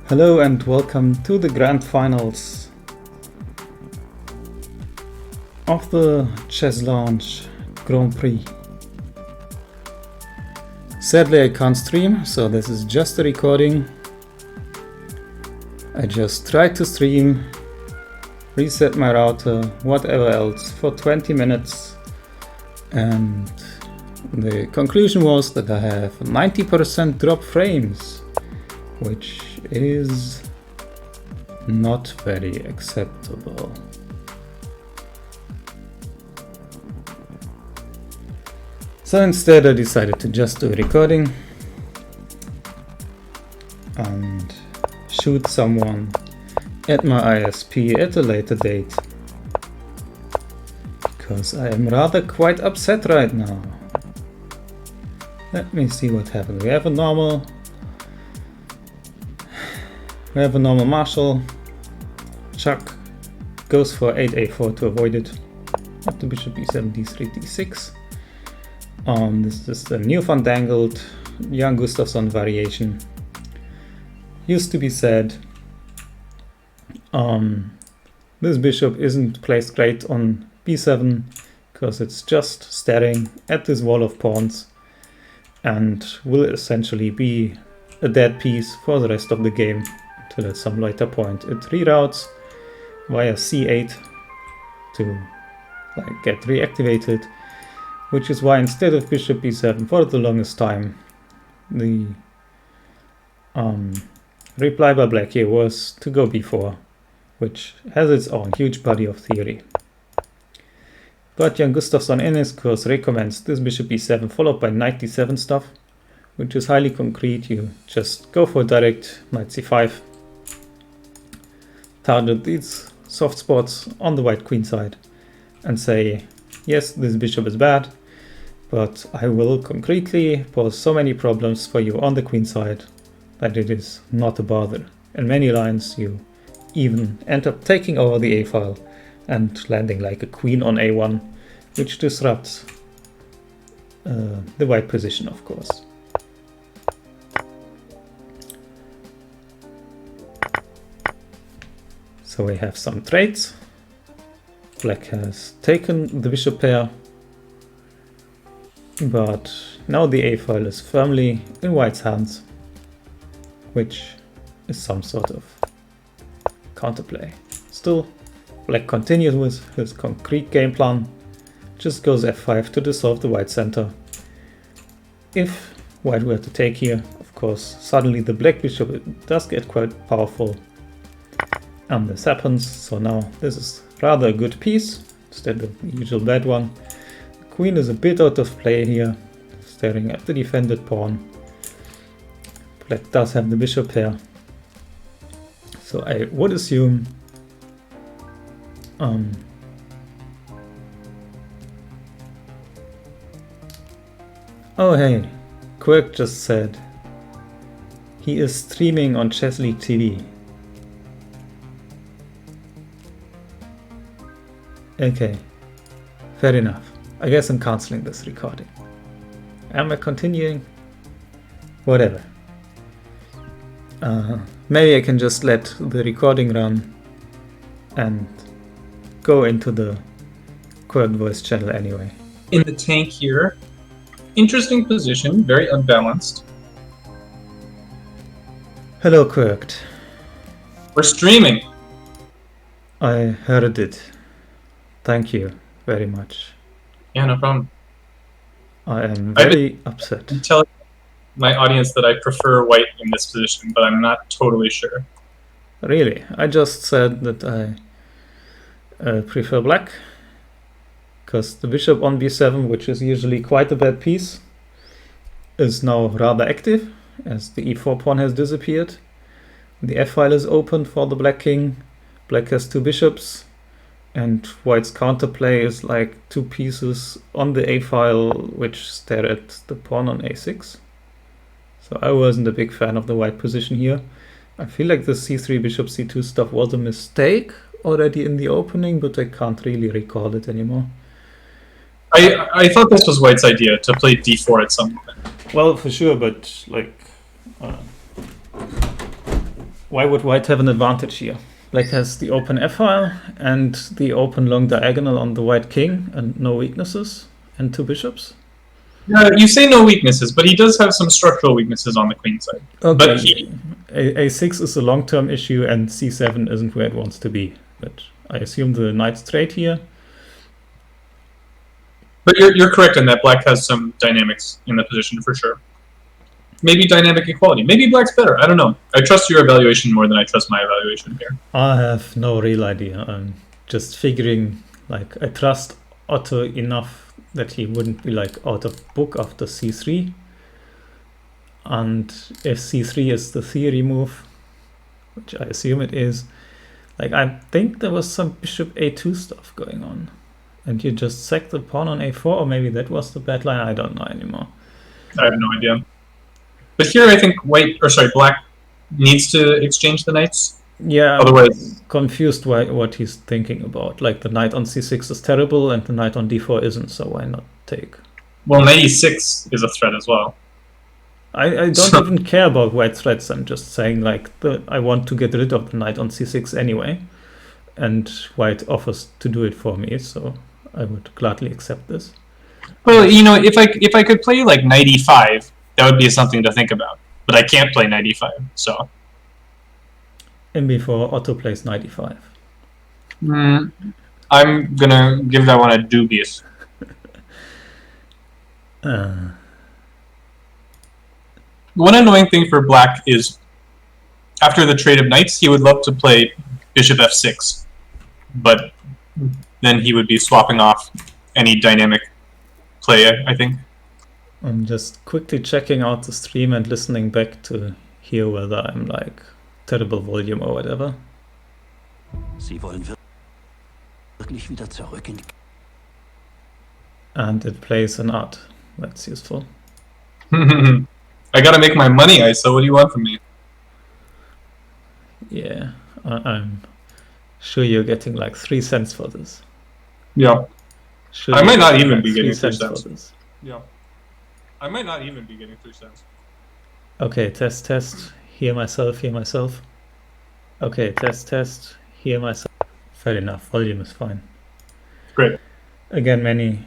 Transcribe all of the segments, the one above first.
Hello and welcome to the grand finals of the Chess Launch Grand Prix. Sadly I can't stream, so this is just a recording. I just tried to stream, reset my router, whatever else for 20 minutes, and the conclusion was that I have 90% drop frames, which is not very acceptable. So instead I decided to just do a recording and shoot someone at my ISP at a later date, because I am rather quite upset right now. Let me see what happened. We have a normal marshal. Chuck goes for 8a4 to avoid it. After bishop e7, d3, d6. This is the newfandangled Jan Gustafsson variation. Used to be said, this bishop isn't placed great on b7 because it's just staring at this wall of pawns and will essentially be a dead piece for the rest of the game until at some later point it reroutes via c8 to get reactivated, which is why instead of bishop b7 for the longest time the reply by black here was to go b4, which has its own huge body of theory. But Jan Gustafsson in his course recommends this bishop e7 followed by knight d7 stuff, which is highly concrete. You just go for direct knight c5, target these soft spots on the white queen side and say, yes, this bishop is bad, but I will concretely pose so many problems for you on the queen side that it is not a bother. In many lines you even end up taking over the a-file and landing like a queen on a1, which disrupts the white position, of course. So we have some trades. Black has taken the bishop pair, but now the a-file is firmly in white's hands, which is some sort of counterplay. Still, black continues with his concrete game plan, just goes f5 to dissolve the white center. If white were to take here, of course, suddenly the black bishop does get quite powerful, and this happens. So now this is rather a good piece instead of the usual bad one. The queen is a bit out of play here, staring at the defended pawn. Black does have the bishop here, so I would assume oh hey, Quirked just said he is streaming on Chess League TV. Okay, fair enough. I guess I'm cancelling this recording. Am I continuing? Whatever. Maybe I can just let the recording run and go into the Quirked voice channel anyway. In the tank here, interesting position, very unbalanced. Hello, Quirked. We're streaming. I heard it. Thank you very much. Yeah, no problem. I am very upset. I'm telling my audience that I prefer white in this position, but I'm not totally sure. Really? I just said that I prefer black, because the bishop on b7, which is usually quite a bad piece, is now rather active, as the e4 pawn has disappeared. The f-file is open for the black king. Black has two bishops, and white's counterplay is like two pieces on the a-file which stare at the pawn on a6. So I wasn't a big fan of the white position here. I feel like the c3 bishop c2 stuff was a mistake already in the opening, but I can't really recall it anymore. I thought this was white's idea to play d4 at some point. Well, for sure, but like Why would white have an advantage here? Black has the open f-file and the open long diagonal on the white king and no weaknesses and 2 bishops. You say no weaknesses, but he does have some structural weaknesses on the queen side. Okay, But a6 is a long-term issue and c7 isn't where it wants to be. But I assume the knight's straight here. But you're correct in that black has some dynamics in the position for sure. Maybe dynamic equality. Maybe black's better. I don't know. I trust your evaluation more than I trust my evaluation here. I have no real idea. I'm just figuring, like, I trust Otto enough that he wouldn't be like out of book after c3. And if c3 is the theory move, which I assume it is, like, I think there was some bishop a2 stuff going on. And you just sacked the pawn on a4, or maybe that was the bad line. I don't know anymore. I have no idea. But here I think black needs to exchange the knights. Yeah, otherwise, I'm confused what he's thinking about. Like, the knight on c6 is terrible and the knight on d4 isn't, so why not take? Well, knight e6 is a threat as well. I don't even care about white threats. I'm just saying, like, I want to get rid of the knight on c6 anyway, and white offers to do it for me, so I would gladly accept this. Well, you know, if I could play like knight e5, that would be something to think about. But I can't play knight e5, so. And before Otto plays knight e5. I'm gonna give that one a dubious. One annoying thing for black is after the trade of knights, he would love to play bishop f6, but then he would be swapping off any dynamic play, I think. I'm just quickly checking out the stream and listening back to hear whether I'm like terrible volume or whatever. Sie wollen wirklich wieder zurück in die... And it plays an art. That's useful. I gotta make my money, Isa. What do you want from me? Yeah, I'm sure you're getting like 3 cents for this. Yeah. Sure, I might not even like be getting 3 3 cents cents. for this. Yeah. I might not even be getting 3 cents. Okay, test, hear myself, hear myself. Okay, test, hear myself. Fair enough, volume is fine. Great. Again, many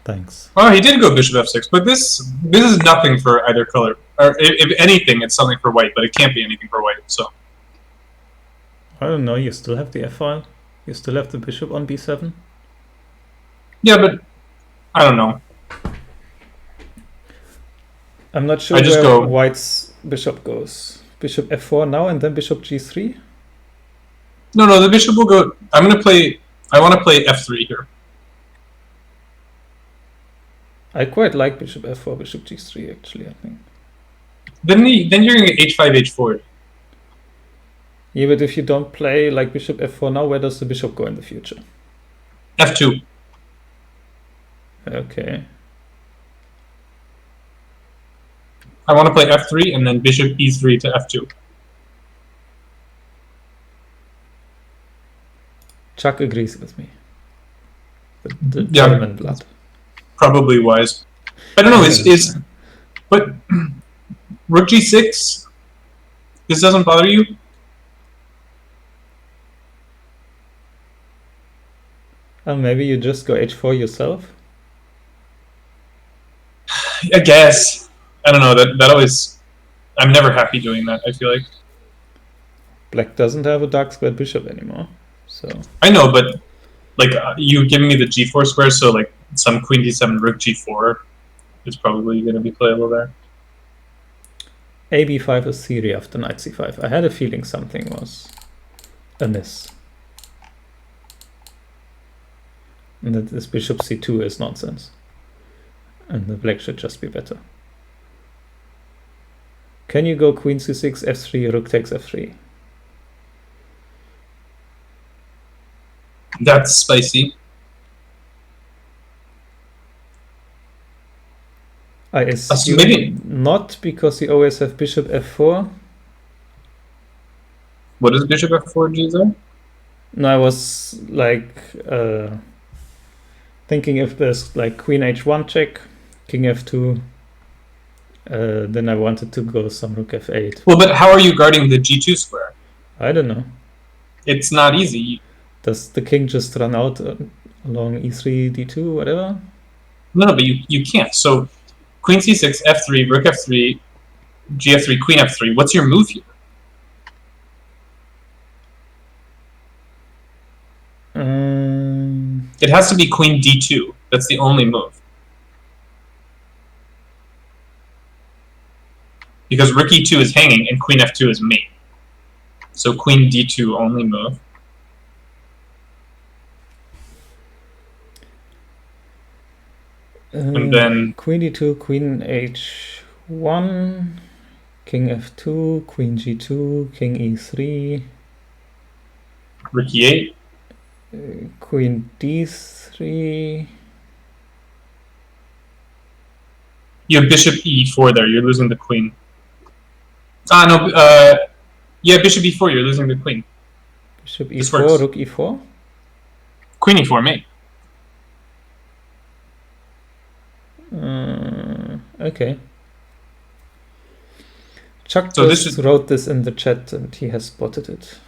thanks. Oh, he did go bishop f6, but this is nothing for either color. Or if anything, it's something for white, but it can't be anything for white, so. I don't know, you still have the f-file? You still have the bishop on b7? Yeah, but I don't know. I'm not sure where white's bishop goes. Bishop f4 now and then bishop g3? No, the bishop will go... I want to play f3 here. I quite like bishop f4, bishop g3 actually, I think. Then you're going to get h5, h4. Yeah, but if you don't play like bishop f4 now, where does the bishop go in the future? f2. Okay. I want to play f3 and then bishop e3 to f2. Chuck agrees with me. The German blood. Probably wise. I don't know, but rook g6, this doesn't bother you? Maybe you just go h4 yourself? I guess. I don't know, that always... I'm never happy doing that, I feel like. Black doesn't have a dark squared bishop anymore, so... I know, but like you giving me the g4 square, so like some queen d7, rook g4 is probably going to be playable there. ab5 is theory after knight c5. I had a feeling something was amiss. And that this bishop c2 is nonsense. And the black should just be better. Can you go queen c6, f3, rook takes f3? That's spicy. I assume not, because you always have bishop f4. What does bishop f4 do there? No, I was like thinking if there's like queen h1 check, king f2, Then I wanted to go some rook f8. Well, but how are you guarding the g2 square? I don't know. It's not easy. Does the king just run out along e3, d2, whatever? No, but you can't. So queen c6, f3, rook f3, gf3, queen f3. What's your move here? It has to be queen d2. That's the only move. Because rook e2 is hanging and queen f2 is mate. So queen d2 only move. And then queen d2, queen h1, king f2, queen g2, king e3, rook e8, queen d3. You have bishop e4 there. You're losing the queen. Ah, no. Yeah, bishop e4. You're losing the queen. Bishop e4, rook e4? Queen e4, mate. Okay. Chuck So just wrote this in the chat and he has spotted it.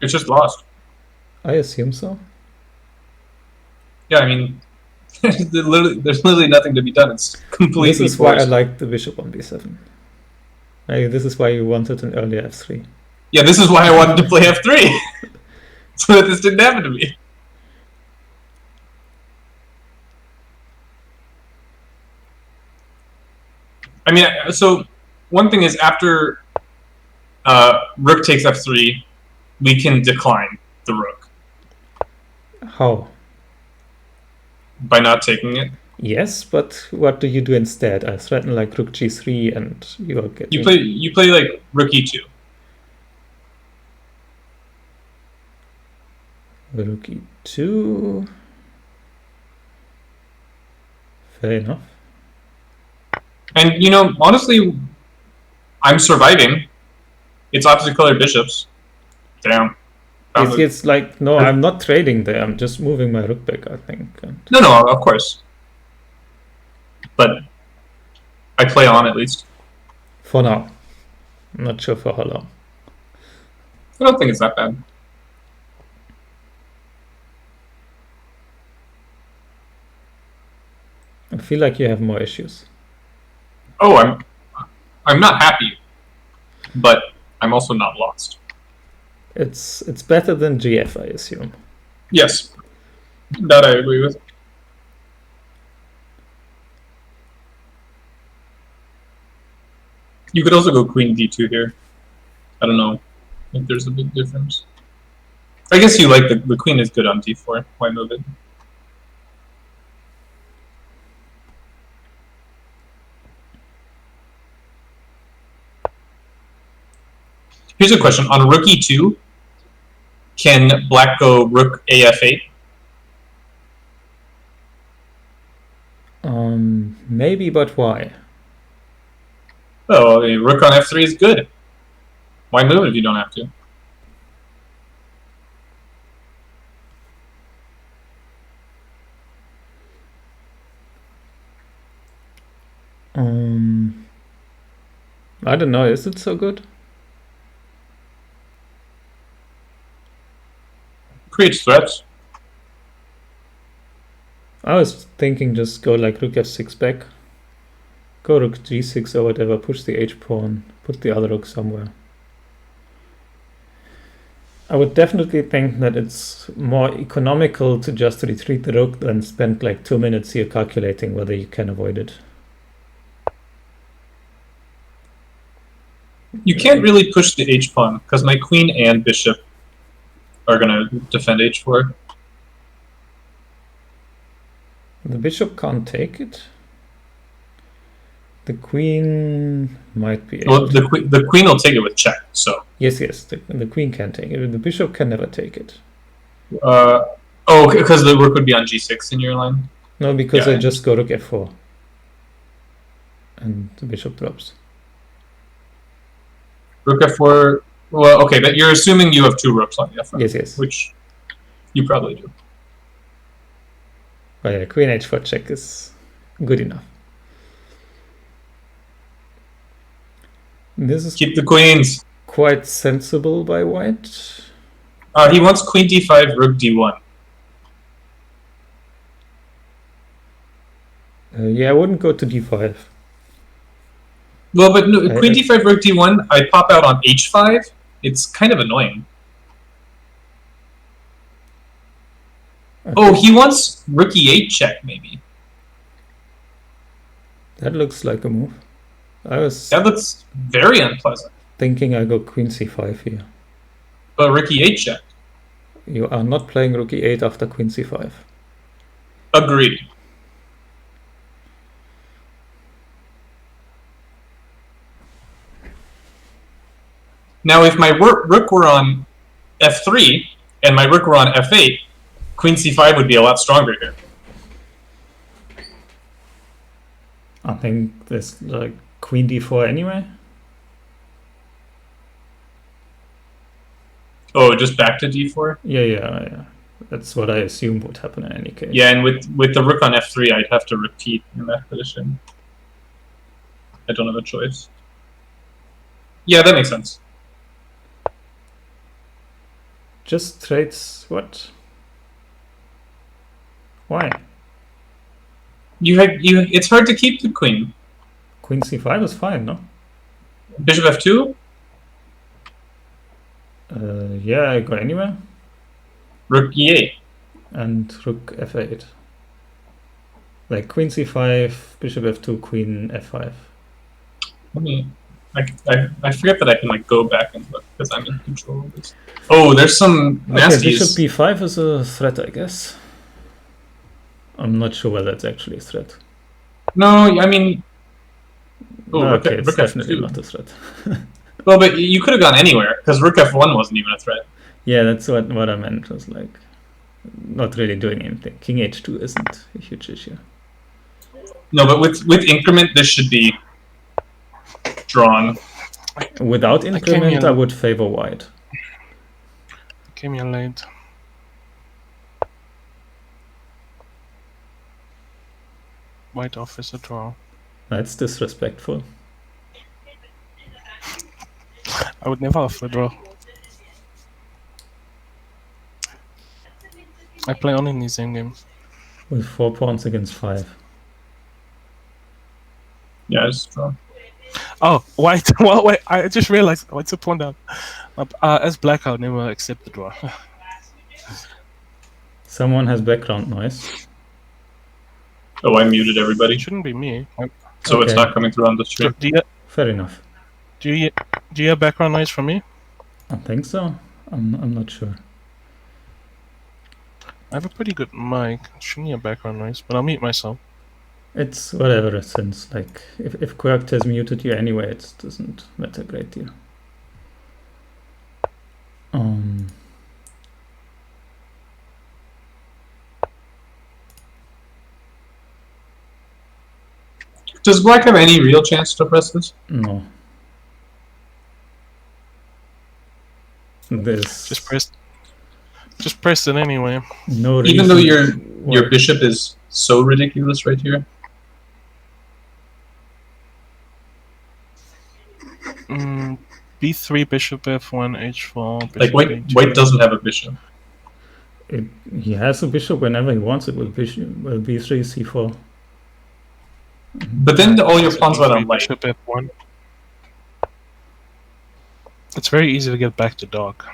It's just lost. I assume so. Yeah, I mean, there's literally nothing to be done. It's completely This is forced. why I like the bishop on b7. This is why you wanted an earlier f3. Yeah, this is why I wanted to play f3. So that this didn't happen to me. I mean, so one thing is after rook takes f3, we can decline the rook. How? By not taking it. Yes, but what do you do instead? I threaten like rook g3 and you are getting... You play like rook e2. Rook e2... Fair enough. And, you know, honestly, I'm surviving. It's opposite colored bishops. Damn. It's like, no, I'm not trading there. I'm just moving my rook back, I think. And... No, of course. But I play on at least. For now. I'm not sure for how long. I don't think it's that bad. I feel like you have more issues. Oh, I'm not happy, but I'm also not lost. It's better than GF, I assume. Yes, that I agree with. You could also go queen d2 here. I don't know. I think there's a big difference. I guess you like the queen is good on d4. Why move it? Here's a question. On rook e2, can black go rook af8? Maybe, but why? Oh, rook on f3 is good. Why move it if you don't have to? I don't know. Is it so good? Creates threats. I was thinking just go like rook f6 back. Go rook g6 or whatever, push the h-pawn, put the other rook somewhere. I would definitely think that it's more economical to just retreat the rook than spend like 2 minutes here calculating whether you can avoid it. You can't really push the h-pawn, because my queen and bishop are going to defend h4. The bishop can't take it. The queen might be able to. The queen will take it with check, so... Yes, the queen can take it. The bishop can never take it. Oh, because the rook would be on g6 in your line? No, because I just go rook f4. And the bishop drops. Rook f4... Well, okay, but you're assuming you have 2 rooks on the f4. Yes. Which you probably do. But yeah, queen h4 check is good enough. This is Keep the queens. quite sensible by white. He wants queen d5, rook d1. Yeah, I wouldn't go to d5. Well, but no, queen d5, rook d1, I pop out on h5. It's kind of annoying. Oh, he wants rook e8 check, maybe. That looks like a move. That looks very unpleasant. Thinking I go queen c5 here. But rook e8 check. You are not playing rook e8 after queen c5. Agreed. Now, if my rook were on f3 and my rook were on f8, queen c5 would be a lot stronger here. I think there's like queen d4 anyway. Oh, just back to d4? Yeah. That's what I assumed would happen in any case. Yeah, and with the rook on f3, I'd have to repeat in that position. I don't have a choice. Yeah, that makes sense. Just trades what? Why? It's hard to keep the queen. Queen c5 is fine, no? Bishop f2? Yeah, I go anywhere. Rook e8. And rook f8. Like queen c5, bishop f2, queen f5. Let me... I forget that I can like go back and look because I'm in control of this. Oh, there's some nasties. Okay, bishop b5 is a threat, I guess. I'm not sure whether it's actually a threat. No, I mean... Oh, no, rook, okay, it's rook definitely f2. not a threat. Well, but you could have gone anywhere because rook f1 wasn't even a threat. Yeah, that's what I meant. Was like not really doing anything. King h2 isn't a huge issue. No, but with increment, this should be drawn. Without increment, I would favor white. Came in late. White offers a draw. That's disrespectful. I would never offer a draw. I play only in these endgames. With 4 pawns against 5. Yeah, it's drawn. Oh, white. Well, wait, I just realized white's a pawn down. As black, I would never accept the draw. Someone has background noise. Oh, I muted everybody. It shouldn't be me. So Okay. it's not coming through on the stream. Fair enough. Do you hear background noise from me? I think so. I'm not sure. I have a pretty good mic. Shouldn't hear background noise, but I'll mute myself. It's whatever, since like if quirked has muted you anyway, it doesn't matter a great deal. Does black have any real chance to press this? No. There's Just press it anyway. no reason. Even though your bishop is so ridiculous right here. B3, bishop f1, h4. Bishop Like a2. white doesn't have a bishop. He has a bishop whenever he wants it with b3, c4. But then all your pawns went on B3, white. bishop f1. It's very easy to get back to dark.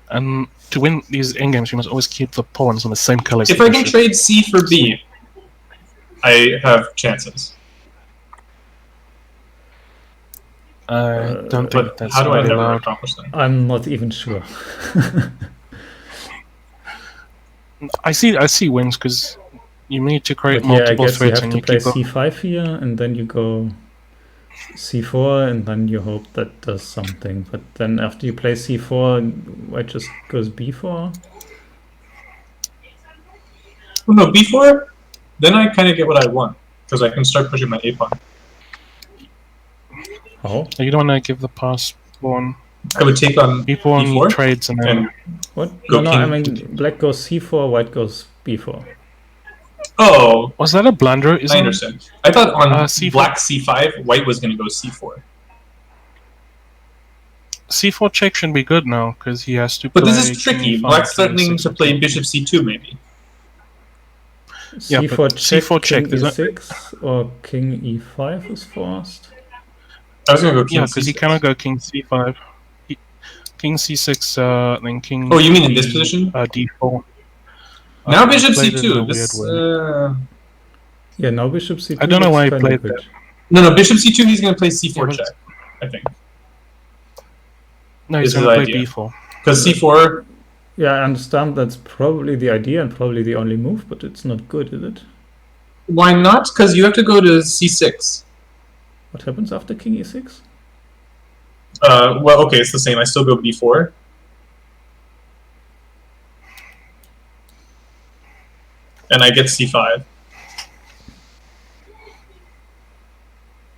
And to win these endgames, you must always keep the pawns on the same color. If I can trade C for B, I have chances. I don't think But that's how do I really never allowed. accomplish that? I'm not even sure. I see wins because you need to create But yeah, I multiple guess you threats have and to you play keep c5 here, and then you go c4, and then you hope that does something. But then after you play c4, white just goes b4. Oh no, B4? Then I kind of get what I want, because I can start pushing my A pawn. How? You don't want to give the pass pawn. I would take on B4 B4 trades and then and What? Go No, I king. mean black goes c4, white goes b4. Oh, Was that a blunder? I understand. I thought on C4. black c5, white was going to go c4. C4 check should be good now because he has to. But play this is tricky. king e5, Black's king threatening e6, to play bishop c2, maybe. Yeah, C4 but check, C4 check, king there's no- e6, or king e5 is forced. I was going to go king Yeah, because he c6. cannot go king c5. King c6, then king. Oh, you mean in this position? D4. Now I bishop played it in a c2. This, weird way. Yeah, now bishop c2. I don't know looks why he kinda played good. that. No, bishop c2, he's going to play c4 Yeah, but- check, I think. No, he's This is going to the play idea. b4. Because c4, Yeah, I understand that's probably the idea and probably the only move, but it's not good, is it? why not? Because you have to go to c6. What happens after king e6? Well, okay, it's the same. I still go b4. And I get c5.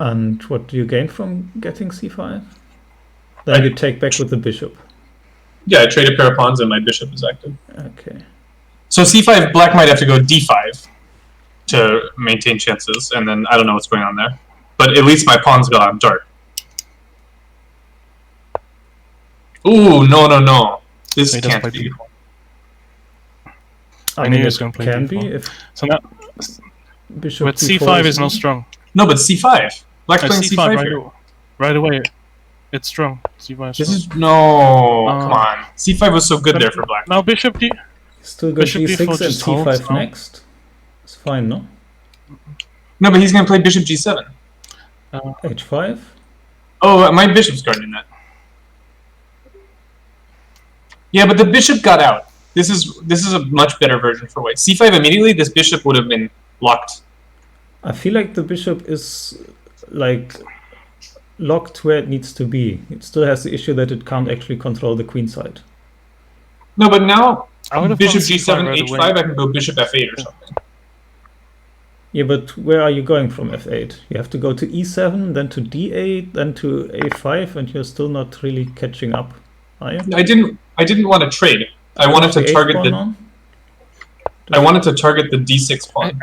And what do you gain from getting c5? Then you take back with the bishop. Yeah, I trade a pair of pawns and my bishop is active. Okay. So c5, black might have to go d5 to maintain chances, and then I don't know what's going on there. But at least my pawns got dark. Ooh, no. This He doesn't can't play be. I knew he mean, was it gonna play can be d4. if So now, bishop but d4 c5 is not strong. No, but c5. Black's playing C5 c5 right, here. right away. It's strong. C5 is This strong. is no. Come on. c5 was so good there for black. Now bishop d. still got Bishop g6 d4 and just holds c5 now. next. It's fine, no? No, but he's gonna play bishop g7. h5. Oh, my bishop's guarding that. Yeah, but the bishop got out. This is a much better version for white. c5 immediately. This bishop would have been locked. I feel like the bishop is like locked where it needs to be. It still has the issue that it can't actually control the queen side. No, but now I would have bishop gone C5 g7, right h5. away. I can go bishop f8 or something. Yeah, but where are you going from f8? You have to go to e7, then to d8, then to a5, and you're still not really catching up, are you? I didn't want to trade. I wanted to The target h pawn the. on? I wanted to target the d6 pawn.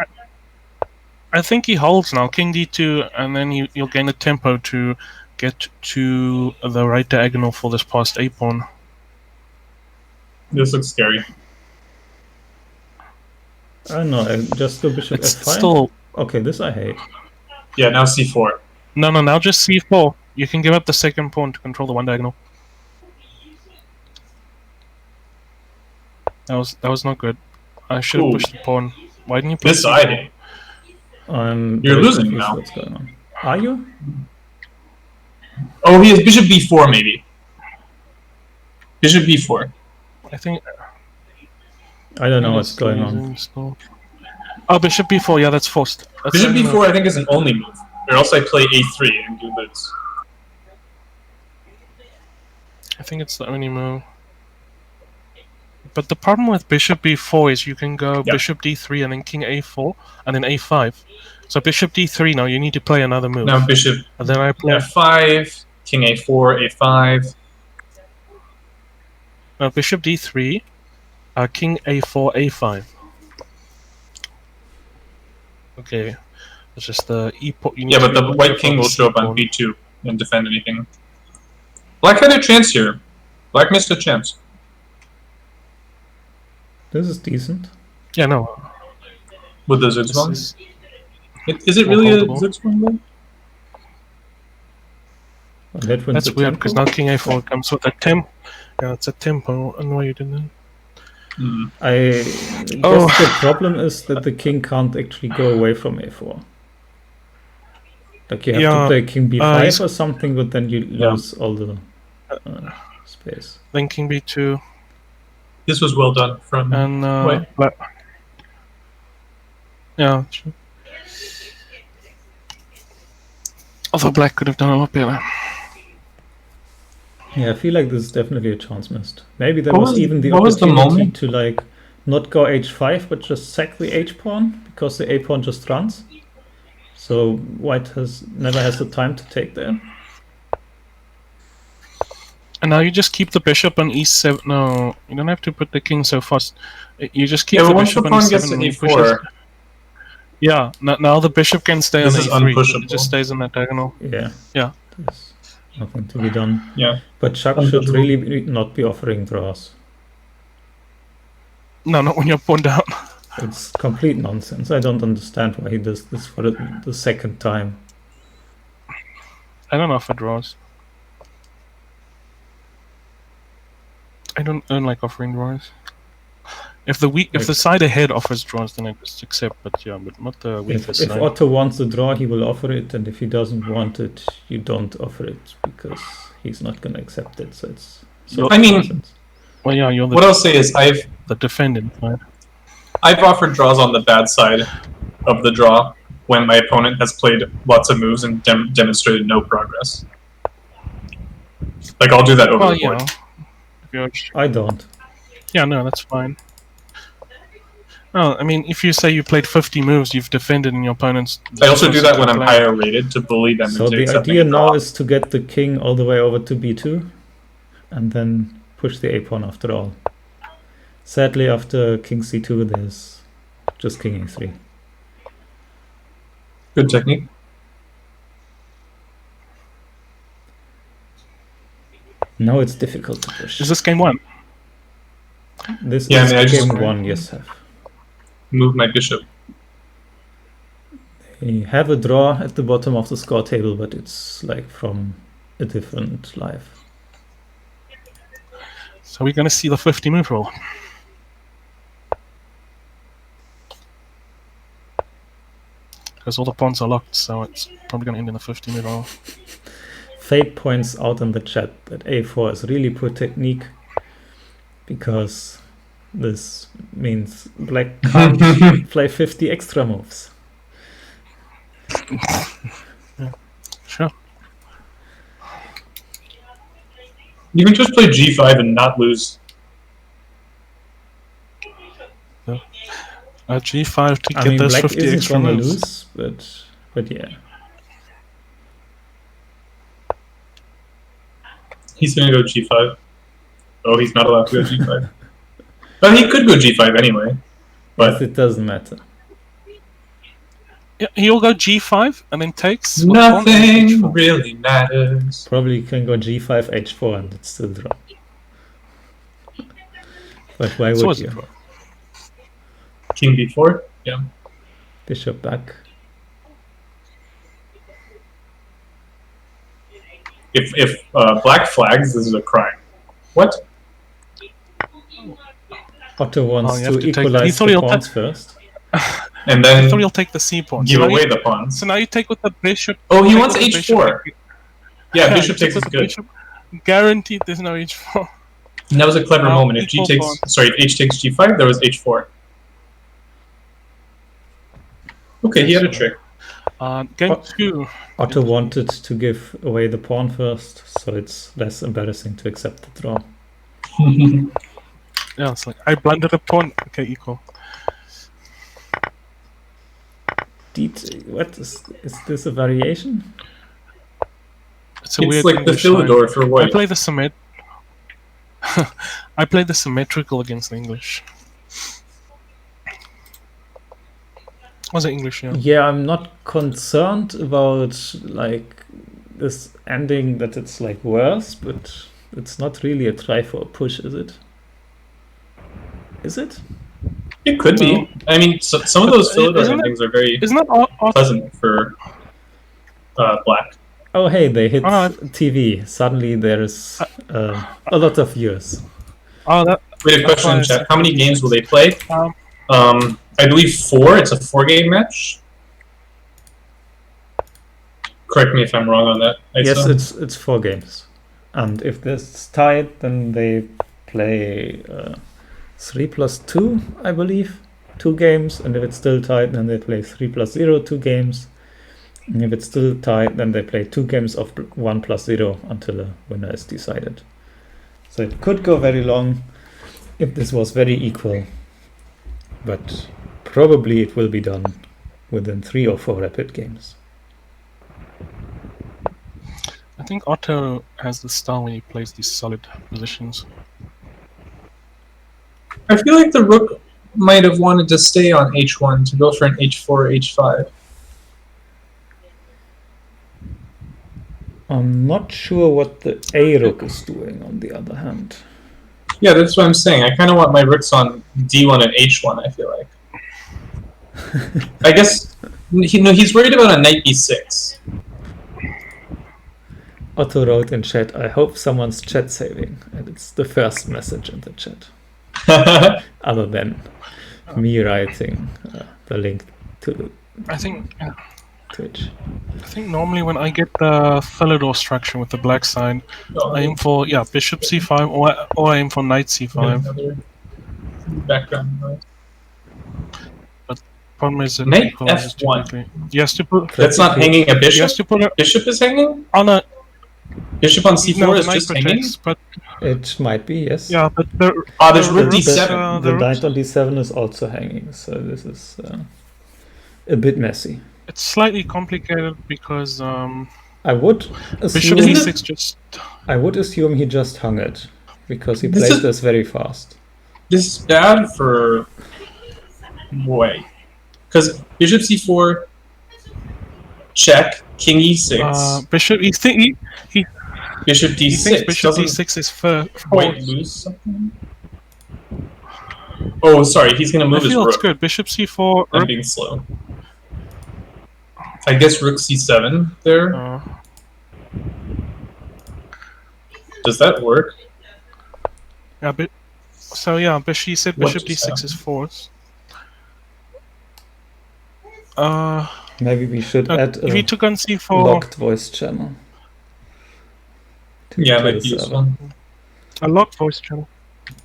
I think he holds now, king d2, and then you'll gain a tempo to get to the right diagonal for this passed a pawn. This looks scary. I don't know, just go bishop It's f5? still Okay, this I hate. Yeah, now c4. no. Now just c4. You can give up the second pawn to control the one diagonal. That was not good. I should have Ooh. pushed the pawn. Why didn't you play This c4? I hate. I'm You're very losing confused now. what's going on. Are you? Oh, he has bishop b4 maybe. Bishop b4. I think I don't know Yeah, what's still going on. using still. Oh, bishop b4. Yeah, that's forced. That's Bishop the only b4 move. I think is an only move. Or else I play a3 and do this. I think it's the only move. But the problem with bishop b4 is you can go Yeah. bishop d3 and then king a4 and then a5. So bishop d3 now you need to play another move. Now bishop And then I play f5, king a4, a5. bishop d3, king a4, a5. Okay, it's just the e pawn. Yeah, but the white king will show up on b2 and defend anything. Black had a chance here. Black missed a chance. This is decent. Yeah, no. With the This Zugzwang? is Is it really a holdable. Zugzwang though? Well, that wins That's the weird because tempo. now king a4 comes with a tempo. Yeah, it's a tempo. And why you didn't? Hmm. I guess Oh. the problem is that the king can't actually go away from a4. Like you have to Yeah, play king he's- b5 or something, but then you Yeah. lose all the space. Then king b2 This was well done from and White. black. Yeah. True. Although black could have done a lot better. Yeah, I feel like this is definitely a chance missed. Maybe there What was was- even the what was the opportunity moment? to like not go h5 but just sack the h pawn because the a pawn just runs. So white never has the time to take there. And now you just keep the bishop on e7. No, you don't have to put the king so fast. You just keep Yeah, the but once bishop the on pawn e7 gets to and he e4, Yeah, now the bishop can stay This on is a3. unpushable. It just stays in that diagonal. Yeah. Yeah. There's nothing to be done. Yeah. But Chuck should really not be offering draws. No, not when you're pawn down. It's complete nonsense. I don't understand why he does this for the second time. I don't offer draws. I don't like offering draws. If the side ahead offers draws, then I just accept. But yeah, but not the weakest If side. Otto wants a draw, he will offer it, and if he doesn't want it, you don't offer it because he's not going to accept it. So it's. I mean, nonsense. Well, yeah, you're what I'll say is the defendant side. I've offered draws on the bad side of the draw when my opponent has played lots of moves and demonstrated no progress. Like I'll do that over Well, the board. I don't. Yeah, no, that's fine. No, I mean, if you say you played 50 moves, you've defended in your opponent's... I also do that when I'm higher rated to bully them So into the accepting idea a draw. now is to get the king all the way over to b2 and then push the a-pawn after all. Sadly, after king c2, there's just king a3. Good technique. Now it's difficult to push. Is this game 1? This Yeah, is I mean, I just- game 1, yes, have. Move my bishop. We have a draw at the bottom of the score table, but it's like from a different life. So we're going to see the 50 move roll. Because all the pawns are locked, so it's probably going to end in the 50 move roll. Fate points out in the chat that a4 is really poor technique because this means black can't play 50 extra moves. Sure. You can just play g5 and not lose. G5 to I get mean, those black 50 isn't extra gonna moves. lose, but yeah. He's gonna go g5. Oh, he's not allowed to go g5. Well, he could go g5 anyway. But it doesn't matter. Yeah, he'll go G5 and then takes. with pawn and Nothing H4. really matters. Probably can go g5, h4 and it's still draw. But why So would was you? it draw? King b4. Yeah. Bishop back. If black flags, this is a crime. What? Otto wants you have to to take- he equalize thought the he'll pawns first. And I then thought he'll take the C pawn. give So now away you- the pawns. So now you take with the bishop. Oh, he take wants with the bishop. h4. Yeah, bishop you takes take is with the good. bishop. Guaranteed there's no h4. And that was a clever Now, moment. If g equal takes, pawn. sorry, if h takes g5, there was h4. Okay, he had a trick. Game Oh. 2. Otto wanted to give away the pawn first, so it's less embarrassing to accept the draw. Yeah, it's like, I blundered a pawn. Okay, equal. What is this a variation? It's a It's weird like the English sign. Philidor for I white. play the I play the symmetrical against the English. Was it English? Yeah. Yeah, I'm not concerned about like this ending that it's like worse, but it's not really a try for a push, is it? Is it? It could No. be. I mean, some of those Philidor Isn't it- endings are very Isn't that pleasant for black. Oh, hey, they hit Oh, TV. Suddenly there's a lot of viewers. Oh, that. Wait, a question in That's why chat. How many games will they play? I believe 4. It's a 4-game match. Correct me if I'm wrong on that. Yes, Aisa. it's 4 games, and if this is tied, then they play 3 plus 2, I believe, 2 games, and if it's still tied, then they play 3 plus 0, 2 games, and if it's still tied, then they play 2 games of 1 plus 0 until a winner is decided. So it could go very long if this was very equal, but probably it will be done within 3 or 4 rapid games. I think Otto has the style when he plays these solid positions. I feel like the rook might have wanted to stay on h1 to go for an h4, h5. I'm not sure what the A rook is doing, on the other hand. Yeah, that's what I'm saying. I kind of want my rooks on d1 and h1, I feel like. I guess he's worried about a knight b6. Otto wrote in chat, I hope someone's chat saving. And it's the first message in the chat. Other than me writing the link to the I think Twitch. normally when I get the Philidor structure with the black side, I aim for bishop c5 or I aim for knight c5. Another background noise. Problem is that Knight he closes too f1. quickly. Yes, to put. That's not hanging a He bishop? has to put it Bishop is hanging? on a. Bishop on c4 No, the is knight just hanging? protects, but It might be, yes. yeah, but the. Oh, there's the rook rooks, d7. The the knight rooks- on d7 is also hanging, so this is a bit messy. It's slightly complicated because I would bishop assume e6 just. I would assume he just hung it because he This played is- this very fast. This is bad for... Boy. Because bishop c4, check, king e6, Bishop. He bishop d6. thinks bishop Doesn't d6 is first. white lose something? Oh, sorry, he's going to I move his feel it's rook. good. Bishop c4. I'm Rook, being slow. I guess rook c7 there. Does that work? yeah, so yeah, but she said What bishop just d6 is happened? fourth. Maybe we should add If he a took on c4, locked voice channel. Yeah, to might the be server. useful. a locked voice channel.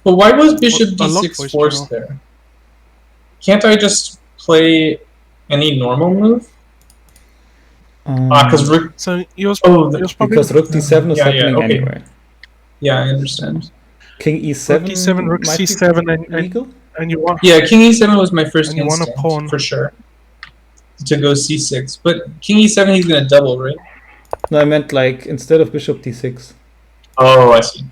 But why was bishop A lock d6 voice forced channel. there? Can't I just play any normal move? Because rook... So he was. Oh, he was probably because rook d7 is Yeah, happening okay. anyway. Yeah, I understand. King e7, rook d7, rook might be c7, and legal. you want. Yeah, king e7 was my first And you want a instinct, pawn. for sure. To go c6. But king e7 he's going to double, right? No, I meant like instead of bishop d6, Oh, I see.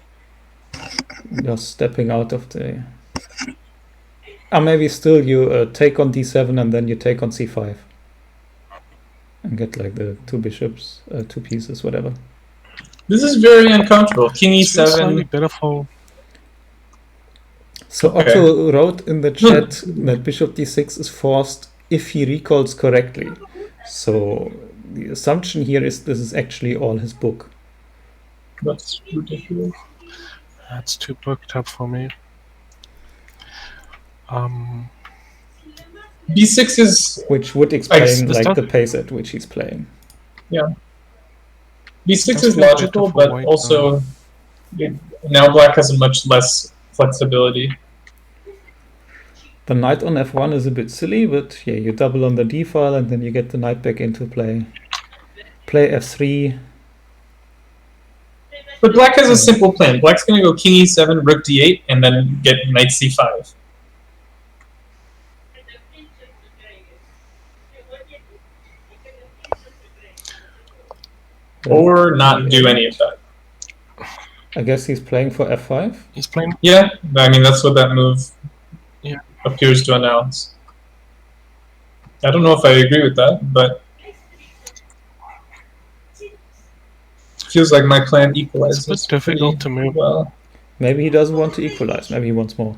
you're stepping out of the. Maybe still you take on d7 and then you take on c5 and get like the two bishops, two pieces, whatever. This is very uncomfortable. King It's slightly e7. better for. So Okay. Otto wrote in the chat that bishop d6 is forced if he recalls correctly. So the assumption here is this is actually all his book. That's ridiculous. That's too booked up for me. b6 is... Which would explain This like stuff- the pace at which he's playing. b6 That's is feel better logical, for but white, also... now black has much less flexibility. The knight on f1 is a bit silly, but yeah, you double on the d file and then you get the knight back into play. Play f3. But black has a simple plan. Black's going to go king e7, rook d8, and then get knight c5. Or not do any of that. I guess he's playing for f5. He's playing. Yeah, I mean, that's what that move Yeah. appears to announce. I don't know if I agree with that, but feels like my plan equalizes. It's a bit difficult to move. Well, Maybe he doesn't want to equalize. Maybe he wants more.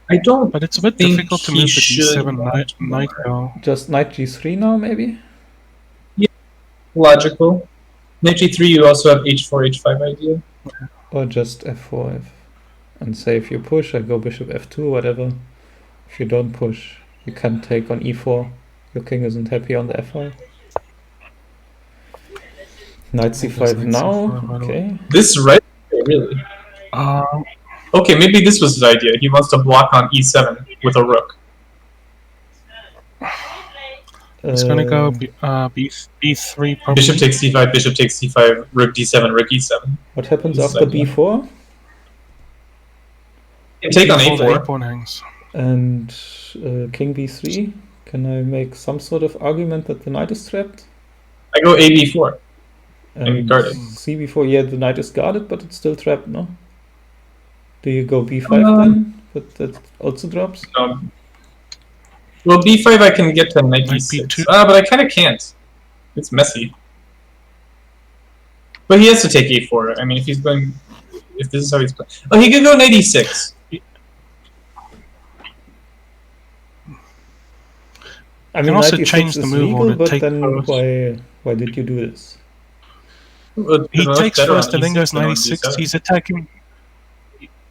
I don't But it's a bit think difficult to he move the should d7 want knight more. go. Just knight g3 now, maybe? Logical. Knight g3, you also have h4, h5 idea. Or just f4. And say if you push, I go bishop f2, whatever. If you don't push, you can take on e4. Your king isn't happy on the f5. Knight think c5 there's knight now. c5, by the way. Okay. This right here, really. Okay, maybe this was his idea. He wants to block on e7 with a rook. It's gonna go b3 probably. Bishop takes c5, bishop takes c5, rook d7, rook e7. What happens This is after idea. b4? And take on Before the a4. a-pawn hangs. And king b3? Can I make some sort of argument that the knight is trapped? I go a b4. And guarded. c before, yeah, the knight is guarded, but it's still trapped, no? Do you go b5 then? but that also drops. Well, b5 I can get to knight Knight e6. b2. But I kind of can't. It's messy. But he has to take a4. I mean, if this is how he's playing. Oh, he could go knight e6. I can mean, also knight change e6 the is move legal, order, but take then first. why did you do this? He It's takes better first on and then e6 goes than on 96. d7. He's attacking.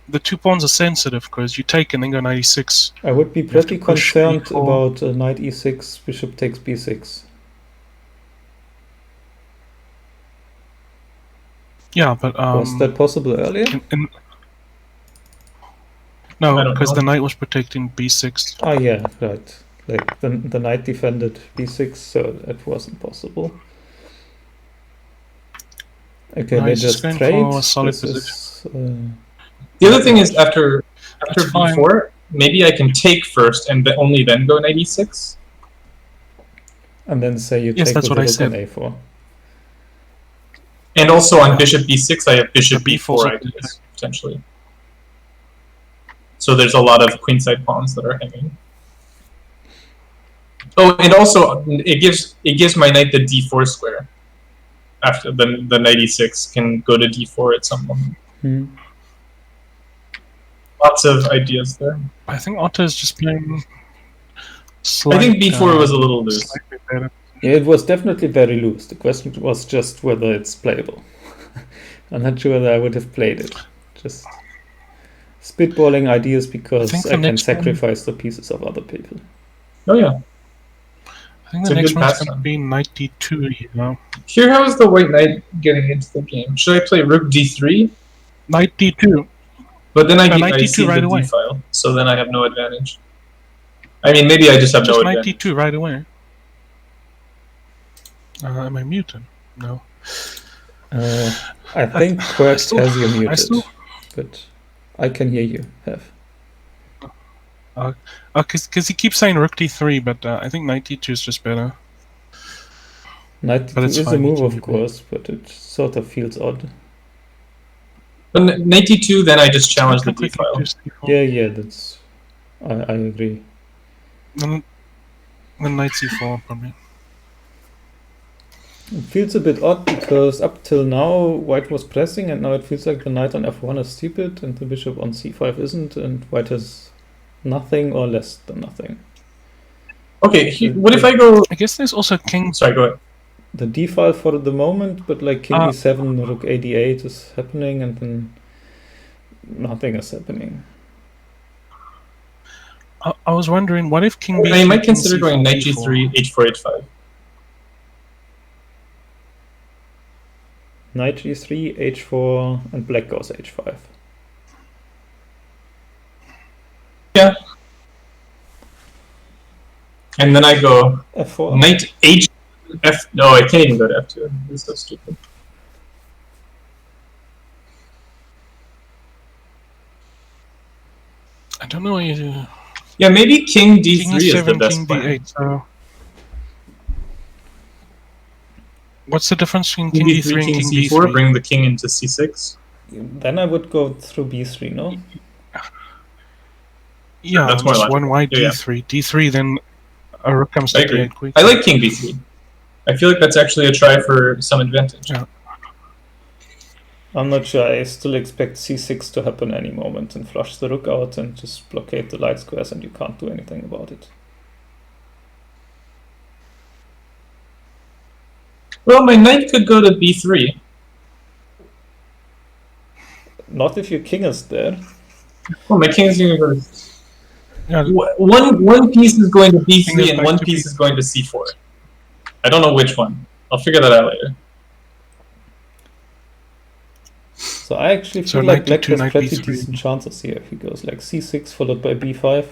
The 2 pawns are sensitive because you take and then go 96. I would be You have to pretty push concerned e4. about knight e6, bishop takes b6. Yeah, but Was that possible earlier? No, I don't because know. the knight was protecting b6. Ah, yeah, right. Like the knight defended b6, so that wasn't possible. Okay, No, they he's just going trade. for a solid This position. is, The other thing is after It's fine. b4, maybe I can take first and only then go knight e6. and then say you Yes, take that's with what the I rook on said. a4. And also on Yeah. bishop b6, I have bishop The b4's b4 up ideas, potentially. So there's a lot of queenside pawns that are hanging. Oh, and also it gives my knight the d4 square. After the knight e6 can go to d4 at some moment. Lots of ideas there. I think Otto is just playing. I think b4 was a little loose. Slightly better. Yeah, it was definitely very loose. The question was just whether it's playable. I'm not sure whether I would have played it. Just spitballing ideas because think the I can next one- sacrifice the pieces of other people. Oh yeah. I think It's the a next good one's pass going to on. be knight d2, you know. Here, how is the white knight getting into the game? Should I play rook d3? Knight d2. But then I knight d2 see right the away. d file, so then I have no advantage. I mean, maybe I just have Just no knight advantage. d2 right away. Am I muted? No. I think Quirked still- has you I muted, still- but I can hear you, Hef. Because he keeps saying rook d3, but I think knight d2 is just better. Knight But d2 it's is a fine, you move, can of mute me. course, but it sort of feels odd. But knight d2, then I just challenge the Quickly d file. do c4. Yeah, that's... I agree. Then knight c4, probably. It feels a bit odd because up till now white was pressing and now it feels like the knight on f1 is stupid and the bishop on c5 isn't and white has nothing or less than nothing. Okay, what if I go... I guess there's also king. Sorry, go ahead. The d file for the moment, but like king Ah. e7, rook a d8 is happening and then nothing is happening. I was wondering, what if king b3? I might king consider c4, going knight b4? g3, h4, h5. Knight g3, h4, and black goes h5. Yeah. And then I go f4. knight h... f... No, I can't even go to f2. This is so stupid. I don't know what you do. Yeah, maybe king d3 King is the e7, best king plan. d8. So what's the difference between King king d3, d3 and king king c4, d3? bring the king into c6. Then I would go through b3, no? Yeah, That's more just logical. one white Yeah, yeah. d3. d3, then a rook comes I to agree. d8 quick. I like king b3. I feel like that's actually a try for some advantage. Yeah. I'm not sure. I still expect c6 to happen any moment and flush the rook out and just blockade the light squares and you can't do anything about it. Well, my knight could go to b3. Not if your king is there. Well, my king is going to go to... Yeah, One piece is going to King is b3 and back one to piece B3. is going to c4. I don't know which one. I'll figure that out later. So I actually So feel like knight black d2, has knight pretty b3. decent chances here if he goes like c6 followed by b5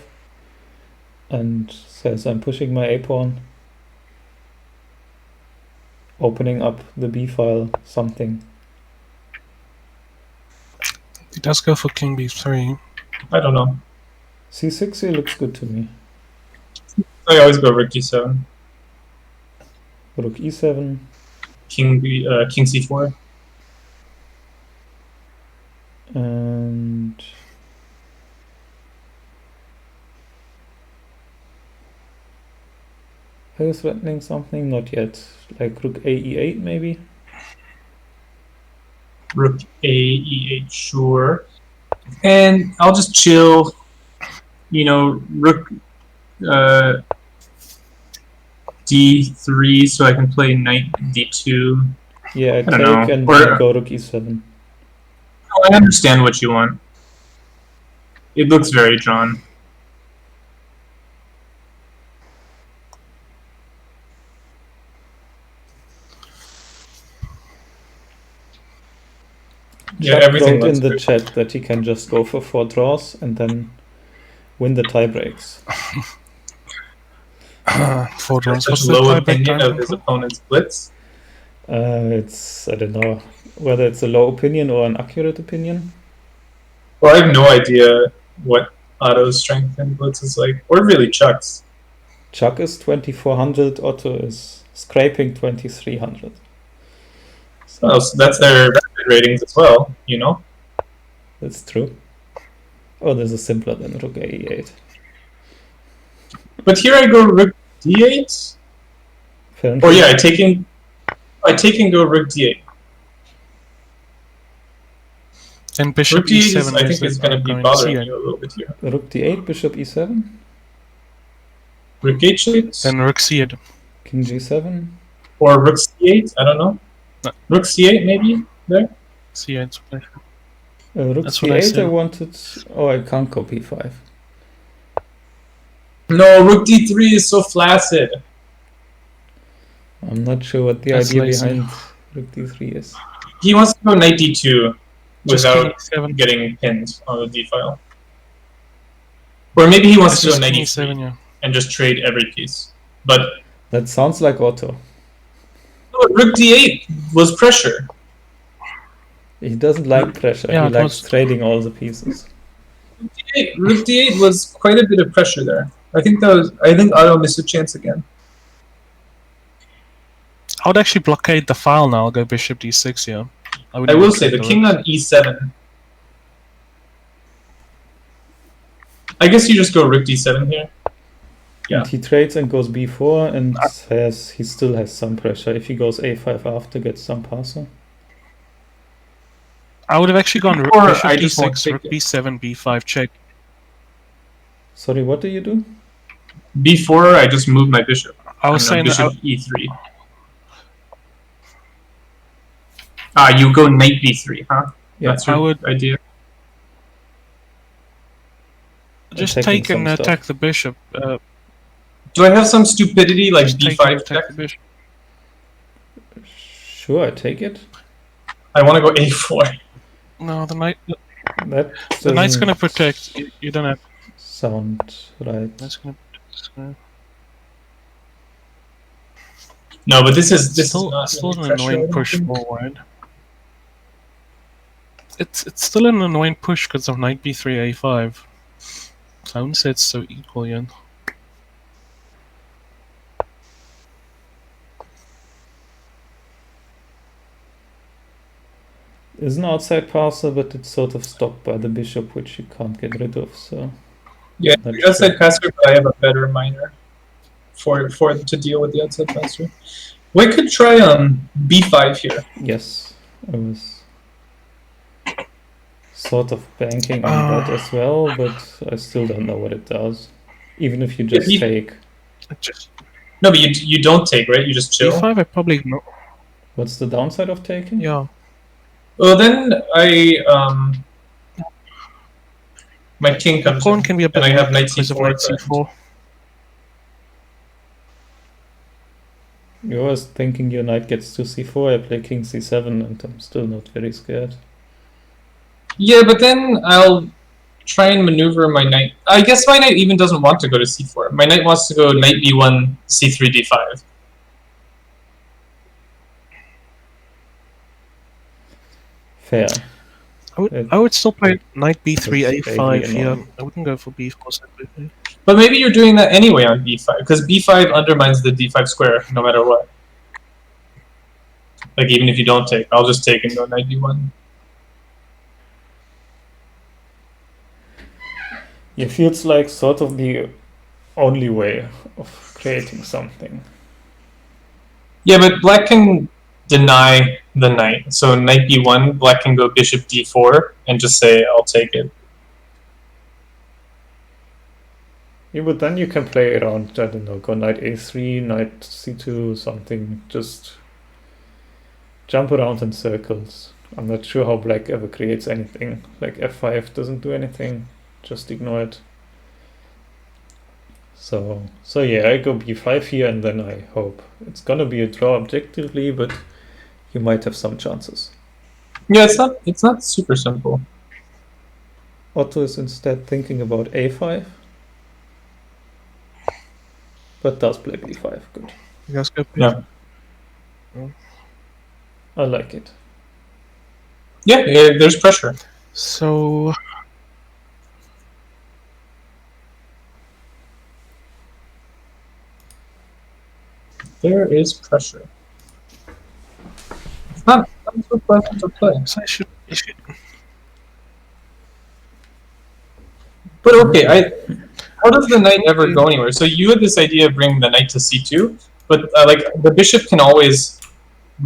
and says I'm pushing my a pawn, opening up the b file, something. he does go for king b3. I don't know. c6 here looks good to me. I always go rook d7, Rook e7. king c4. And Are you threatening something? Not yet. Like rook a e8 maybe? Rook a e8, sure. And I'll just chill. You know, rook d3, so I can play knight d2. Yeah, I don't take know. and Or- then I go rook e7. I understand what you want. It looks very drawn. Yeah, Chuck everything wrote in looks the good. chat that he can just go for 4 draws and then win the tie breaks. 4 draws. Such What's the low tiebreak opinion time of his for? opponent's blitz. It's, I don't know, whether it's a low opinion or an accurate opinion. Well, I have no idea what Otto's strength and blitz is like, or really Chuck's. Chuck is 2400, Otto is scraping 2300. Oh, so that's their ratings as well, you know? That's true. Oh, this is simpler than rook a8. But here I go rook d8? Fair Or enough. yeah, I take and go rook d8. And bishop Rook d8 is, e7 I think, is going to be bothering c8. you a little bit here. Rook d8, bishop e7, Rook h8? Then rook c8. king g7. Or rook c8? I don't know. No. Rook c8 maybe? There? c8. Rook That's what I c8 I said. wanted... Oh, I can't go b5. No, rook d3 is so flaccid. I'm not sure what the That's idea lazy. behind rook d3 is. He wants to go knight d2 Just without king e7. getting pinned on the d file. Or maybe he wants It's to go just knight king e3 e7, yeah. and just trade every piece. But That sounds like Otto. no, rook d8 was pressure. He doesn't like pressure, Yeah, he it likes was- trading all the pieces. Rook d8 was quite a bit of pressure there. I think Otto missed a chance again. I would actually blockade the file now. I'll go bishop d6 here. I wouldn't will blockade say the king rooks. on e7. I guess you just go rook d7 here. Yeah. And he trades and goes b4 and he still has some pressure. If he goes a5 after, gets some parcel. I would have actually gone rook, Or bishop I just won't d6, take rook it. b7, b5 check. Sorry, what do you do? b4, I just move my bishop. I was And saying then that bishop e3. You go knight b3, huh? Yeah, That's your I would- idea. just attacking take and some stuff. attack the bishop. Do I have some stupidity like Just take and b5 attack check? the bishop. Sure, I take it. I want to go a4. No, the knight. That The knight's doesn't gonna protect. You don't have. sound right. That's gonna. It's gonna No, but this is still not still really an pressure, I annoying don't push think. forward. It's still an annoying push because of knight b3 a5. So I wouldn't say it's so equal yet. Is an outside parcel, but it's sort of stopped by the bishop, which you can't get rid of. So Yeah, Not the outside sure. passer, but I have a better miner for to deal with the outside passer. We could try b5 here. yes, I was sort of banking on that as well, but I still don't know what it does. Even if you just Yeah, take, It just No, but you don't take, right? You just chill. b5 I probably ignore. what's the downside of taking? Yeah. Well, then my king The comes pawn in, can be a bit and I have weak knight because of c4. knight c4. You're always thinking your knight gets to c4, I play king c7, and I'm still not very scared. Yeah, but then I'll try and maneuver my knight. I guess my knight even doesn't want to go to c4. My knight wants to go knight b1, c3, d5. Fair. I would still play knight b3 That's a5 vaguely here. annoying. I wouldn't go for b4 simply. But maybe you're doing that anyway on b5, because b5 undermines the d5 square no matter what. Like, even if you don't take, I'll just take and go knight b1. It feels like sort of the only way of creating something. Yeah, but black can deny the knight. So knight b1, black can go bishop d4 and just say, I'll take it. Yeah, but then you can play around, I don't know, go knight a3, knight c2, something, just jump around in circles. I'm not sure how black ever creates anything. Like f5 doesn't do anything, just ignore it. So yeah, I go b5 here, and then I hope. It's gonna be a draw objectively, but you might have some chances. Yeah, it's not super simple. Otto is instead thinking about a5. But does play b5, good. You guys go. Yeah. I like it. Yeah, there's pressure. So There is pressure. It's not so pleasant to play. so I should. But okay, how does the knight ever go anywhere? So you had this idea of bringing the knight to c2, but like the bishop can always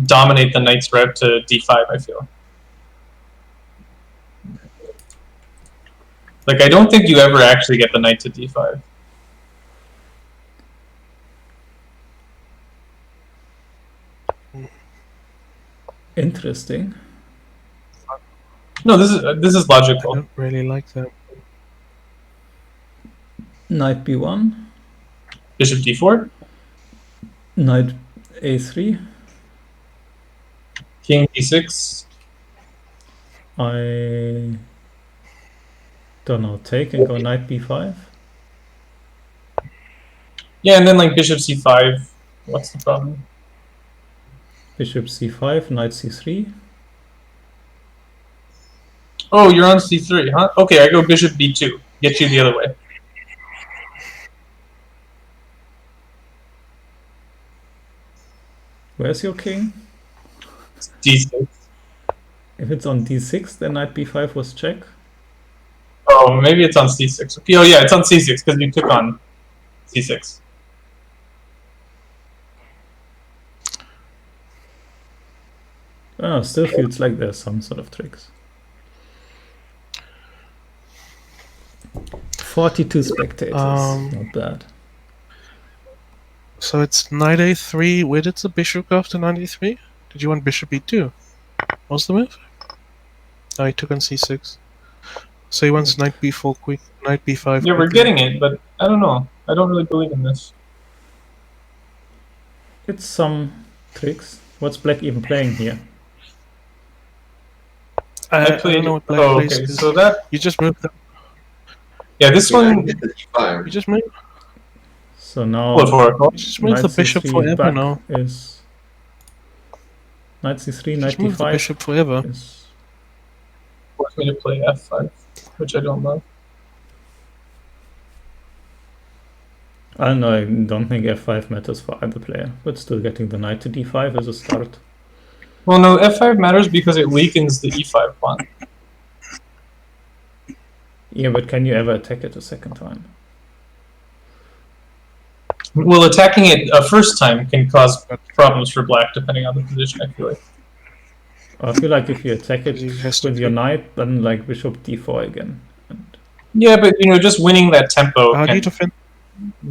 dominate the knight's route to d5, I feel. Like, I don't think you ever actually get the knight to d5. Interesting. No, this is I logical. don't really like that. Knight b1, Bishop d4, knight a3. king d6. I don't know, take and go knight b5. Yeah, and then like bishop c5. What's the problem? Bishop c5, knight c3. Oh, you're on c3, huh? Okay, I go bishop b2. Get you the other way. Where's your king? d6. If it's on d6, then knight b5 was check. Oh, maybe it's on c6. Okay, oh yeah, it's on c6 because you took on c6. Oh, still feels like there's some sort of tricks. 42 spectators, not bad. So it's knight a3. Where did the bishop go after knight a3? Did you want bishop e2? What's the move? Oh, he took on c6. So he wants knight b4 quick, knight b5. Yeah, we're getting it, but I don't know. I don't really believe in this. It's some tricks. What's black even playing here? I played. don't know what black Oh, plays. okay. So that. You just moved them. Yeah, this one. Get the d5. You just moved. So now What for? You just moved the knight bishop c3 forever back now. is knight c3, knight Just move the d5 bishop forever. is Force me to play f5, which I don't love. I don't know, I don't think f5 matters for either player, but still getting the knight to d5 is a start. Well, no, f5 matters because it weakens the e5 pawn. Yeah, but can you ever attack it a second time? Well, attacking it a first time can cause problems for black, depending on the position, I feel like. I feel like if you attack it He has to with your pick- knight, then like bishop d4 again. And Yeah, but, you know, just winning that tempo How do you can defend?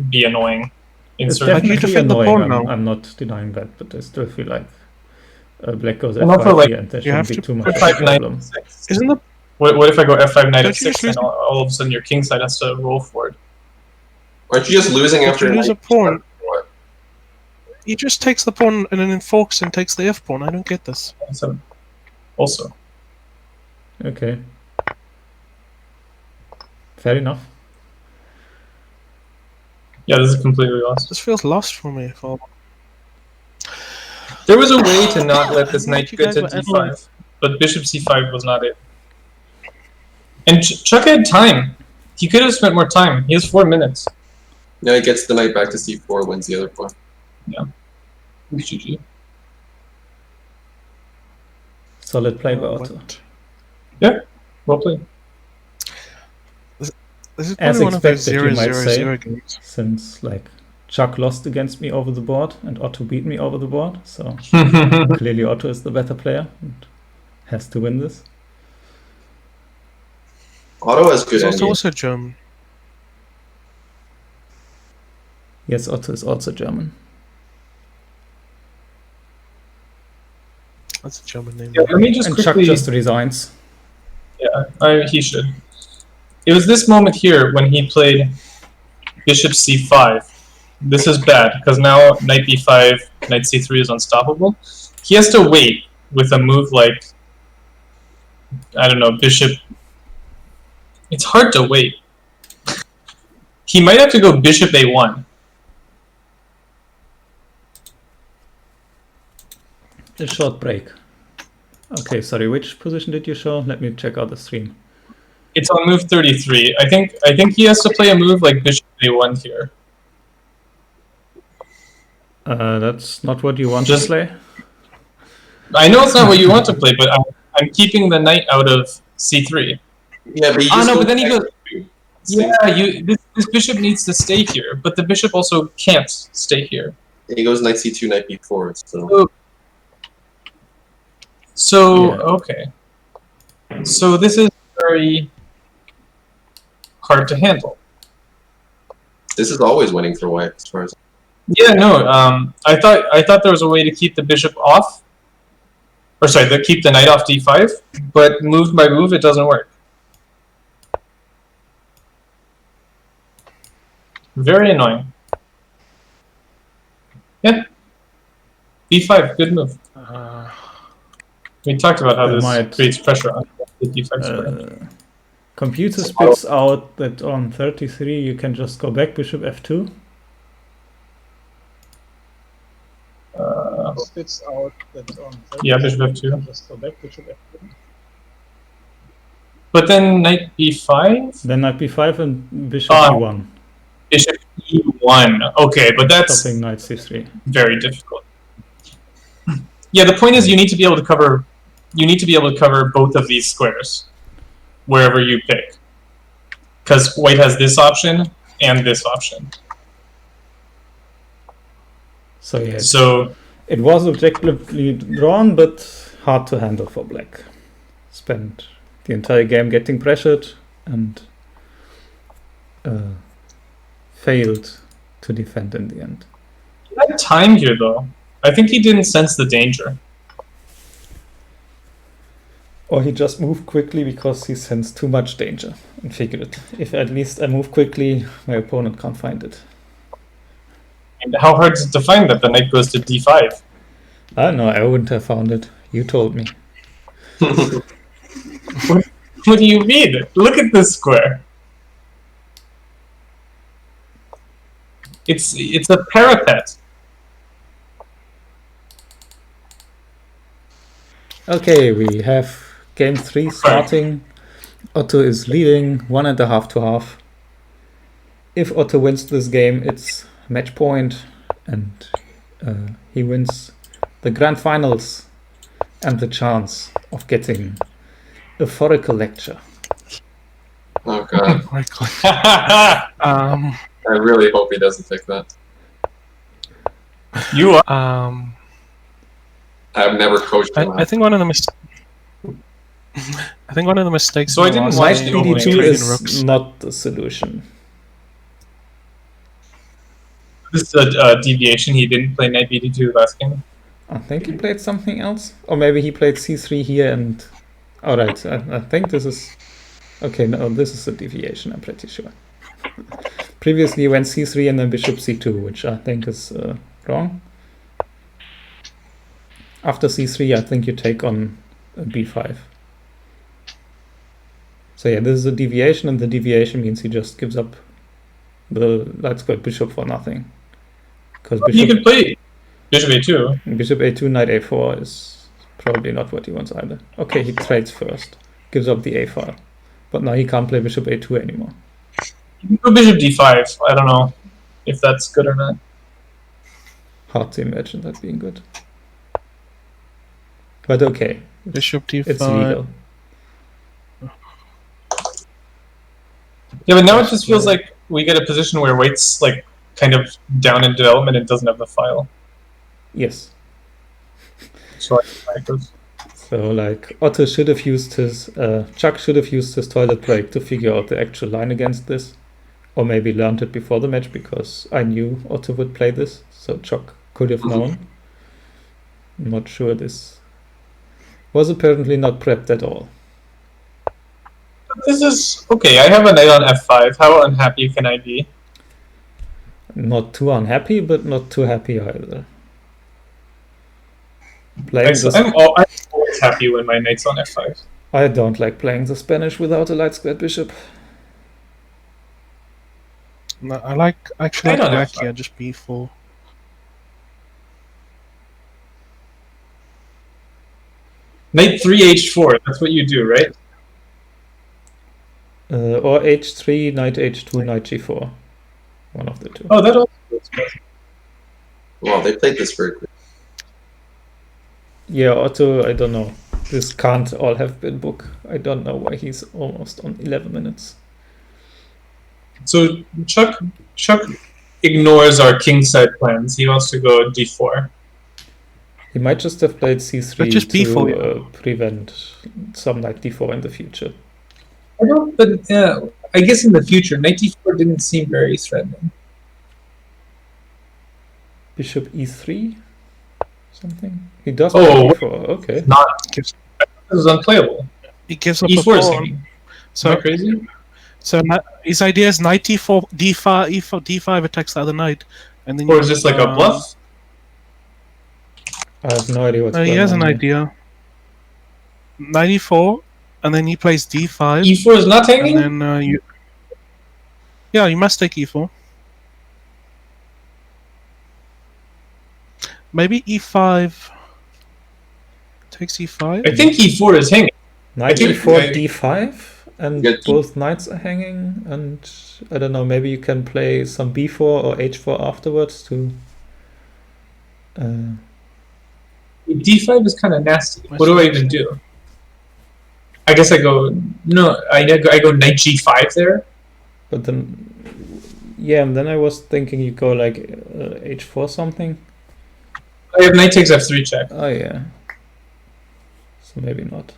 be annoying. In it's certain... do you definitely defend the annoying, pawn now? I'm not denying that, but I still feel like black goes And also, f5 like, here and there you have shouldn't be to too much of a f5 knight problem. f6. Isn't the What if I go f5 knight Don't you f6 just and lose- all of a sudden your king side has to roll forward? Aren't you just losing But after you lose knight a pawn. d5? What? he just takes the pawn and then forks and takes the f pawn? I don't get this. So, also. Okay. Fair enough. Yeah, this is completely lost. This feels lost for me. There was a way to not let this I knight thought you get to guys were analyzing- d5, but bishop c5 was not it. And Chuck had time. He could have spent more time. He has 4 minutes. Now he gets the knight back to c4, wins the other pawn. GG. Solid play by What? Otto. Well played. This is As probably one of those expected, you might 0-0-0 say, games. since like Chuck lost against me over the board and Otto beat me over the board, so clearly Otto is the better player and has to win this. Otto has good He's also, endgame. also German. Yes, Otto is also German. That's a German name. Yeah, let me just And Chuck quickly. just resigns. Yeah, he should. It was this moment here when he played bishop c5. This is bad because now knight b5, knight c3 is unstoppable. He has to wait with a move like, I don't know, bishop. It's hard to wait. He might have to go bishop a1. A short break. Okay, sorry, which position did you show? Let me check out the stream. It's on move 33. I think he has to play a move like bishop a1 here. That's not what you want Just- to play. I know it's not what you want to play, but I'm keeping the knight out of c3. Yeah, but you Ah, just no, go but then he back goes. to- Yeah, this bishop needs to stay here, but the bishop also can't stay here. He goes knight c2, knight b4. So So Yeah. okay. So this is very hard to handle. this is always winning for white, as far as. Yeah, no. I thought there was a way to keep the bishop off, or sorry, keep the knight off d5, but move by move it doesn't work. Very annoying. Yeah. b5, good move. We talked about how That this might- creates pressure on the d5 square. Computer spits out that on 33 you can just go back bishop f2. Spits out that on 30, Yeah, bishop f2. you can just go back bishop f2. But then knight b5, Then knight b5 and bishop Ah. e1, bishop e1. Okay, but that's stopping knight c3. very difficult. Yeah, the point is you need to be able to cover. You need to be able to cover both of these squares, wherever you pick, because white has this option and this option. So yeah, So it was objectively drawn, but hard to handle for black. Spent the entire game getting pressured and failed to defend in the end. he had time here, though. I think he didn't sense the danger. Or he just moved quickly because he sensed too much danger and figured, if at least I move quickly, my opponent can't find it. And how hard is it to find that the knight goes to d5? I don't know, I wouldn't have found it. You told me. What do you mean? Look at this square. It's a parapet. Okay, we have game 3 starting. Otto is leading 1.5 to half. If Otto wins this game, it's match point, and he wins the grand finals and the chance of getting a Fouracle lecture. Oh god, Um, I really hope he doesn't pick that. You are. I've never coached him. I think one of the I think one of the mistakes. So in I the didn't last watch Knight game the was BD2 trading is rooks. not the solution. This is a deviation. He didn't play knight bd2 last game. I think he played something else. Or maybe he played c3 here and... Alright, I think this is... Okay, no, this is a deviation, I'm pretty sure. Previously he went c3 and then bishop c2, which I think is wrong. After c3 I think you take on b5. So yeah, this is a deviation, and the deviation means he just gives up the light squared bishop for nothing. Because He could play bishop a2. Bishop a2, knight a4 is probably not what he wants either. Okay, he trades first, gives up the a file, but now he can't play bishop a2 anymore. You can go bishop d5. I don't know if that's good or not. Hard to imagine that being good. But okay, Bishop d5. it's legal. Yeah, but now it just feels like we get a position where White's like kind of down in development and doesn't have the file. Yes. So I goes. So like Otto should have used his Chuck should have used his toilet break to figure out the actual line against this, or maybe learned it before the match because I knew Otto would play this, so Chuck could have known. I'm not sure this was apparently not prepped at all. This is okay. I have a knight on f5. How unhappy can I be? Not too unhappy, but not too happy either. Playing I'm this, always happy when my knight's on f5. I don't like playing the Spanish without a light squared bishop. No, I like actually I like don't black have here, just b4. Knight 3h4. That's what you do, right? Or h3, knight h2, knight g4. One of the two. Oh, that also looks good. Wow, they played this very quick. Yeah, Otto, I don't know. This can't all have been book. I don't know why he's almost on 11 minutes. So Chuck ignores our kingside plans. He wants to go d4. He might just have played c3 But just to b4. prevent some knight d4 in the future. I don't, but I guess in the future, knight d4 didn't seem very threatening. Bishop e3? Something? He does Oh, play e4, okay. Not. Gives- This is unplayable. He gives up a e4 is pawn. hanging. Am So I crazy? his idea is knight d4, d5, e4, d5 attacks the other knight, and then Or is this like a bluff? I have no idea what's going on. He has an here. idea. Knight e4, and then he plays d5, e4 is not hanging? and then you must take e4. Maybe e5 takes e5. I think e4 is hanging. Knight I think- e4, d5, and Good. both knights are hanging, and I don't know, maybe you can play some b4 or h4 afterwards to... d5 is kind of nasty. What do I even do? I guess I go knight g5 there. But then, yeah, and then I was thinking you go like h4 something. I have knight takes f3 check. Oh yeah. So maybe not.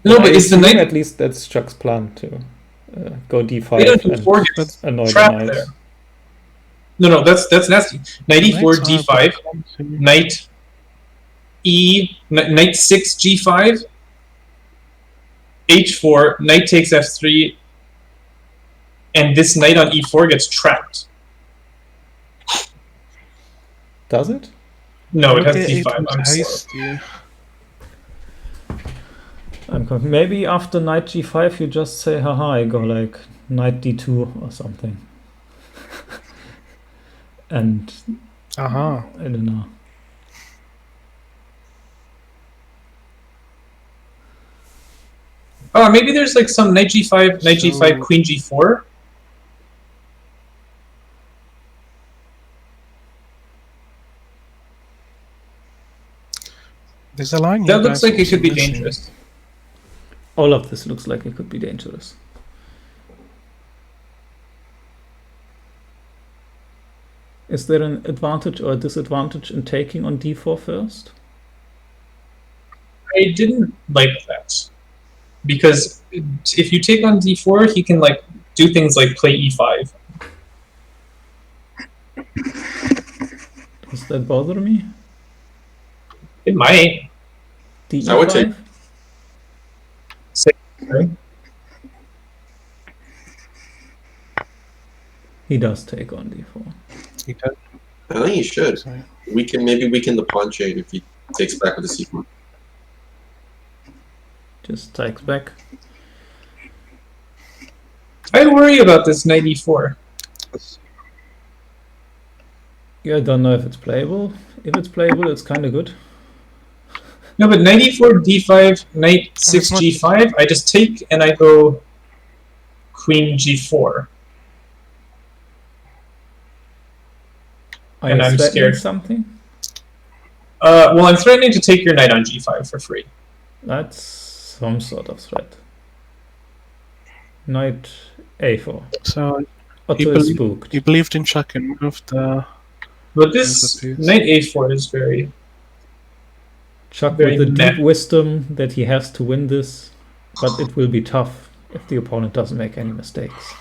No, but I is the assume knight at least that's Chuck's plan to go knight d5 on d4 and gets annoy the trapped knights. there? No, that's nasty. Knight e4 d5, knight knight 6 g5, h4, knight takes f3, and this knight on e4 gets trapped. Does it? No, it has Okay, d5. I'm sorry. hasty. Maybe after knight g5 you just say, haha, I go like knight d2 or something. And Aha. I don't know. Oh, maybe there's like some knight g5, knight So- g5, queen g4. There's a line That here, looks guys, like it could be missing. dangerous. All of this looks like it could be dangerous. Is there an advantage or a disadvantage in taking on d4 first? I didn't like that. Because if you take on d4, he can like do things like play e5. Does that bother me? It might. D5? I would take- Right? He does take on d4. He does. I think he should. Sorry. We can maybe weaken the pawn chain if he takes back with the c4. Just takes back. I worry about this knight e4. Yeah, I don't know if it's playable. If it's playable, it's kind of good. No, but knight e4, d5, knight 6 it's not- g5, I just take and I go queen g4. Are And you I'm threatening scared. something? Well, I'm threatening to take your knight on g5 for free. That's some sort of threat. Knight a4. So Otto is spooked. you believed in Chuck and moved the. But this piece. knight a4 is very. Chuck Very with the deep meh. wisdom that he has to win this, but it will be tough if the opponent doesn't make any mistakes.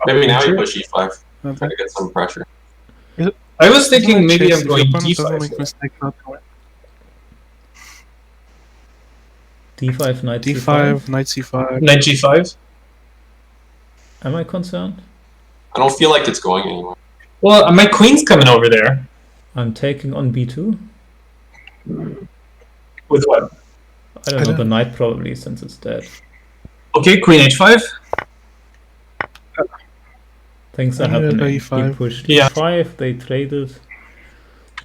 Maybe now you Sure. push e5. Okay. Try to get some pressure. I was thinking Isn't it maybe chess? I'm If your going opponent doesn't d5. make mistakes, not to win. D5, Knight D5, C5. Knight C5. Knight g5. Am I concerned? I don't feel like it's going anywhere. Well, my queen's coming over there. I'm taking on B2. With what? I don't know, the knight probably, since it's dead. Okay, queen h5. Things are Yeah, happening. He E5. pushed Yeah. E5, they traded.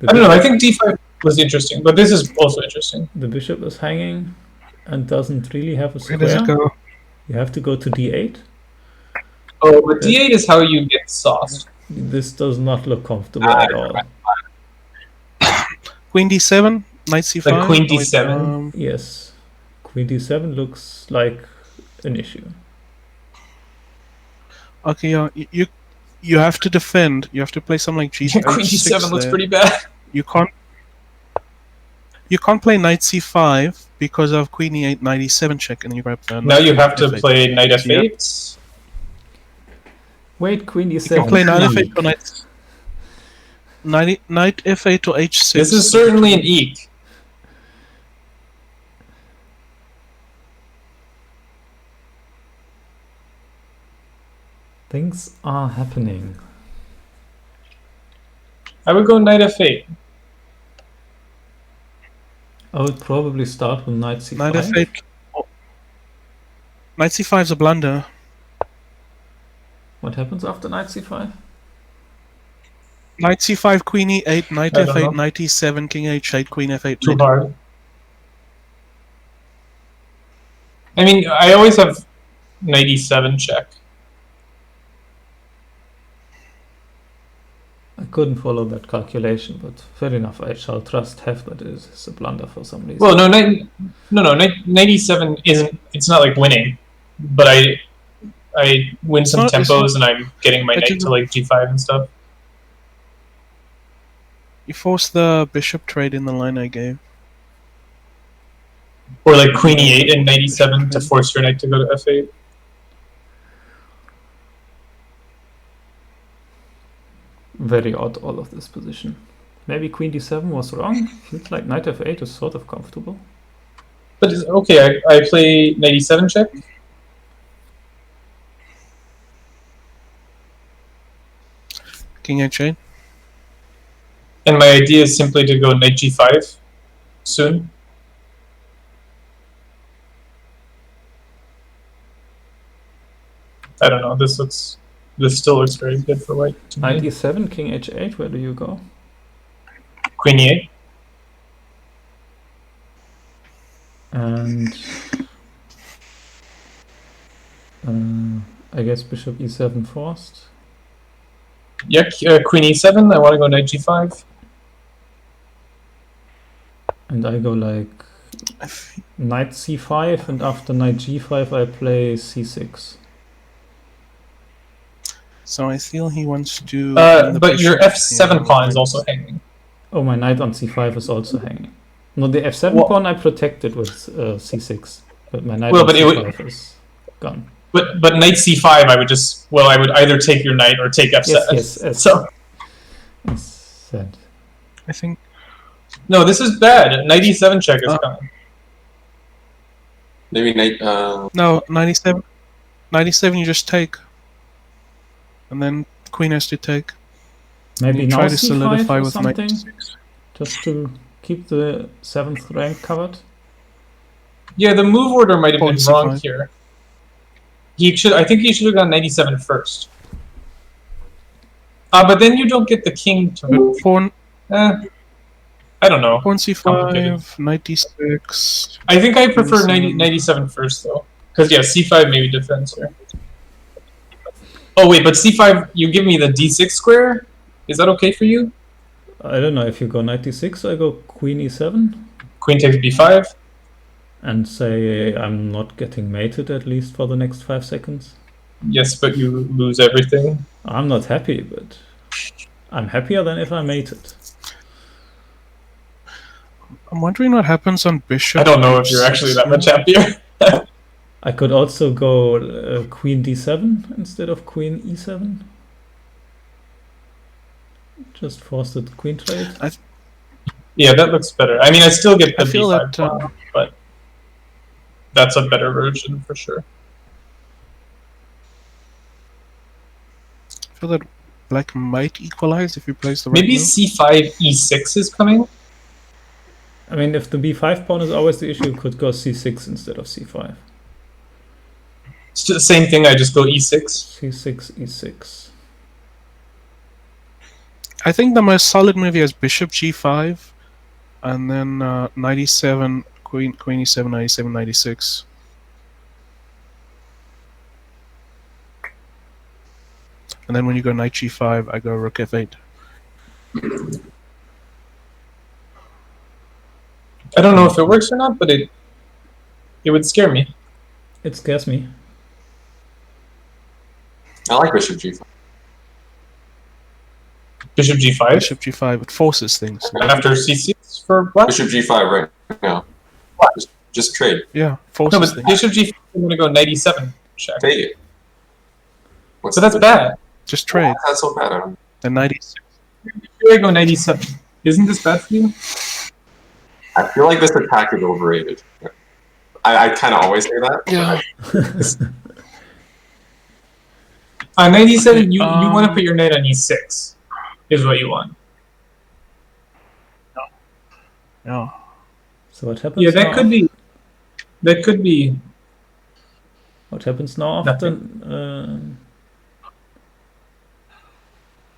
I don't know, I think d5 was interesting, but this is also interesting. The bishop is hanging and doesn't really have a Where does it square. go? You have to go to D8. Oh, but d8 is how you get sauced. This does not look comfortable at all. Queen D7, Knight C5. Like queen wait, D7. Yes. Queen D7 looks like an issue. Okay, yeah, you have to defend. You have to play something like G6. Queen d7 looks pretty bad. You can't play Knight C5 because of Queen E8, Knight E7 check, and you grab the. Now you have to F8. play knight So you f8. Wait, Queen D7. can play Knight F8 or Knight F8 or H6. This is certainly an eek. Things are happening. I would go knight f8. I would probably start with Knight C5. Knight F8. Oh. Knight C5 is a blunder. What happens after Knight C5? Knight C5, Queen E8, Knight I don't know. F8, Knight E7, King H8, Queen F8. Too hard. I mean, I always have knight e7 check. I couldn't follow that calculation, but fair enough. I shall trust Hef that it is a blunder for some reason. Well, no, knight e7 isn't. It's not like winning, but I win some It's not- tempos and I'm getting my it knight to isn't- like g5 and stuff. You force the bishop trade in the line I gave. Or like queen e8 and knight e7 to force your knight to go to f8. Very odd, all of this position. Maybe Queen D7 was wrong. Feels like Knight F8 is sort of comfortable. But okay, I play knight e7 check. King H8. And my idea is simply to go knight g5 soon. I don't know. This still looks very good for white. To Knight me. E7, King H8, where do you go? Queen e8. And I guess Bishop E7 forced. Yeah, queen e7. I want to go knight g5. And I go like Knight C5, and after Knight G5 I play C6. So I feel he wants to. But your f7 pawn is also hanging. Oh, my knight on C5 is also hanging. No, the F7 Well- pawn I protected with C6, but my knight Well, on but it C5 is gone. But knight c5, I would either take your knight or take f7. Yes, as So said. I think. no, this is bad. Knight e7 check is coming. Maybe knight. No, 97. 97, you just take. And then Queen has to take. Maybe You now try to C5 solidify or with knight something, d6. just to keep the 7th rank covered. Yeah, the move order might have Pawn been wrong c5. here. I think he should have gone knight e7 first. But then you don't get the king to move. Pawn, I don't know. pawn Complicated. c5, knight d6. I think I prefer knight e7. e7 first, though. Because, yeah, c5 maybe defends here. Oh, wait, but c5, you give me the d6 square? Is that okay for you? I don't know, if you go Knight D6, I go Queen E7. Queen takes b5. And say I'm not getting mated at least for the next 5 seconds. Yes, but you lose everything. I'm not happy, but I'm happier than if I mated. I'm wondering what happens on bishop. I don't know if you're actually that much happier. I could also go queen d7 instead of queen e7. Just force the queen trade. Yeah, that looks better. I mean, I still get the I feel b5 that, pawn, but that's a better version for sure. I feel that black might equalize if he plays the right Maybe move. c5, e6 is coming. I mean, if the b5 pawn is always the issue, you could go c6 instead of c5. It's the same thing, I just go e6. c6, e6. I think the most solid move here is bishop g5, and then knight e7, queen e7, knight e7, knight e6. And then when you go knight g5, I go rook f8. I don't know if it works or not, but it would scare me. It scares me. I like bishop g5. Bishop g5 Bishop g5, it forces things. after c6 for black. Bishop g5 right now. Just trade. Yeah, No, forces but things. bishop g5. I'm gonna go knight e7 check. Take it. What's So that's bad. Just trade. That's so bad. I don't- And knight e6. Here I go knight e7. Isn't this bad for you? I feel like this attack is overrated. I kind of always say that. Yeah. Knight e7. You want to put your knight on e6, is what you want. Yeah. So what happens Yeah, that now? could be. That could be. What happens now after...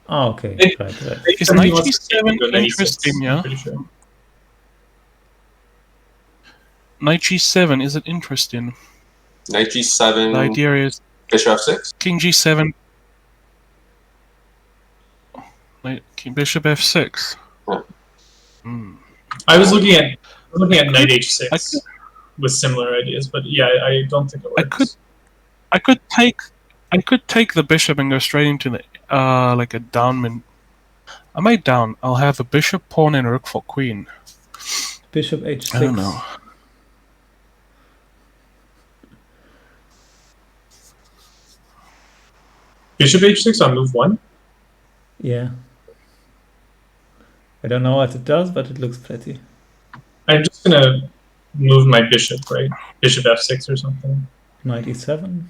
okay, right. Is knight g7 interesting, yeah? Sure. Knight g7, is it interesting? Knight g7. The idea is Bishop f6. king g7. Bishop f6. Yeah. I was looking at knight h6 with similar ideas, but yeah, I don't think it works. I could take the bishop and go straight into the like a downman. I might down. I'll have a bishop, pawn, and rook for queen. Bishop h6. I don't know. Bishop h6 on move 1? Yeah. I don't know what it does, but it looks pretty. I'm just gonna move my bishop, right? Bishop f6 or something. Knight e7.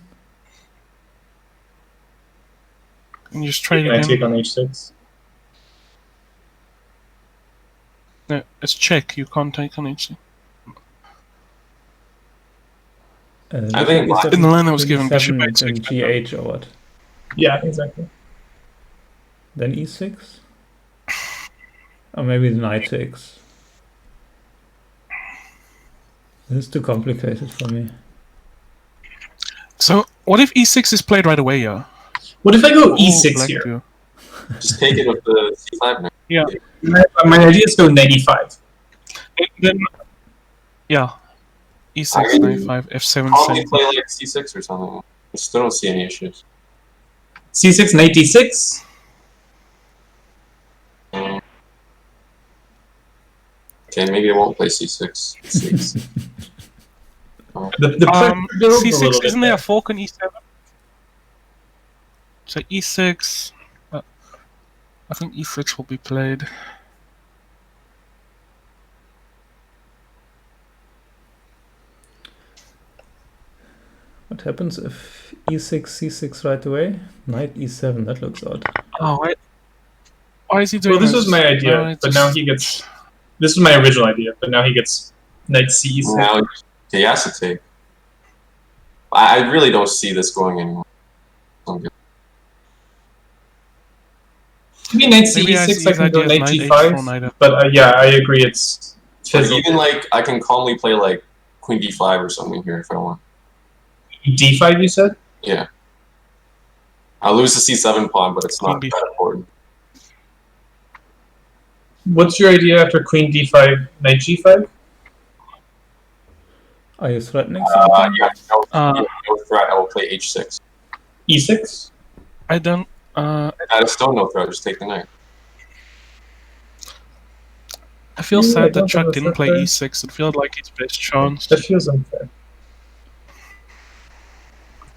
And just trade Can I it take in. on h6? No, it's check. You can't take on h6. I think bishop in the line I was e7 given bishop and h6. g8 or what? Yeah, exactly. Then e6? Or maybe knight takes. This is too complicated for me. So, what if e6 is played right away, yeah? What if I go Oh, e6 black here? do. Just take it with the c5 now. Yeah. My idea is to go knight e5. And then, yeah. E6, knight 5, f7, Probably 7. play like c6 or something. I still don't see any issues. c6, knight d6. Okay, maybe I won't play c6. C6. The builds a little c6, bit isn't there there. a fork on e7? So e6, I think e6 will be played. What happens if e6, c6 right away? Knight e7, that looks odd. Oh, why is he doing Well, this was my idea, No, but now he gets. This was my original idea, but now he gets knight c6. Now he has to take. I really don't see this going anywhere. Maybe knight Maybe I c6, see I his can go idea knight as g5. h4, knight f. But yeah, I agree. It's But fizzled. even like I can calmly play like queen d5 or something here if I want. d5, you said? Yeah. I'll lose the c7 pawn, but it's not Queen that important. What's your idea after queen d5, knight g5? Are you threatening something? You have no threat. I will play h6. E6. I don't. That is still no threat. Just take the knight. I feel I sad that don't Chuck have a didn't play threat. e6. It felt like his best chance. That feels unfair.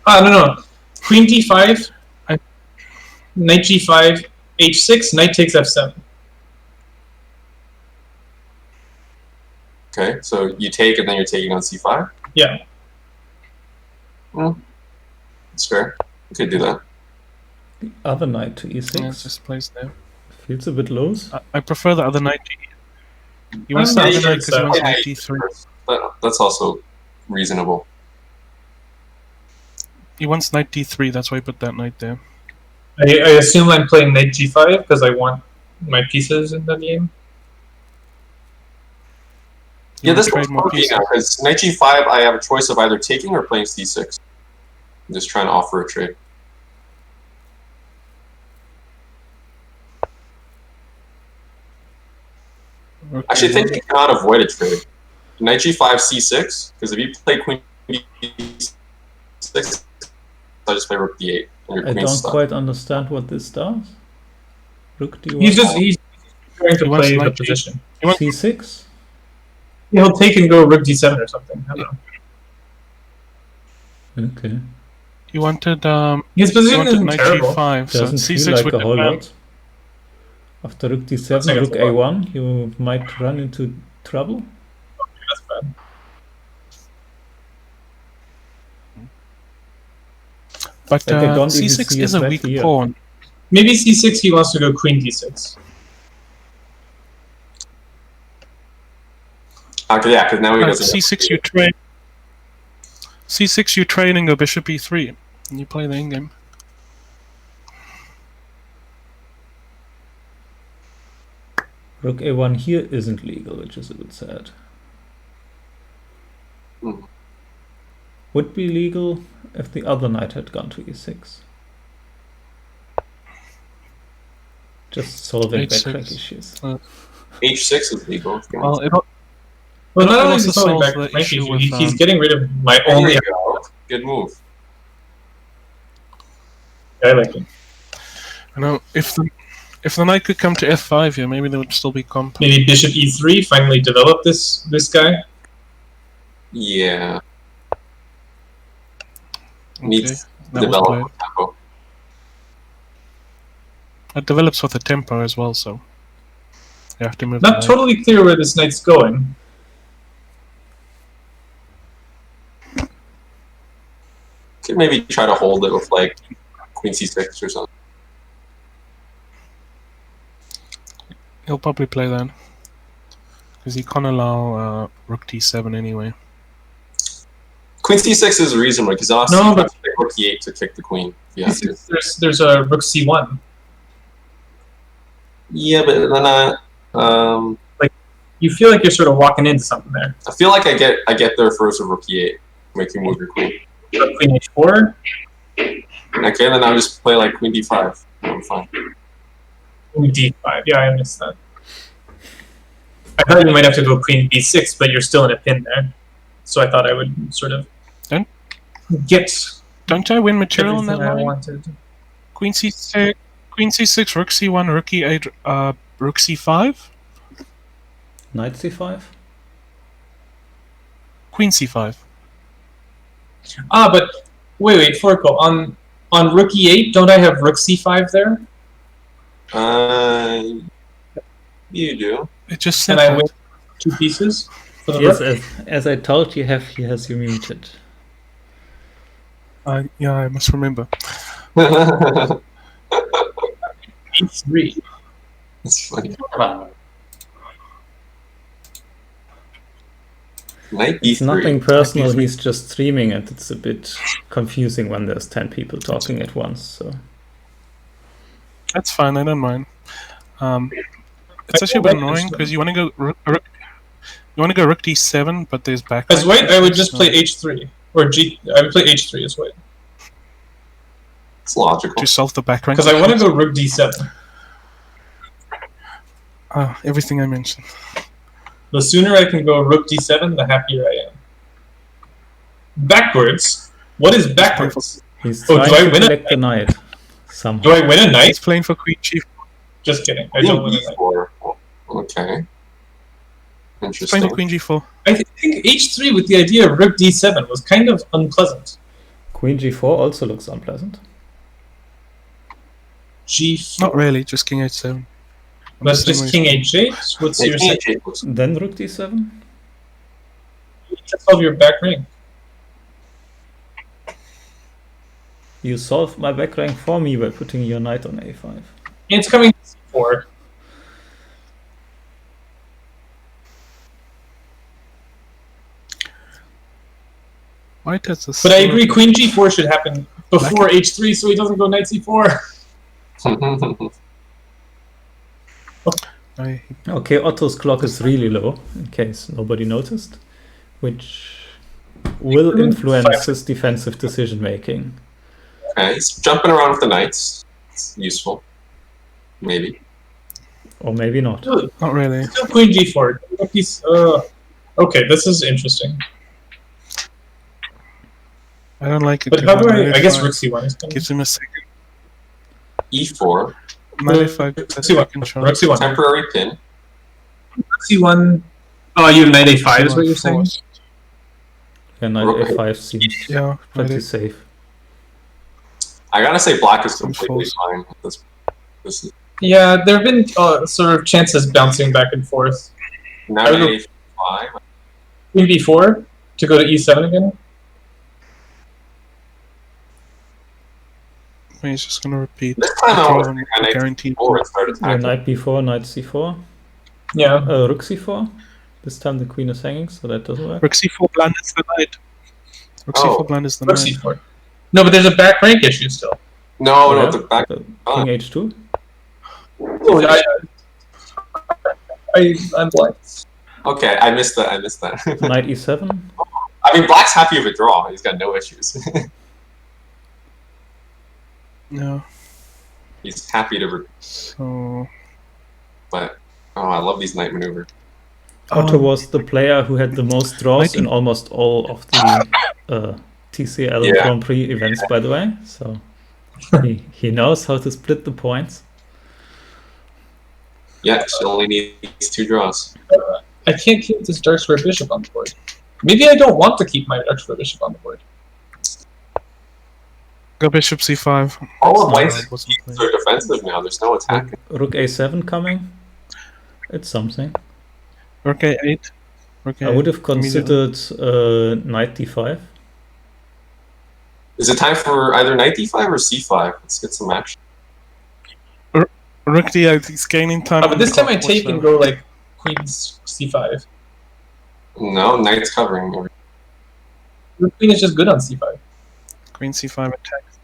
No. Queen d5. I- Knight g5. h6. Knight takes f7. Okay, so you take and then you're taking on c5. Yeah. That's fair. You could do that. The other knight to e6 Yeah, it just plays there. feels a bit loose. I prefer the other knight. He wants I'm the not other sure knight it's, because he wants Yeah, knight d3. that's also reasonable. He wants knight d3. That's why he put that knight there. I assume I'm playing knight g5 because I want my pieces in the game. You Yeah, wanna this trade one's more funky pieces. now because knight g5, I have a choice of either taking or playing c6. I'm just trying to offer a trade. Okay, Actually, I think you cannot avoid a trade. Knight g5, c6, because if you play queen b6, I just play rook d8, and your I queen's don't stuck. quite understand what this does. Rook d1. He's going to He wants play the knight position. c6. He'll take and go rook d7 or something. I don't know. Okay. You wanted His you position wanted isn't knight terrible. g5, so Doesn't feel c6 like would a whole demand. lot. After rook Looks d7, like rook it's a lot. a1, you might run into trouble. That's bad. But Like, I don't even c6 see a is a threat weak here. pawn. Maybe c6 he wants to go queen d6. Okay, yeah, because now he doesn't. c6 you trade. c6 you trade and go bishop e3, and you play the endgame. Rook a1 here isn't legal, which is a bit sad. Hmm. Would be legal if the other knight had gone to e6. Just solving H6. backtrack issues. h6 is legal. If you want. Well, it Well, It not only also is he solving solves back the my issue issue, with, he's getting rid of my There only you go. Good move. I like him. you know, if the knight could come to f5 here, maybe there would still be comp. Maybe bishop e3 finally develop this guy. Yeah. Okay, Needs that was develop played. with tempo. It develops with the tempo as well, so you have to move. Not the totally clear where this knight's going. Could maybe try to hold it with like queen c6 or something. He'll probably play that because he can't allow rook d7 anyway. Queen c6 is reasonable because also No, you but- have to play rook e8 to kick the queen. Yeah. There's a rook c1. Yeah, but then You feel like you're sort of walking into something there. I feel like I get there first with rook e8, make you move your queen. Rook queen h4. Okay, then I'll just play like queen d5. I'm fine. Queen d5. Yeah, I missed that. I thought you might have to go queen b6, but you're still in a pin there. So I thought I would sort of Don't- get Don't I win material in that everything I line? wanted. Queen c6, rook c1, rook e8, rook c5, Knight c5? queen c5. Ah, but wait, Fouracle. On rook e8, don't I have rook c5 there? You do. It just said And I that. win 2 pieces for the Yes, rook? as I told you, he has you muted. Yeah, I must remember. e3. That's funny. Knight It's e3. nothing personal, Knight e3. he's just streaming and it's a bit confusing when there's 10 people talking at once, so... That's fine. I don't mind. It's actually a bit annoying because you want to go rook d7, but there's back. As white, I would just play h3 or g. I would play h3 as white It's logical. to solve the back rank. because I want to go rook d7. Everything I mentioned. The sooner I can go rook d7, the happier I am. Backwards? What is backwards? He's Oh, trying do I to win a collect the knight Do somehow. I win a knight? He's playing for queen g4. Just kidding. I don't win a knight. E4. Okay. He's playing Interesting. for queen g4. I think h3 with the idea of rook d7 was kind of unpleasant. Queen g4 also looks unpleasant. G4. Not really, just king h7. That's just king h8. What's Yeah, your king second? H8 looks Then rook d7. You need to solve your back ring. You solved my back rank for me by putting your knight on a5. It's coming to c4. White has a But I agree, queen g4 should happen before h3 so he doesn't go knight c4. Okay, Otto's clock is really low, in case nobody noticed, which will influence his defensive decision making. Okay, he's jumping around with the knights. It's useful. Maybe. Or maybe not. Not really. Still queen g4. Okay, this is interesting. I don't like it. But how do I guess rook c1 is coming. Gives him a second. E4. Knight f5. Rook That's second c1. shot. Rook c1. Temporary pin. Rook c1. Oh, you have knight a5 is what you're saying? Yeah, knight Rook a5 seems Yeah, pretty knight safe. I gotta say, black is Some completely false. fine. This is Yeah, there have been sort of chances bouncing back and forth. now I don't know. A5. Queen b4 to go to e7 again. He's just gonna repeat. This time I Draw want one to knight guaranteed. E4 and start Yeah, attacking. knight b4, knight c4, Yeah. rook c4. This time the queen is hanging, so that doesn't work. Rook c4 blinders the knight. Rook Oh. c4 blinders the Rook knight. c4. No, but there's a back rank issue still. No, Yeah, no, the back. king h2. Oh, I'm blind. Okay, I missed that. Knight e7. I mean, black's happy with a draw. He's got no issues. No. He's happy to. So But I love these knight maneuvers. Otto was the player who had the most draws think- in almost all of the TCL Yeah. Grand Prix events, by the way. So he knows how to split the points. Yeah, she only needs 2 draws. I can't keep this dark square bishop on the board. Maybe I don't want to keep my dark square bishop on the board. go bishop c5. All of not white's how it wasn't pieces are defensive now. There's no attack. Rook a7 coming. It's something. Rook a8. Rook I would have a8 immediately. considered knight d5. Is it time for either knight d5 or c5? Let's get some action. Rook d8. He's gaining time. But on this the time I clock. take and go like queen c5. No, knight's covering. The queen is just good on c5. Queen c5 attacks.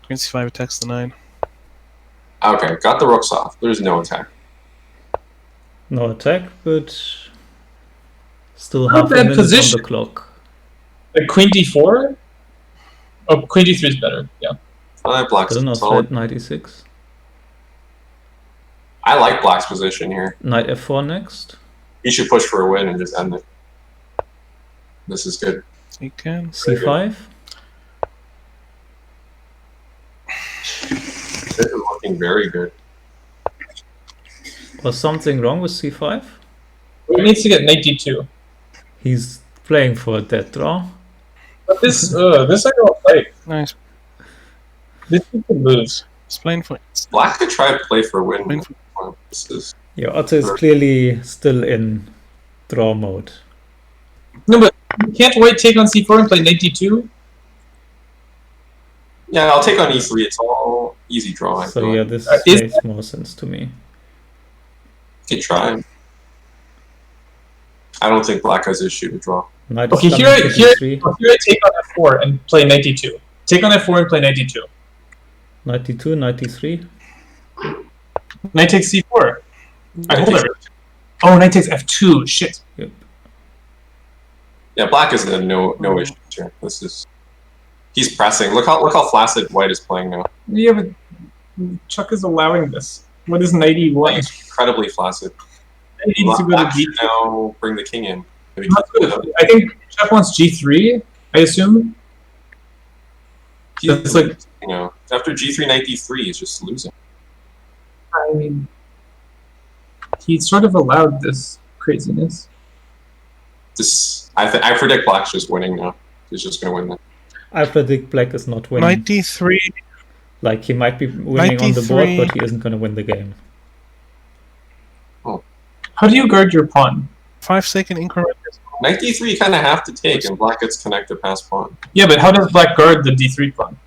Queen c5 attacks the 9. Okay, got the rooks off. There's no attack. No attack, but still Not half a bad minute position. on the clock. Like queen d4? Oh, queen d3 is better, yeah. Black's Still not solid. threat, knight e6. I like black's position here. Knight f4 next. He should push for a win and just end it. This is good. He can. c5. This is looking very good. Was something wrong with c5? He needs to get knight d2. He's playing for a dead draw. But this I don't like. Nice. This you can lose. He's playing for. Black could try to play for a win. Playing for This is Yeah, Otto is clearly still in draw mode. No, but can't white take on c4 and play knight d2? yeah. I'll take on e3. It's all easy draw. I So feel yeah, like. this is- makes more sense to me. Could try. I don't think black has issue to draw. Knight Okay, is here coming I to here d3. I take on f4 and play knight d2. Take on f4 and play knight d2. Knight d2, knight d3. Knight takes c4. I hold takes- it. Oh, knight takes f2. Shit. Yep. Yeah, black is no issue here. This is he's pressing. Look how flaccid white is playing now. Yeah, but Chuck is allowing this. What is knight e1? He's incredibly flaccid. Knight needs to go to Black d2. should now bring the king in. Maybe I think Chuck wants g3 I assume. It's like, You know, after G3 knight D3, he's just losing. I mean, he sort of allowed this craziness. I predict Black's just winning now. He's just gonna win that. I predict Black is not winning. Knight d3. Like, he might be winning on the board, 93. but he isn't going to win the game. How do you guard your pawn? 5-second increment. Knight D3 you kind of have to take, and Black gets connected past pawn. Yeah, but how does Black guard the D3 pawn?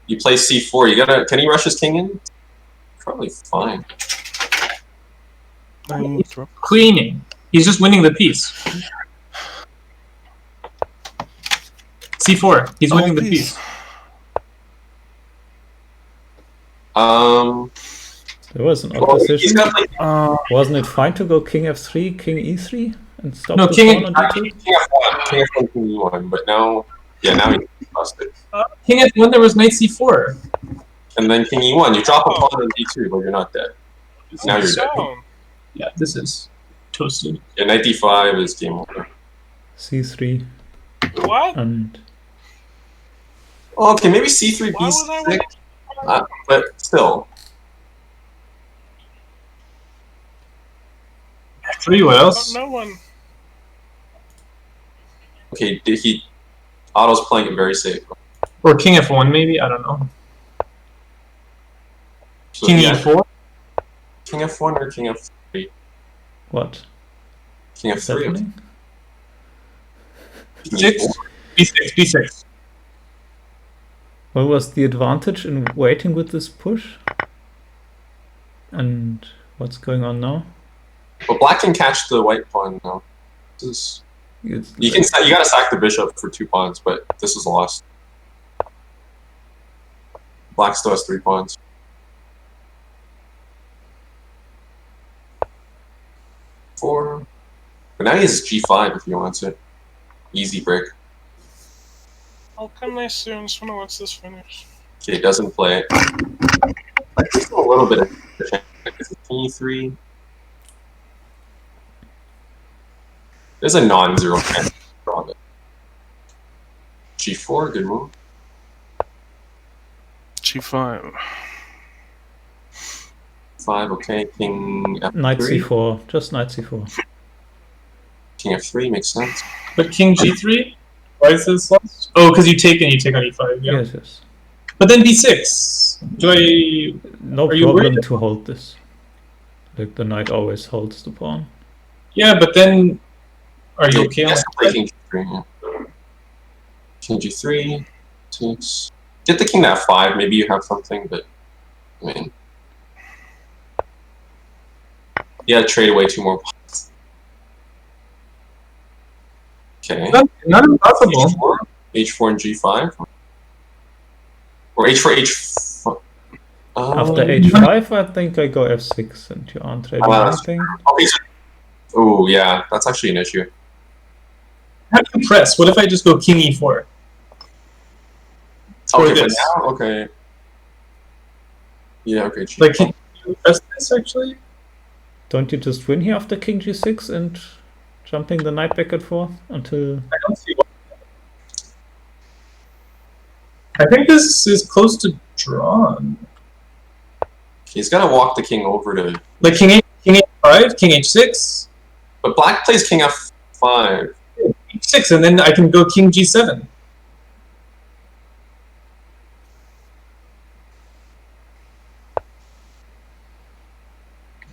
You play C4. You gotta. Can he rush his king in? Probably fine. Queening. He's just winning the piece. C4. He's winning the piece. There was an Well, he's opposition. got like Wasn't it fine to go king f3, king e3, and stop No, the king pawn on d2? King F1, King F1, King E1, but now he's busted. King F1, there was knight C4. And then King E1, you drop a pawn on D2, but you're not dead. Now you're dead. Yeah, this is toasted. Yeah, Knight D5 is game over. c3, What? and Oh, okay, maybe C3, Why would I win? B6, but still. F3, what else? No one. Okay, Otto's playing it very safe. Or King F1, maybe? I don't know. So King yeah, E4? King F1 or King F3? what? King Is that F3 or winning? King 6? E4? B6, B6. What was the advantage in waiting with this push? And what's going on now? But Black can catch the white pawn now. This is, It's, you gotta sack the bishop for 2 pawns, but this is a loss. Black still has 3 pawns. Four. But now he has G5 if he wants it. Easy break. I'll come there soon. Just wanna watch this finish. Okay, doesn't play it. There's still a little bit of chance. King E3. There's a non-zero chance to draw it. G4, good move. G5. 5, okay. King F3. knight c4, just knight c4. King F3 makes sense. But King G3? Why is this lost? Oh, because you take on E5, yeah. Yes, yes. But then B6. Do I... No Are you problem worried? to hold this. Like, the knight always holds the pawn. Yeah, but then... Are you okay on Yes, that? play King G3, yeah. King G3 takes. Get the king to F5, maybe you have something, but I mean, yeah, trade away 2 more pawns. Okay. Not impossible. H4, H4 and G5, or H4, H4. After h5, I think I go f6, and you aren't trading anything. Oh yeah, that's actually an issue. How do you press? What if I just go King E4? Or Okay, but this? now, okay. Yeah, okay. G5. Like, can you press this actually? Don't you just win here after king g6 and jumping the knight back and forth until... I don't see why. I think this is close to drawn. He's gotta walk the king over to. Like King H5, King H6, But Black plays King F5. H6, and then I can go King G7.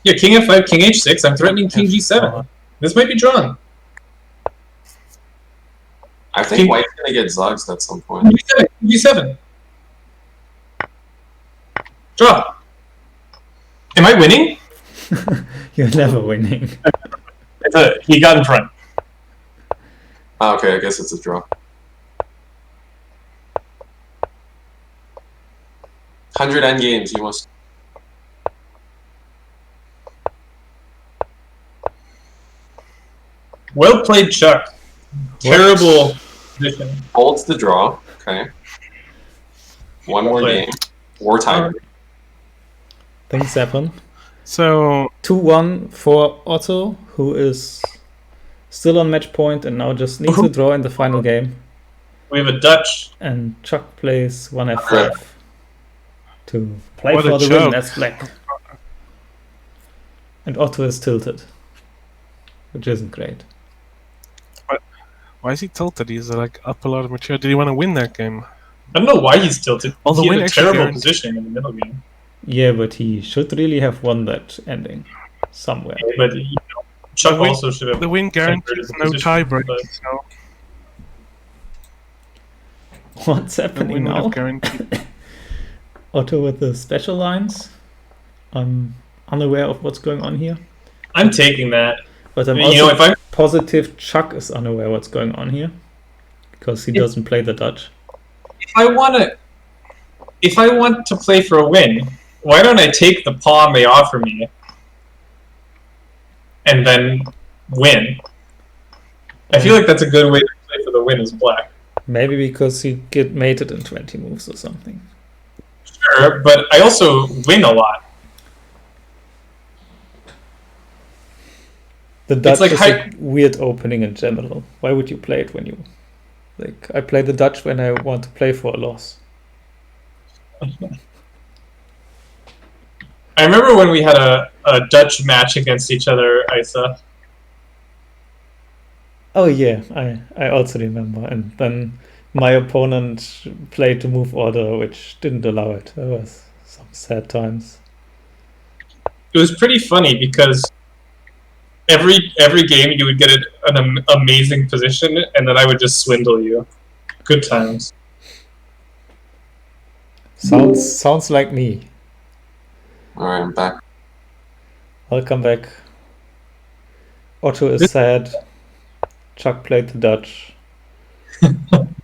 Yeah, King F5, King H6. I'm threatening King G7. This might be drawn. I think King- White's gonna get Zugs at some point. G7. G7. Draw. Am I winning? You're never winning. He got in front. Ah, okay, I guess it's a draw. 100 endgames, you must. Well played, Chuck. Terrible position. Holds the draw. Okay. One more Play. game. War time. Things happen. So 2-1 for Otto, who is still on match point and now just needs a draw in the final game. We have a Dutch. And Chuck plays 1f5 to play What a for the joke. win as black. And Otto is tilted, which isn't great. Why is he tilted? He's like up a lot of material. Did he want to win that game? I don't know why he's tilted. Oh, the he win had a actually terrible guaranteed. position in the middle game. Yeah, but he should really have won that ending somewhere. But Chuck The win- also should have. The win guarantees the no position, tiebreak. but- So What's the happening win would now? have guaranteed. Otto with the special lines. I'm unaware of what's going on here. I'm taking that. But I'm You know, also if I positive Chuck is unaware what's going on here. Because he doesn't play the Dutch. if I want to play for a win, why don't I take the pawn they offer me and then win? I feel like that's a good way to play for the win as black. Maybe because he get mated in 20 moves or something. Sure, but I also win a lot. The Dutch like is a weird opening in general. Why would you play it when you... Like, I play the Dutch when I want to play for a loss. I remember when we had a Dutch match against each other, Isa. Oh yeah, I also remember. And then my opponent played the move order, which didn't allow it. There was some sad times. It was pretty funny because every game you would get an amazing position, and then I would just swindle you. Good times. Sounds like me. Alright, I'm back. Welcome back. Otto is sad. Chuck played the Dutch.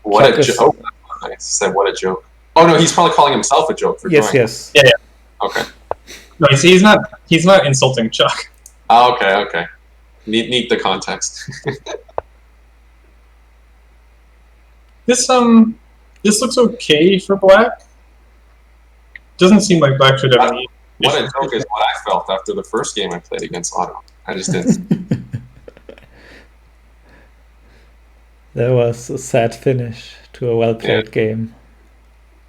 What Chuck a is- joke. I said, what a joke. Oh no, he's probably calling himself a joke for Yes, doing yes. Yeah. Okay. No, see, he's not insulting Chuck. Oh, okay. Need the context. This looks okay for black. Doesn't seem like black should have any. What a joke is what I felt after the first game I played against Otto. I just didn't. There was a sad finish to a well-played game.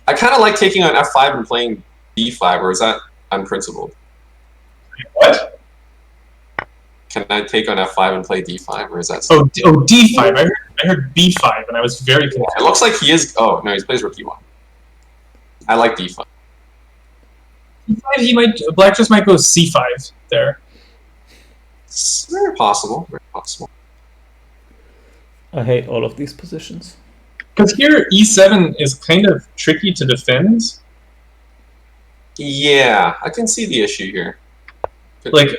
I kind of like taking on F5 and playing D5, or is that unprincipled? What? Can I take on F5 and play D5, or is that? Oh, D5. I heard B5, and I was very confused. It looks like he is. Oh no, he plays Rook E1. I like D5. Black just might go C5 there. It's very possible. Very possible. I hate all of these positions. Because here E7 is kind of tricky to defend. Yeah, I can see the issue here. Like,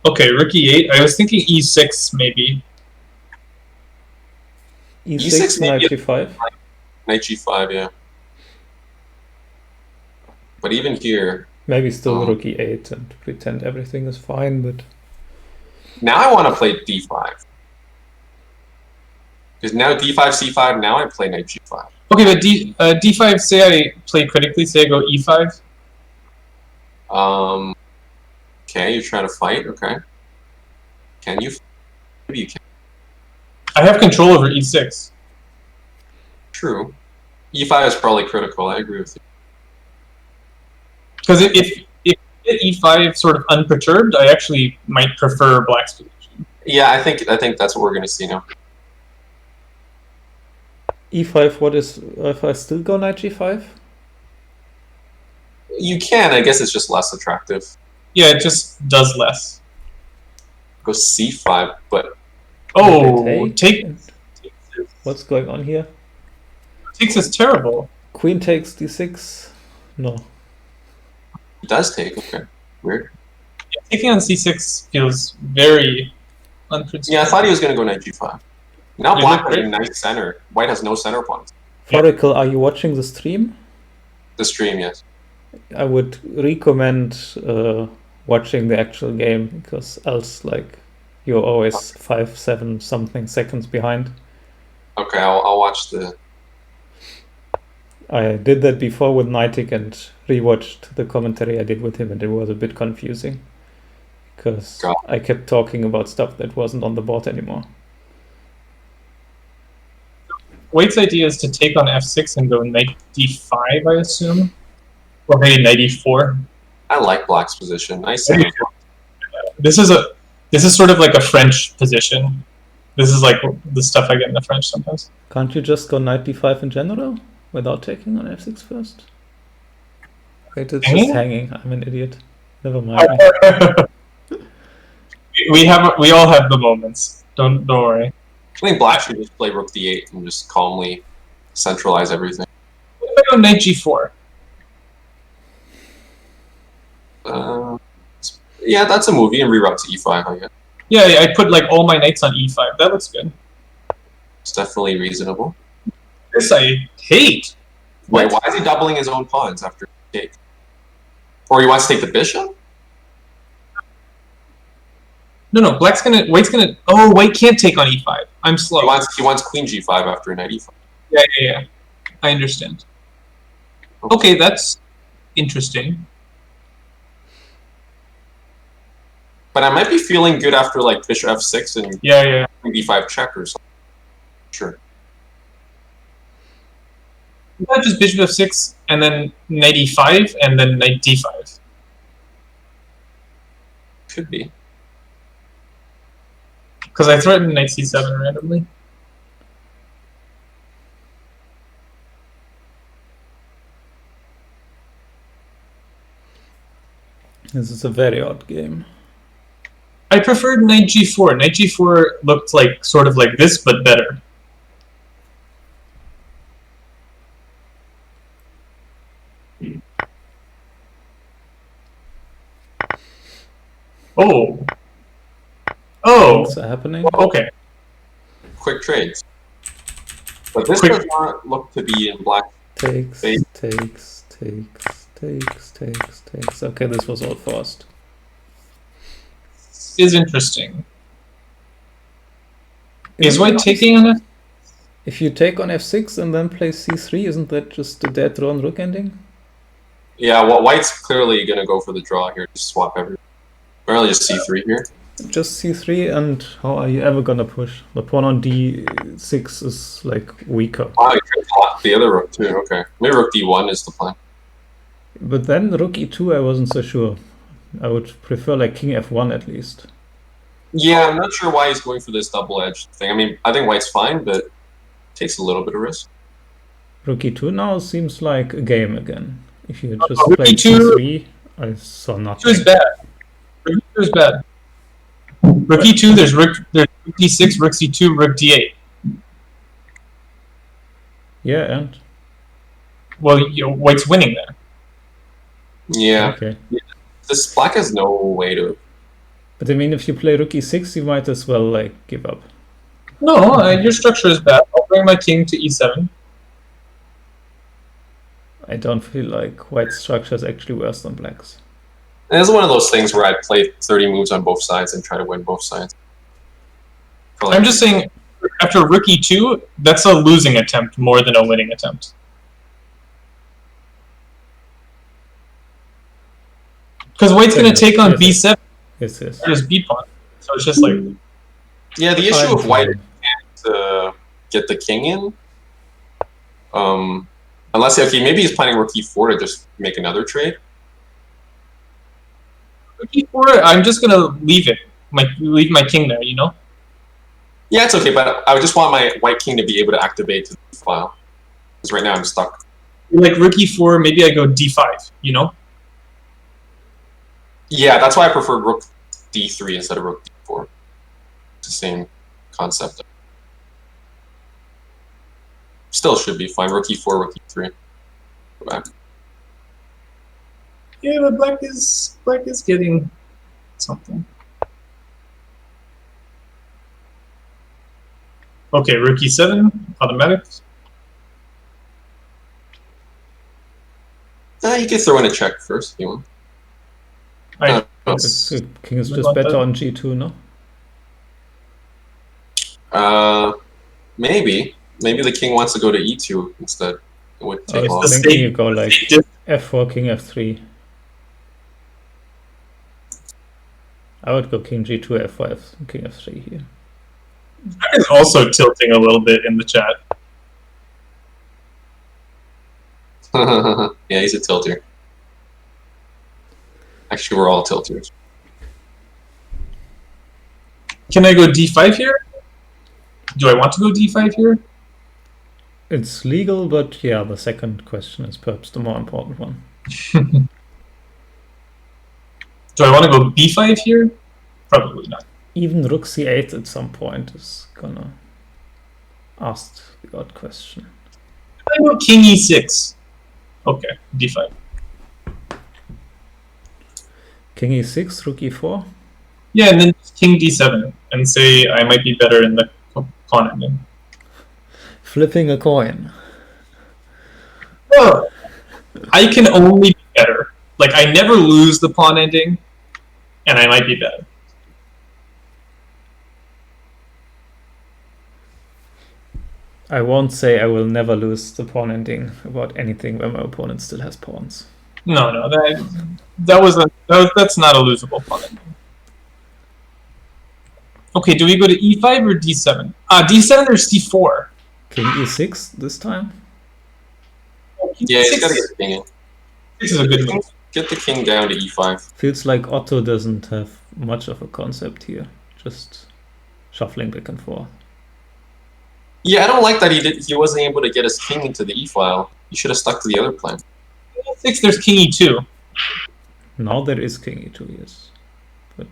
okay, Rook E8. I was thinking E6 maybe. E6, E6 knight maybe- G5. Knight G5, yeah. But even here, Maybe still Oh. Rook E8 and pretend everything is fine, but now I want to play D5. Because now D5, C5, now I play Knight G5. Okay, but D5, say I play critically, say I go E5. Okay, you're trying to fight, okay. Can you? Maybe you can. I have control over E6. True. E5 is probably critical, I agree with you. Because if you get E5 sort of unperturbed, I actually might prefer black's position. Yeah, I think that's what we're going to see now. E5, what is, if I still go knight G5? You can, I guess it's just less attractive. Yeah, it just does less. Go C5, but Oh, Take? take What's going on here? takes is terrible. Queen takes D6? No. it does take, okay. Weird. Yeah, taking on C6 feels very unprincipled. Yeah, I thought he was going to go Knight G5. Now You black look has a great. nice center. White has no center points. Fouracle, are you watching the stream? The stream, yes. I would recommend watching the actual game, because else, like, you're always 5-7 something seconds behind. Okay, I'll watch the... I did that before with Nightic and rewatched the commentary I did with him, and it was a bit confusing because God. I kept talking about stuff that wasn't on the board anymore. White's idea is to take on f6 and go knight d5, I assume, or maybe knight e4. I like black's position. Nice. This is sort of like a French position. This is like the stuff I get in the French sometimes. Can't you just go knight d5 in general without taking on f6 first? Wait, it's just hanging. I'm an idiot. Never mind. we all have the moments. Don't worry. I think black should just play rook d8 and just calmly centralize everything. What if I go knight g4? Yeah, that's a movie, and reroute to e5, I guess. Yeah, I put like all my knights on e5. That looks good. It's definitely reasonable. This I hate. Wait, why is he doubling his own pawns after take? Or he wants to take the bishop? No, white's gonna. Oh, white can't take on e5. I'm slow. He wants queen g5 after knight e5. Yeah. I understand. Okay, that's interesting. But I might be feeling good after like bishop f6 and Yeah. queen d5 check or something. Sure. Not just bishop f6 and then knight e5 and then knight d5. Could be. Because I threatened knight c7 randomly. This is a very odd game. I preferred knight g4. Knight g4 looked like sort of like this, but better. Oh. What's happening? Okay. Quick trades. But this does not look to be in black. Takes. Eight. Takes. Okay, this was all fast. Is interesting. Is white taking on it? If you take on f6 and then play c3, isn't that just a dead drawn rook ending? Yeah, well, white's clearly going to go for the draw here. Just swap everything. Apparently just c3 here. Just c3, and how are you ever gonna push? The pawn on d6 is like weaker. Oh, you could block the other rook too. Okay, maybe rook d1 is the plan. But then rook e2, I wasn't so sure. I would prefer like king f1 at least. Yeah, I'm not sure why he's going for this double-edged thing. I mean, I think white's fine, but it takes a little bit of risk. Rook e2 now seems like a game again. If you just rook play e2 c3, I saw nothing. Rook e2 is bad. Rook e2 is bad. Rook e2, there's rook d6, rook c2, rook d8. Yeah, and? Well, white's winning there. Yeah. Okay. This black has no way to... But I mean, if you play rook e6, you might as well like give up. No, your structure is bad. I'll bring my king to e7. I don't feel like white's structure is actually worse than black's. And it's one of those things where I play 30 moves on both sides and try to win both sides. I'm just saying, after rook e2, that's a losing attempt more than a winning attempt. Because white's going to take on b7. Yes. Just b pawn. So it's just like... Yeah, the issue of white can't get the king in. Unless, okay, maybe he's planning rook e4 to just make another trade. Rook e4, I'm just going to leave it. Leave my king there, you know? Yeah, it's okay, but I would just want my white king to be able to activate to the file. Because right now I'm stuck. Like rook e4, maybe I go d5, you know? Yeah, that's why I prefer rook d3 instead of rook d4. It's the same concept. Still should be fine. Rook e4, rook e3. Go back. Yeah, but black is getting something. Okay, rook e7, automatic. You can throw in a check first if you want. The king is just better on g2, no? Maybe. Maybe the king wants to go to e2 instead. It would take I long. was thinking you go like f4, king f3. I would go king g2, f5, king f3 here. Is also tilting a little bit in the chat. Yeah, he's a tilter. Actually, we're all tilters. Can I go d5 here? Do I want to go d5 here? It's legal, but yeah, the second question is perhaps the more important one. Do I want to go b5 here? Probably not. Even rook c8 at some point is gonna ask the odd question. I go king e6. Okay, d5. King e6, rook e4. Yeah, and then king d7 and say I might be better in the pawn ending. Flipping a coin. Oh, I can only be better. Like, I never lose the pawn ending, and I might be better. I won't say I will never lose the pawn ending about anything where my opponent still has pawns. No, that's not a losable pawn ending. Okay, do we go to e5 or d7? D7 or c4? King e6 this time? Yeah, he's gotta get the king in. This is a good move. Get the king down to e5. Feels like Otto doesn't have much of a concept here. Just shuffling back and forth. Yeah, I don't like that he wasn't able to get his king into the e-file. He should have stuck to the other plan. E6, there's king e2. Now there is king e2, yes. But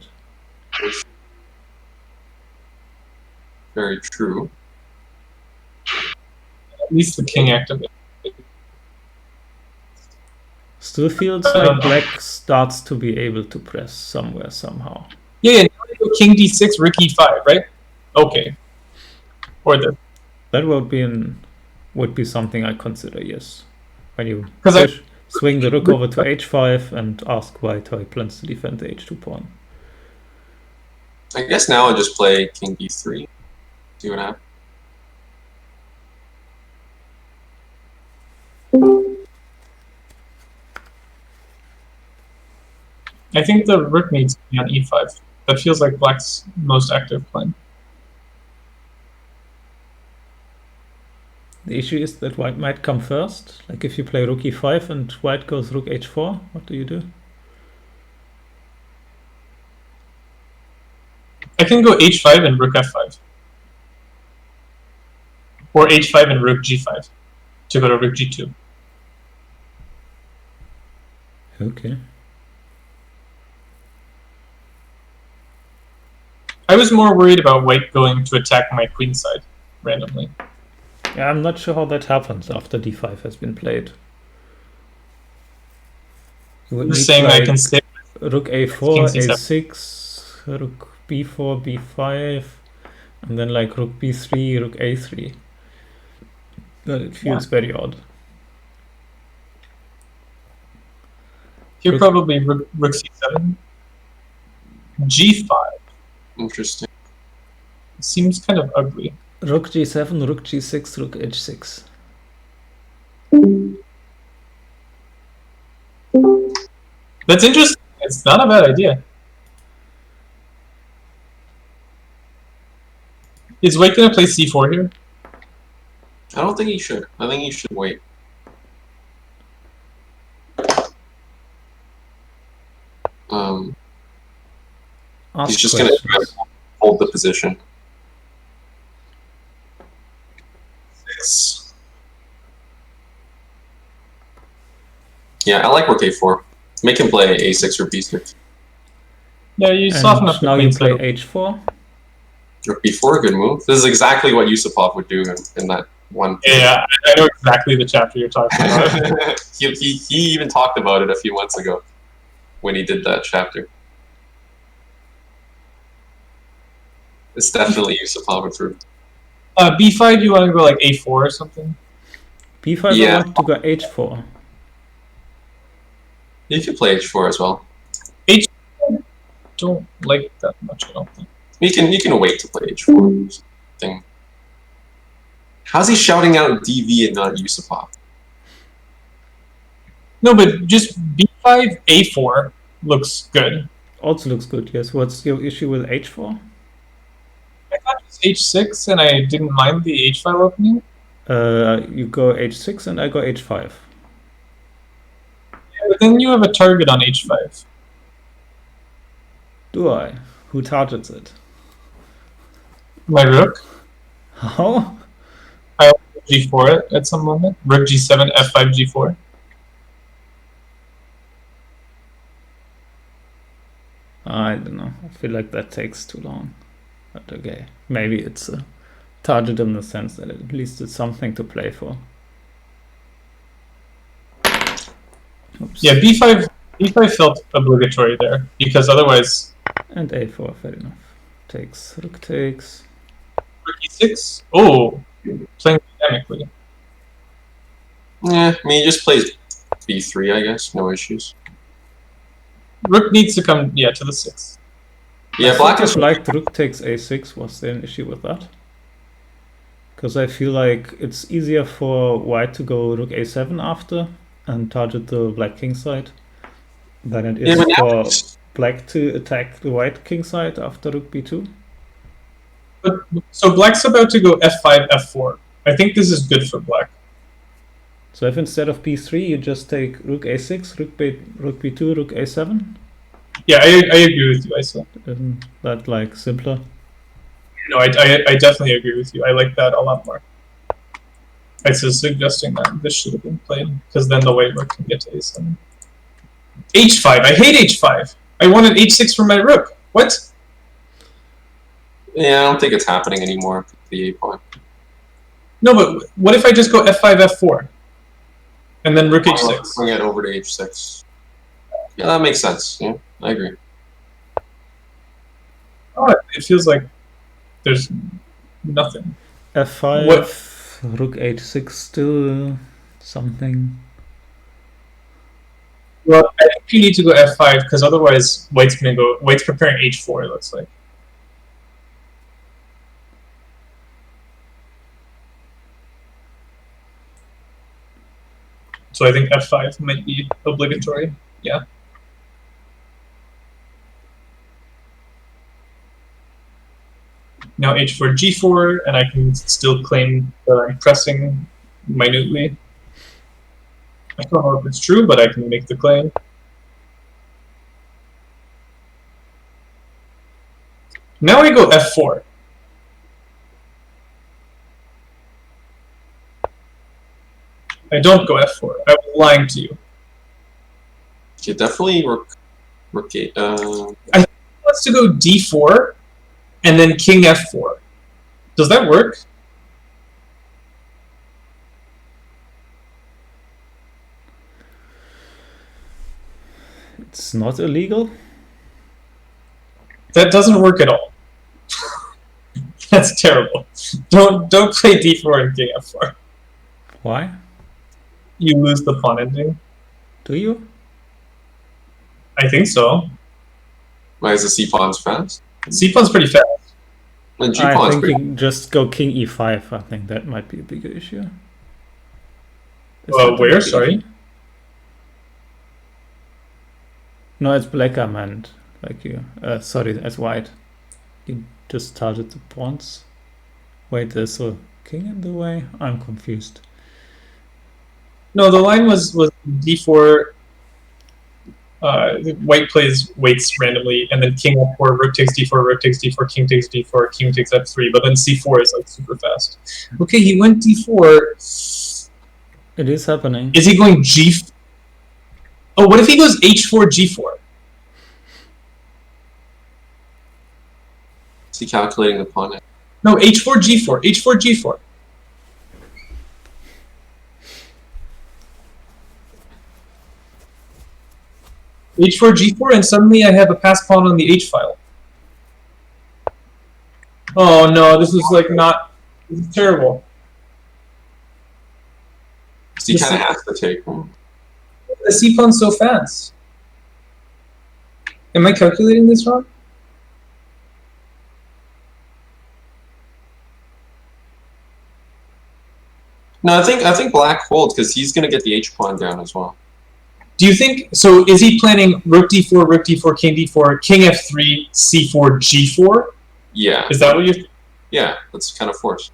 Very true. At least the king activated. still feels like black starts to be able to press somewhere, somehow. Yeah, now we go king d6, rook e5, right? Okay. Or the That would be something I consider, yes. When you 'Cause swing the rook over to h5 and ask white how he plans to defend the h2 pawn. I guess now I'll just play king d3. See what happens. I think the rook needs to be on e5. That feels like black's most active plan. The issue is that white might come first. Like if you play rook e5 and white goes rook h4, what do you do? I can go h5 and rook f5. Or h5 and rook g5 to go to rook g2. Okay. I was more worried about white going to attack my queen side randomly. Yeah, I'm not sure how that happens after d5 has been played. You would You're need saying I like can stay rook a4, King c7. a6, rook b4, b5, and then like rook b3, rook a3. But it feels very odd. Here Rook- probably rook c7. g5. Interesting. Seems kind of ugly. Rook g7, rook g6, rook h6. That's interesting. It's not a bad idea. Is white gonna play c4 here? I don't think he should. I think he should wait. He's Ask just going to try questions. to hold the position. 6. Yeah, I like rook a4. Make him play a6 or b6. Yeah, you soften And up the now you queen play side. h4. Rook b4, good move. This is exactly what Yusupov would do in that one. Yeah, I know exactly the chapter you're talking about. he even talked about it a few months ago when he did that chapter. It's definitely Yusupov approved. b5, you want to go like a4 or something? b5 Yeah. I want to go h4. You can play h4 as well. Don't like that much, I don't think. You can wait to play h4 thing. How's he shouting out DV and not Yusupov? No, but just b5, a4 looks good. Also looks good, yes. What's your issue with h4? I thought it was h6 and I didn't mind the h file opening. You go h6 and I go h5. but then you have a target on h5. Do I? Who targets it? My rook. How? I will g4 it at some moment. Rook g7, f5, g4. I don't know. I feel like that takes too long. But okay, maybe it's a target in the sense that at least it's something to play for. Oops. Yeah, b5 felt obligatory there because otherwise. And a4, fair enough. Takes, rook takes. Rook e6. Oh, playing dynamically. Yeah, I mean, he just plays b3, I guess. No issues. Rook needs to come, yeah, to the 6th. Yeah, black is Like rook takes a6. Was there an issue with that? Because I feel like it's easier for white to go rook a7 after and target the black king side than it is for black to attack the white king side after rook b2. But, so black's about to go f5, f4. I think this is good for black. So if instead of b3 you just take rook a6, rook b2, rook a7? Yeah, I agree with you, Isa. Isn't that like simpler? No, I definitely agree with you. I like that a lot more. Isa's suggesting that this should have been played, because then the white rook can get to a7. h5, I hate h5. I wanted h6 for my rook. What? Yeah, I don't think it's happening anymore. The a pawn. No, but what if I just go f5, f4? And then rook h6. Bring it over to h6. Yeah, that makes sense. Yeah, I agree. Oh, it feels like there's nothing. f5, What? rook h6 still something. Well, I think you need to go f5 because otherwise white's preparing h4. It looks like. So I think f5 might be obligatory. Yeah. Now h4, g4, and I can still claim that I'm pressing minutely. I don't know if it's true, but I can make the claim. Now I go f4. I don't go f4. I was lying to you. You definitely rook 8. I think he wants to go d4 and then king f4. Does that work? It's not illegal. That doesn't work at all. That's terrible. Don't play d4 and king f4. Why? You lose the pawn ending. Do you? I think so. Why is the c pawn's fast? C pawn's pretty fast. And g I pawn's think pretty. you just go king e5. I think that might be a bigger issue. Is that a Where? bigger Sorry. issue? No, it's black I meant. Like you. Sorry, that's white. You just target the pawns. Wait, there's a king in the way? I'm confused. No, the line was d4. White plays waits randomly, and then king f4, rook takes d4, rook takes d4, king takes d4, king takes f3. But then c4 is like super fast. Okay, he went d4. It is happening. Is he going g? Oh, what if he goes h4, g4? Is he calculating the pawn? No, h4, g4, h4, g4. h4, g4, and suddenly I have a pass pawn on the h file. Oh no, this is like not. This is terrible. So he kind of has to take one. The c pawn's so fast. Am I calculating this wrong? No, I think black holds because he's gonna get the h pawn down as well. Do you think so? Is he planning rook d4, king d4, king f3, c4, g4? Yeah. Is that what you're? Yeah, that's kind of forced.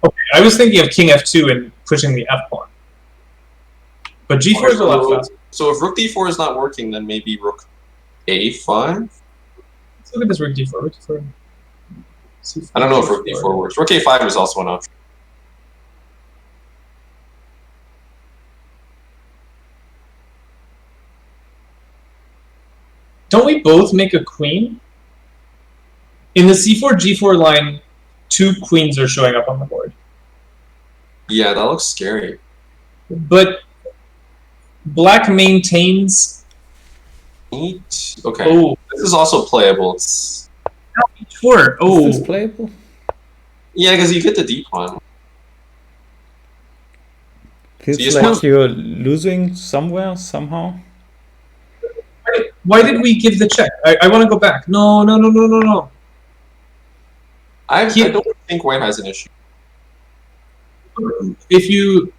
Okay, I was thinking of king f2 and pushing the f pawn. But g4 is a lot faster. So if rook d4 is not working, then maybe rook a5? Let's look at this rook d4. Rook d4. C4, I don't know if rook d4 works. Rook a5 is also an option. Don't we both make a queen? In the c4 g4 line, 2 queens are showing up on the board. Yeah, that looks scary. But black maintains. Neat. Okay. Oh, This is also playable. It's... h4. Oh, Is this playable? Yeah, because you get the d pawn. Feels So you just like want- you're losing somewhere, somehow. why did we give the check? I want to go back. No. I don't think white has an issue. If you,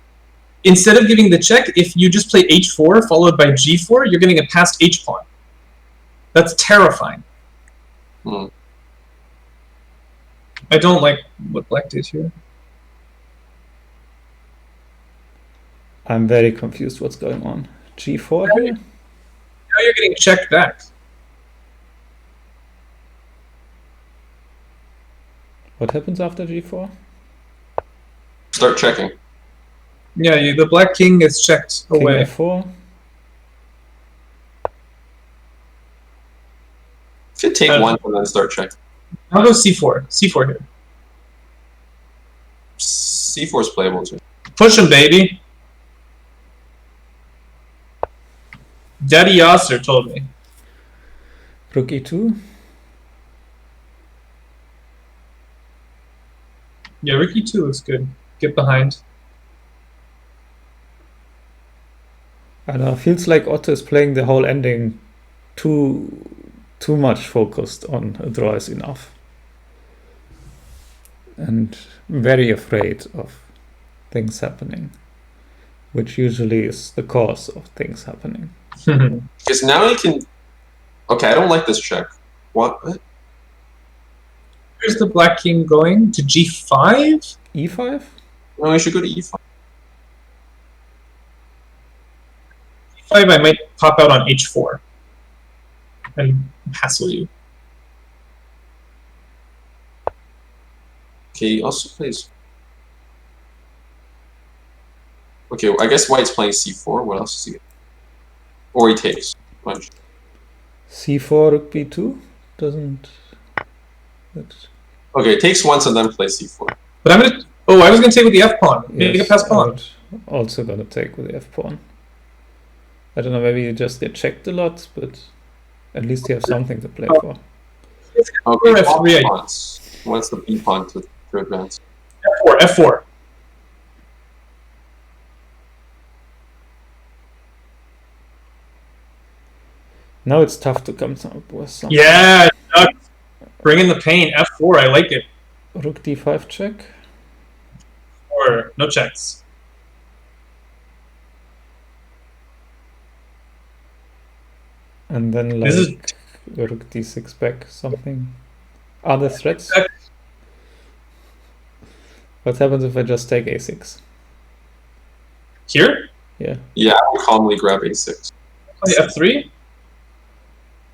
instead of giving the check, if you just play h4 followed by g4, you're getting a passed h pawn. That's terrifying. Hmm. I don't like what black did here. I'm very confused what's going on. G4 here? Now you're getting checked back. What happens after G4? Start checking. Yeah, the black king is checked King away. F4? If you take one and then start checking. I'll go c4. c4 here. c4 is playable too. Push him, baby. Daddy Yasser told me. Rook E2? Yeah, rook e2 looks good. Get behind. I don't know, feels like Otto is playing the whole ending too much focused on a draw is enough. And very afraid of things happening, which usually is the cause of things happening. Because now you can... Okay, I don't like this check. What? Where's the black king going? To g5? E5? No, you should go to e5. g5, I might pop out on h4 and hassle you. Okay, he also plays... Okay, I guess white's playing c4. What else is he? Or he takes. Bunch. C4, Rook B2? Doesn't... That's... Okay, takes once and then plays c4. But I'm gonna... Oh, I was gonna take with the f pawn. Make a pass I pawn. would also gonna take with the f pawn. I don't know, maybe you just get checked a lot, but at least you have something to play for. Okay, F3, pawns. Wants the b pawn to advance. f4, f4. Now it's tough to come up with something. Yeah, Chuck. Bring in the pain. f4, I like it. Rook D5 check. Or no checks. And then like This is- Rook D6 back something. Other threats? What happens if I just take A6? Here? Yeah. Yeah, I would calmly grab a6. Play f3.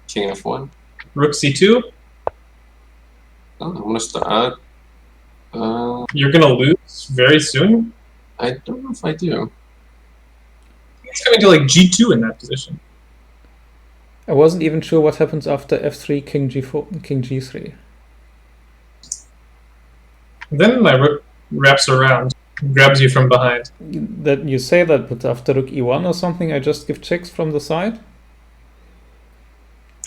King f1. Rook c2. Oh, I'm gonna start. You're gonna lose very soon. I don't know if I do. It's coming to like g2 in that position. I wasn't even sure what happens after F3, King G4, King G3. Then my rook wraps around, and grabs you from behind. That you say that, but after Rook E1 or something, I just give checks from the side.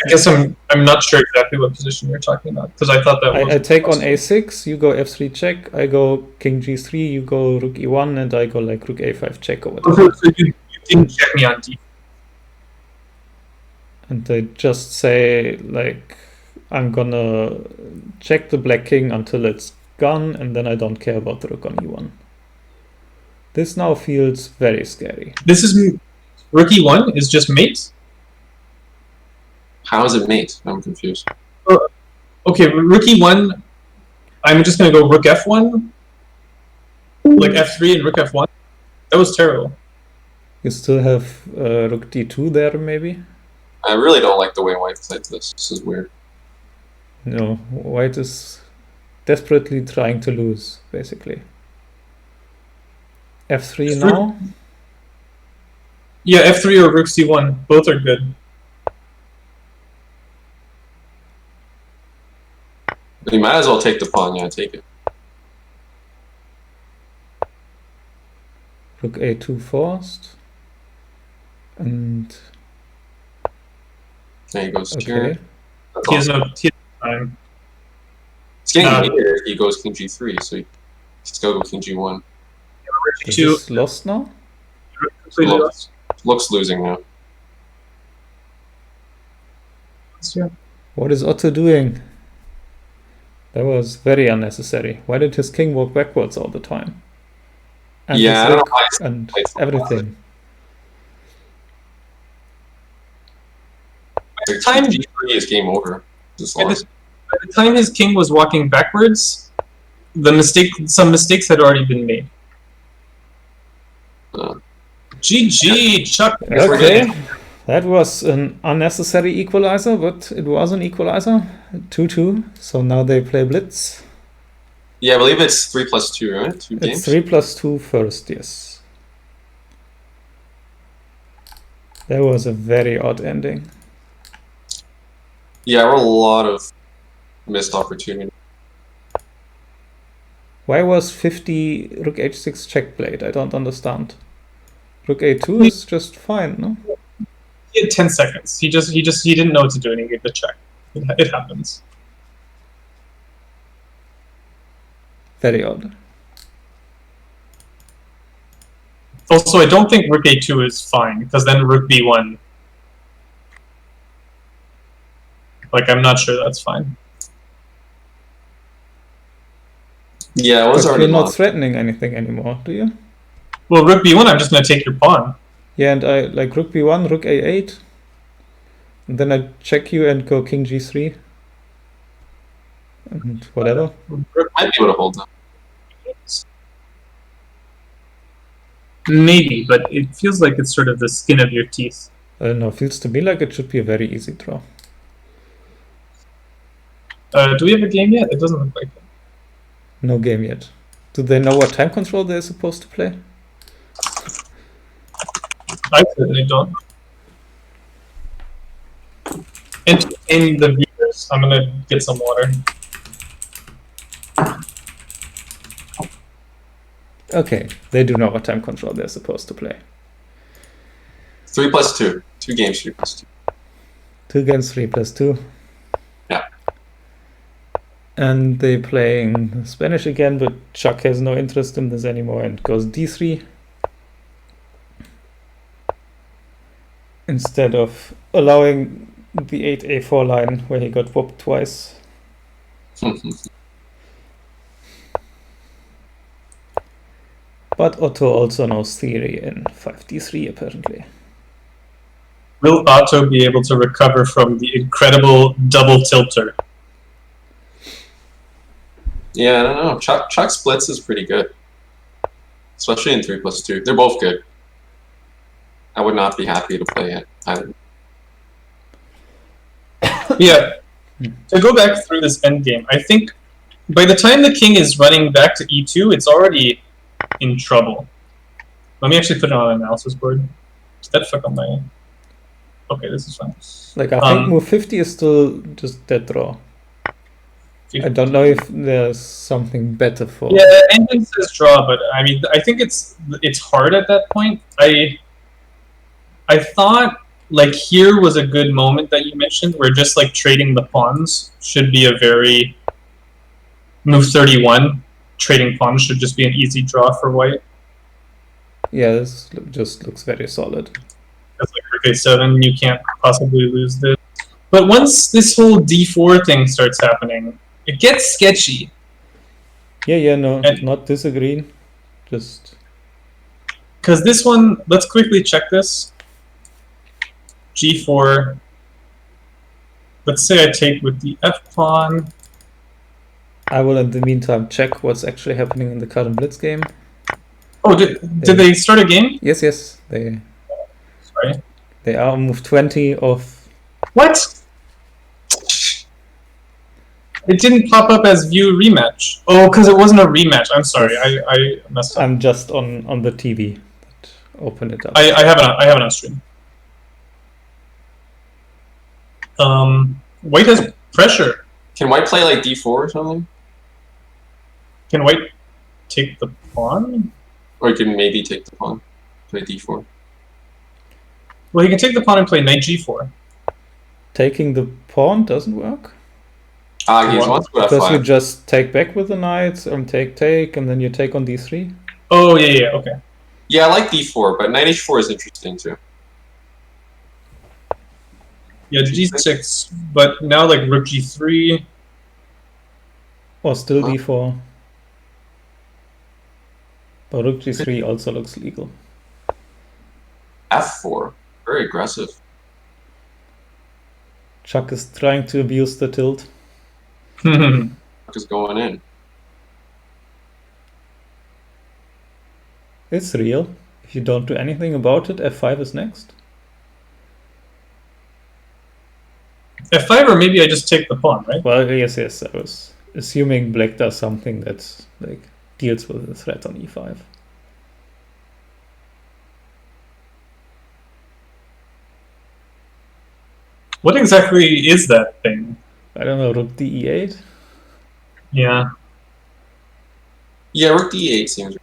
I guess I'm not sure exactly what position you're talking about because I thought that was. I take on A6, you go F3 check, I go King G3, you go Rook E1, and I go like Rook A5 check or whatever. So you didn't check me on d. And I just say like I'm gonna check the black king until it's gone, and then I don't care about the rook on E1. This now feels very scary. This is rook e1 is just mate. How is it mate? I'm confused. Okay, rook e1. I'm just gonna go rook f1, like f3 and rook f1. That was terrible. You still have rook d2 there, maybe? I really don't like the way white played this. This is weird. No, white is desperately trying to lose, basically. f3 now? Yeah, f3 or rook c1, both are good. But you might as well take the pawn. Yeah, take it. Rook a2 forced. And There he goes. okay. Turn. That's He has awesome. no time. It's getting No. weird if he goes king g3, so he's got to go king g1. Is Two. this lost now? Completely lost. Looks losing now. Yeah. What is Otto doing? That was very unnecessary. Why did his king walk backwards all the time? And Yeah, his I don't rook know why and it's so everything. By the time g3 is game over. Just lost. By the time his king was walking backwards, some mistakes had already been made. GG, Chuck. Okay, that was an unnecessary equalizer, but it was an equalizer. 2-2, so now they play blitz. Yeah, I believe it's 3+2, right? 2 games. It's 3+2 first, yes. That was a very odd ending. Yeah, there were a lot of missed opportunities. Why was 50 rook h6 check played? I don't understand. Rook a2 is just fine, no? He had 10 seconds. He didn't know what to do and he gave the check. It happens. Very odd. Also, I don't think rook a2 is fine, because then rook b1. Like, I'm not sure that's fine. Yeah, it was But already you're not lost. threatening anything anymore, do you? Well, rook b1, I'm just going to take your pawn. Yeah, and I like rook b1, rook a8. And then I check you and go king g3. And whatever. Rook might be able to hold them. Maybe, but it feels like it's sort of the skin of your teeth. I don't know, feels to me like it should be a very easy draw. Do we have a game yet? It doesn't look like it. No game yet. Do they know what time control they're supposed to play? I certainly don't. Entertain the viewers. I'm going to get some water. Okay, they do know what time control they're supposed to play. 3+2. 2 games, 3+2. 2 games, 3+2. Yeah. And they're playing Spanish again, but Chuck has no interest in this anymore and goes d3. Instead of allowing the 8a4 line where he got whooped twice. But Otto also knows theory in 5d3 apparently. Will Otto be able to recover from the incredible double tilter? Yeah, I don't know. Chuck splits is pretty good. Especially in 3+2. They're both good. I would not be happy to play it either. Yeah. To go back through this endgame, I think by the time the king is running back to e2, it's already in trouble. Let me actually put it on an analysis board. Is that fuck on my... Okay, this is fine. Like, I think move 50 is still just dead draw. I don't know if there's something better for... Yeah, ending says draw, but I mean, I think it's hard at that point. I thought, like, here was a good moment that you mentioned, where just, like, trading the pawns should be a very... Move 31, trading pawns should just be an easy draw for white. Yeah, this just looks very solid. That's like rook a7, you can't possibly lose this. But once this whole d4 thing starts happening, it gets sketchy. Yeah, no, And- not disagreeing. Just... Because this one, let's quickly check this. g4. Let's say I take with the f pawn. I will, in the meantime, check what's actually happening in the current blitz game. Oh, did they start a game? Yes, they Sorry. They are on move 20 of... What? It didn't pop up as view rematch. Oh, because it wasn't a rematch. I'm sorry. Yes. I messed up. I'm just on the TV. But open it up. I have it on stream. White has pressure. Can white play like d4 or something? Can white take the pawn? Or you can maybe take the pawn, play d4. Well, he can take the pawn and play knight g4. Taking the pawn doesn't work. Ah, he wants to go Because you f5. just take back with the knights, take, and then you take on d3. Oh, yeah, okay. Yeah, I like d4, but knight h4 is interesting too. Yeah, g6, but now like rook g3. Or still d4. But rook g3 also looks legal. f4, very aggressive. Chuck is trying to abuse the tilt. Is going in. It's real. If you don't do anything about it, f5 is next. f5, or maybe I just take the pawn, right? Well, yes, I was assuming black does something that like deals with the threat on e5. What exactly is that thing? I don't know, rook d8? Yeah. Yeah, rook d8 seems...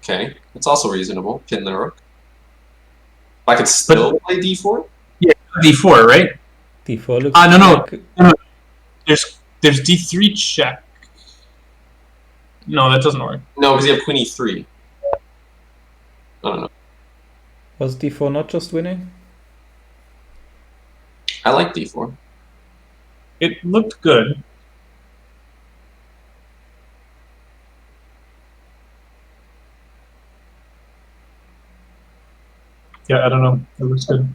Okay, it's also reasonable. Pin the rook. I could still play d4? d4, right? d4 looks no. like... There's d3 check. No, that doesn't work. No, because you have queen e3. I don't know. Was d4 not just winning? I like d4. It looked good. Yeah, I don't know. It looks good.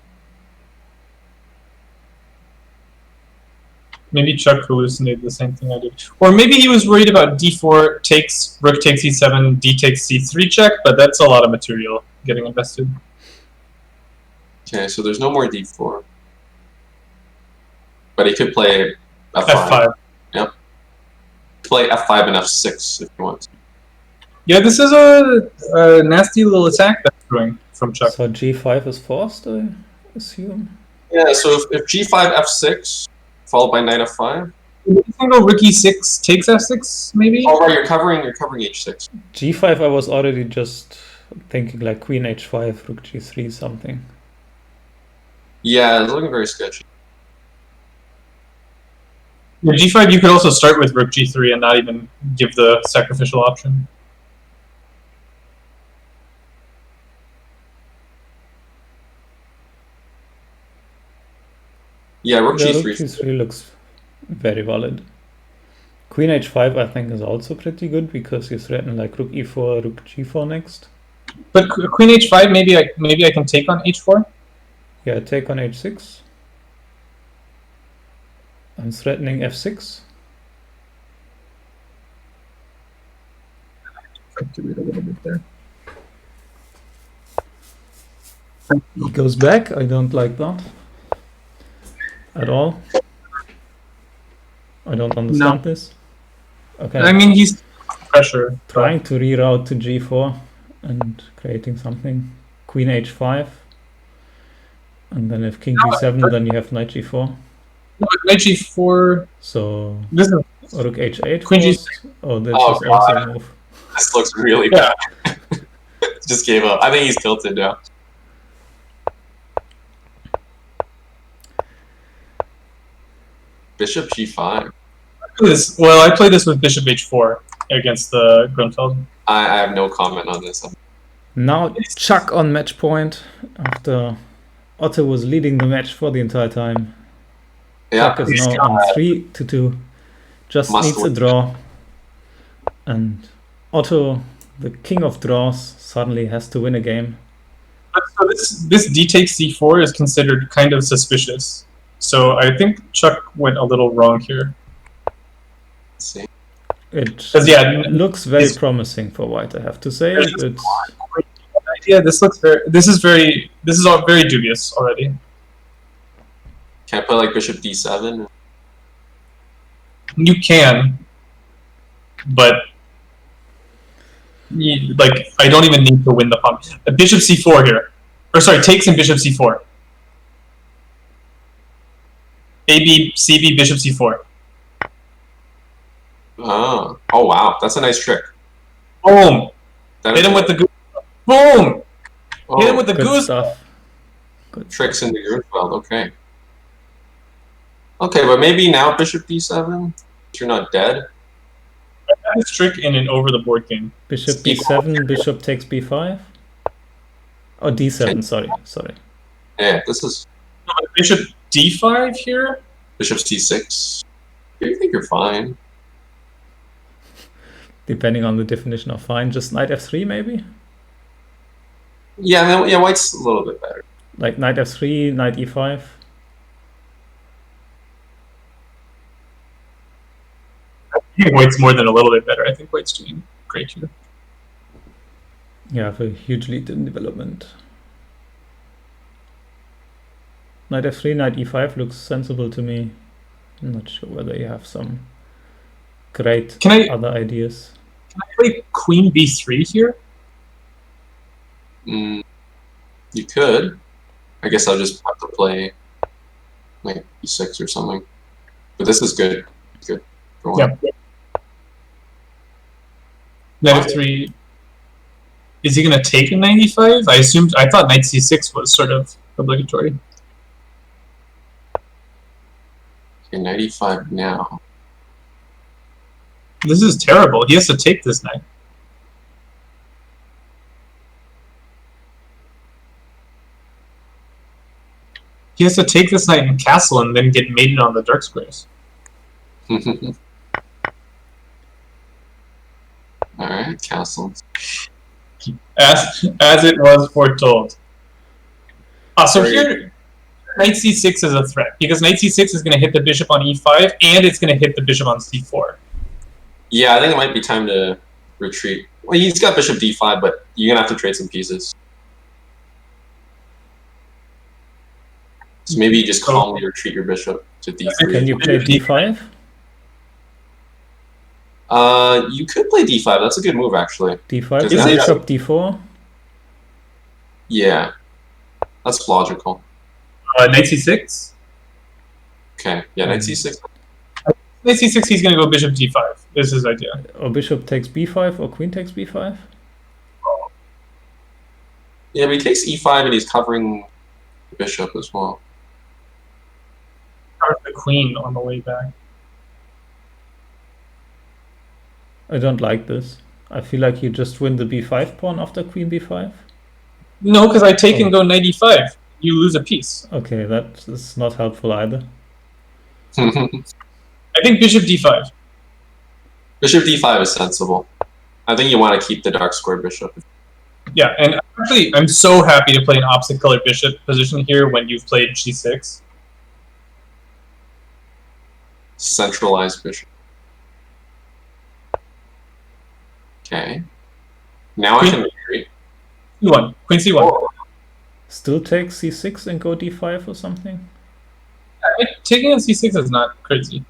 Maybe Chuck hallucinated the same thing I did. Or maybe he was worried about d4 takes, rook takes e7, d takes c3 check, but that's a lot of material getting invested. Okay, so there's no more d4. But he could play f5. f5. Yep. Play f5 and f6 if you want to. Yeah, this is a nasty little attack that's going from Chuck. So g5 is forced, I assume? Yeah, so if g5, f6, followed by knight f5. You can go rook e6 takes f6, maybe? Oh, right, you're covering h6. g5 I was already just thinking like queen h5, rook g3 something. Yeah, it's looking very sketchy. Yeah, g5 you could also start with rook g3 and not even give the sacrificial option. Yeah, rook Yeah, g3. rook g3 looks very valid. Queen h5 I think is also pretty good because you threaten like rook e4, rook g4 next. But queen h5, maybe I can take on h4? Yeah, take on h6. I'm threatening f6. He goes back, I don't like that at all. I don't understand this. Okay. I mean, he's pressure. Trying to reroute to g4 and creating something. Queen h5. And then if king g7, then you have knight g4. Knight g4. So This is rook h8 Queen forced. Oh, this Oh, is also God. a move. This looks really bad. Just gave up. I think he's tilted now. Bishop g5. Well, I played this with bishop h4 against the Grunfeld. I have no comment on this. Now Chuck on match point after Otto was leading the match for the entire time. Yeah, Chuck is now on 3-2. Just Must needs a win. draw. And Otto, the king of draws, suddenly has to win a game. So this d takes c4 is considered kind of suspicious. So I think Chuck went a little wrong here. Let's see. It Because yeah, looks very it's- promising for white, I have to say. It's idea. This looks very. This is all very dubious already. Can't play like bishop d7. You can, but like I don't even need to win the pawn. Bishop c4 here, or sorry, takes and bishop c4. AB CB bishop c4. Oh wow, that's a nice trick. Boom! That Hit is him with a- the goose. Boom! oh, Hit him with the Good goose. stuff. Good tricks in the Grunfeld. Okay. Okay, but maybe now bishop d7. You're not dead. This trick in an over the board game. Bishop b7, bishop takes b5. Oh, d7, sorry. Yeah, this is Bishop d5 here. bishop d6. I think you're fine. Depending on the definition of fine, just knight f3 maybe? Yeah, yeah, white's a little bit better. Like knight f3, knight e5. I think white's more than a little bit better. I think white's doing great here. You have a huge lead in development. Knight f3, knight e5 looks sensible to me. I'm not sure whether you have some great other ideas. Can I play queen b3 here? You could. I guess I'll just have to play like e6 or something. But this is good. Good. For one. Yeah. Knight f3. Is he going to take a 95? I thought knight c6 was sort of obligatory. Okay, 95 now. This is terrible. He has to take this knight. He has to take this knight and castle and then get mated on the dark squares. Alright, castle. As it was foretold. So here, knight c6 is a threat, because knight c6 is going to hit the bishop on e5, and it's going to hit the bishop on c4. Yeah, I think it might be time to retreat. Well, he's got bishop d5, but you're going to have to trade some pieces. So maybe you just calmly retreat your bishop to d3. Can you play d5? You could play d5. That's a good move, actually. d5, Is it- bishop d4. Yeah, that's logical. Knight c6? Okay, yeah, knight c6. Knight c6, he's going to go bishop d5. This is his idea. Or bishop takes b5 or queen takes b5. Yeah, but he takes e5 and he's covering the bishop as well. Start the queen on the way back. I don't like this. I feel like you just win the b5 pawn after queen b5. No, because I take and go knight e5. You lose a piece. Okay, that is not helpful either. I think bishop d5. Bishop d5 is sensible. I think you want to keep the dark square bishop. Yeah, and actually, I'm so happy to play an opposite colored bishop position here when you've played g6. Centralized bishop. Okay. Now I can retreat. c1. Queen c1. Oh, Still take c6 and go d5 or something? Taking on c6 is not crazy.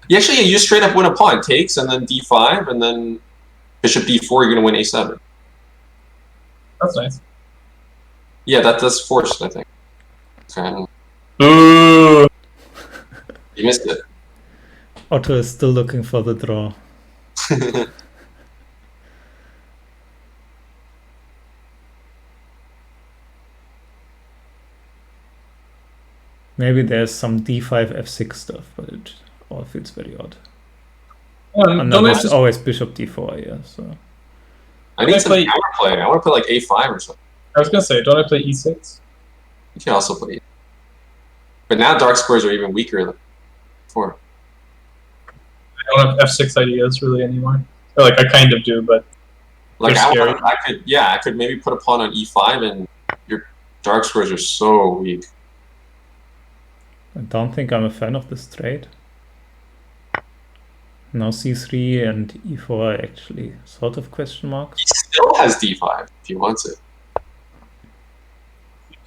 you just straight up win a pawn. Takes and then d5 and then bishop d4. You're going to win a7. That's nice. Yeah, that's forced, I think. Okay. Ooh. You missed it. Otto is still looking for the draw. Maybe there's some d5 f6 stuff, but it all feels very odd. And Don't then I there's just always bishop d4, yeah, so... I need I some play- counterplay. I want to play like a5 or something. I was gonna say, don't I play e6? You can also play. But now dark squares are even weaker than before. I don't have f6 ideas really anymore. Or, like, I kind of do, but Like They're scary. I could maybe put a pawn on e5 and your dark squares are so weak. I don't think I'm a fan of this trade. Now c3 and e4 are actually sort of question marks. He still has d5 if he wants it.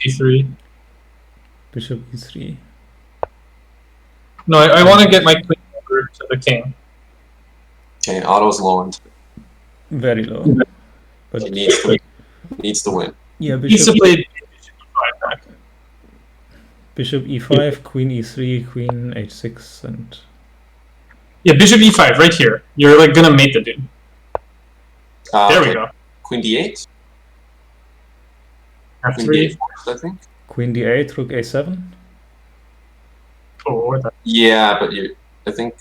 D3. Bishop e3. No, I want to get my queen over to the king. Okay, Otto's low end. Very low. But He needs to win. yeah, He needs to bishop, play bishop e5 back. bishop e5, queen e3, queen h6, and Yeah, bishop e5 right here. You're like gonna mate the dude. There we go. Queen d8. Queen F3. d8 first, I think. queen d8, rook a7. Oh, what the- Yeah, but I think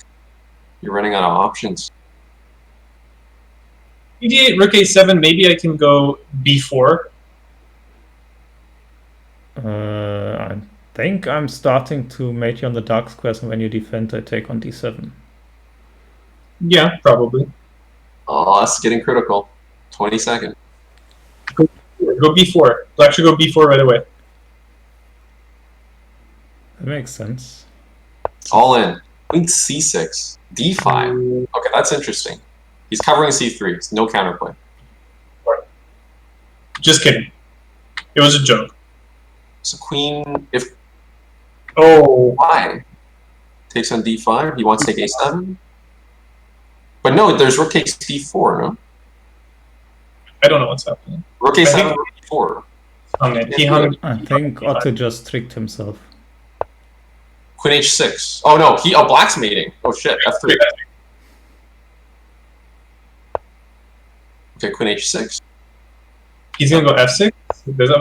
you're running out of options. d8, rook a7. Maybe I can go b4. I think I'm starting to mate you on the dark squares, and when you defend, I take on d7. Yeah, probably. Oh, that's getting critical. 20 seconds. Go b4. Black should go b4 right away. That makes sense. All in. Queen c6. d5. Okay, that's interesting. He's covering c3. It's no counterplay. Just kidding. It was a joke. So queen, if Oh, why? Takes on d5. He wants to take a7. But no, there's rook takes d4, no? I don't know what's happening. Rook I a7, think- rook d4. Hung it. He hung. I think Otto just tricked himself. Queen h6. Oh no, black's mating. Oh shit, f3. Okay, queen h6. He's gonna go f6.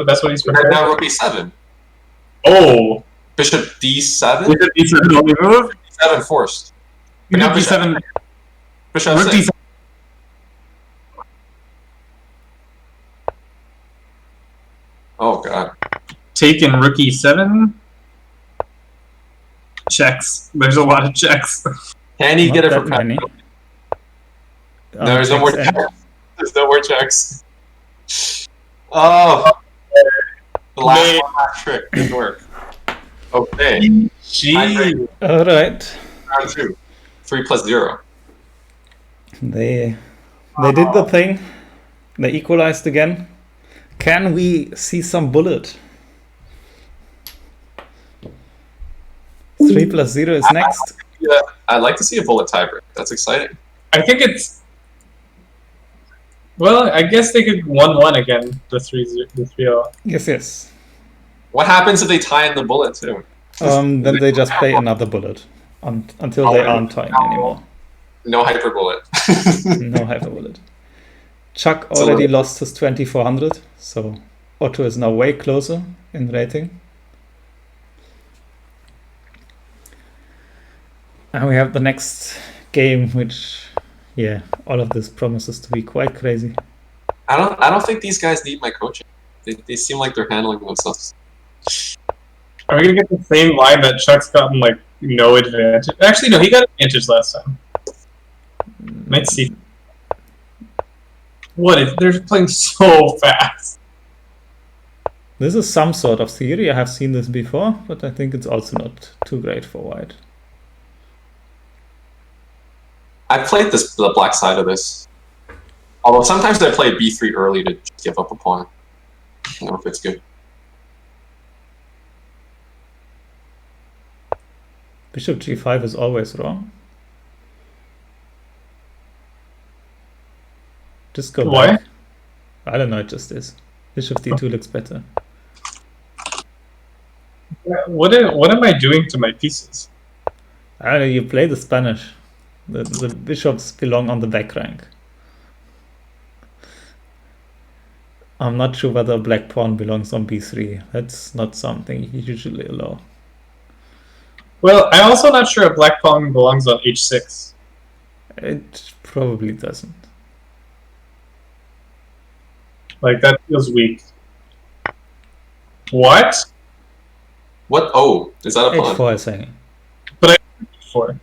That's what he's And prepared. now rook a7. Oh, Bishop d7. bishop d7 only move. d7 forced. But now Bishop d7. Bishop Rook f6. d7. Oh god. Taken rook e7. Checks. There's a lot of checks. Can he Not get it that for many. No, there's no more Checks checks. There's no more checks. Oh. The last trick didn't work. Okay. Gee. All right. Round 2. 3 plus 0. They did the thing. They equalized again. Can we see some bullet? 3 plus 0 is next. Yeah, I'd like to see a bullet tiebreak. That's exciting. I think it's. Well, I guess they could 1-1 again. The 3-0. Yes. What happens if they tie in the bullet too? Then they just play another bullet until they aren't tying anymore. No hyper bullet. No hyper bullet. Chuck already lost his 2400, so Otto is now way closer in rating. And we have the next game, which, yeah, all of this promises to be quite crazy. I don't think these guys need my coaching. They seem like they're handling themselves. Are we gonna get the same line that Chuck's gotten like no advantage? Actually, no, he got advantage last time. Let's see. What if they're playing so fast? This is some sort of theory. I have seen this before, but I think it's also not too great for white. I played the black side of this. Although sometimes I play b3 early to just give up a pawn. I don't know if it's good. Bishop g5 is always wrong. Just go Why? back. I don't know, it just is. Bishop d2 looks better. What am I doing to my pieces? I don't know, you play the Spanish. The bishops belong on the back rank. I'm not sure whether a black pawn belongs on b3. That's not something you usually allow. Well, I'm also not sure a black pawn belongs on h6. It probably doesn't. Like, that feels weak. What? What? Oh, is that a pawn? h4 is hanging. For?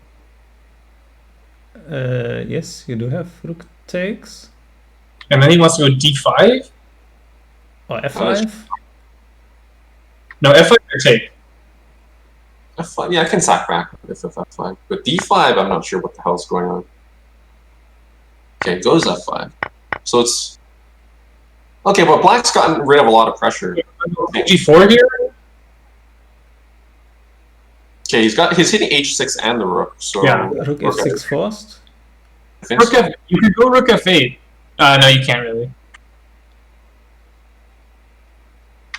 Yes, you do have rook takes. And then he wants to go d5? Or f5. No, f5 or take. F5. Yeah, I can sack back if f5. But d5, I'm not sure what the hell's going on. Okay, goes f5. So it's okay, but black's gotten rid of a lot of pressure. G4 here. Okay, he's hitting h6 and the rook. So Yeah. Rook f6 forced. I think Rook so. F. You could go Rook F8. No, you can't really.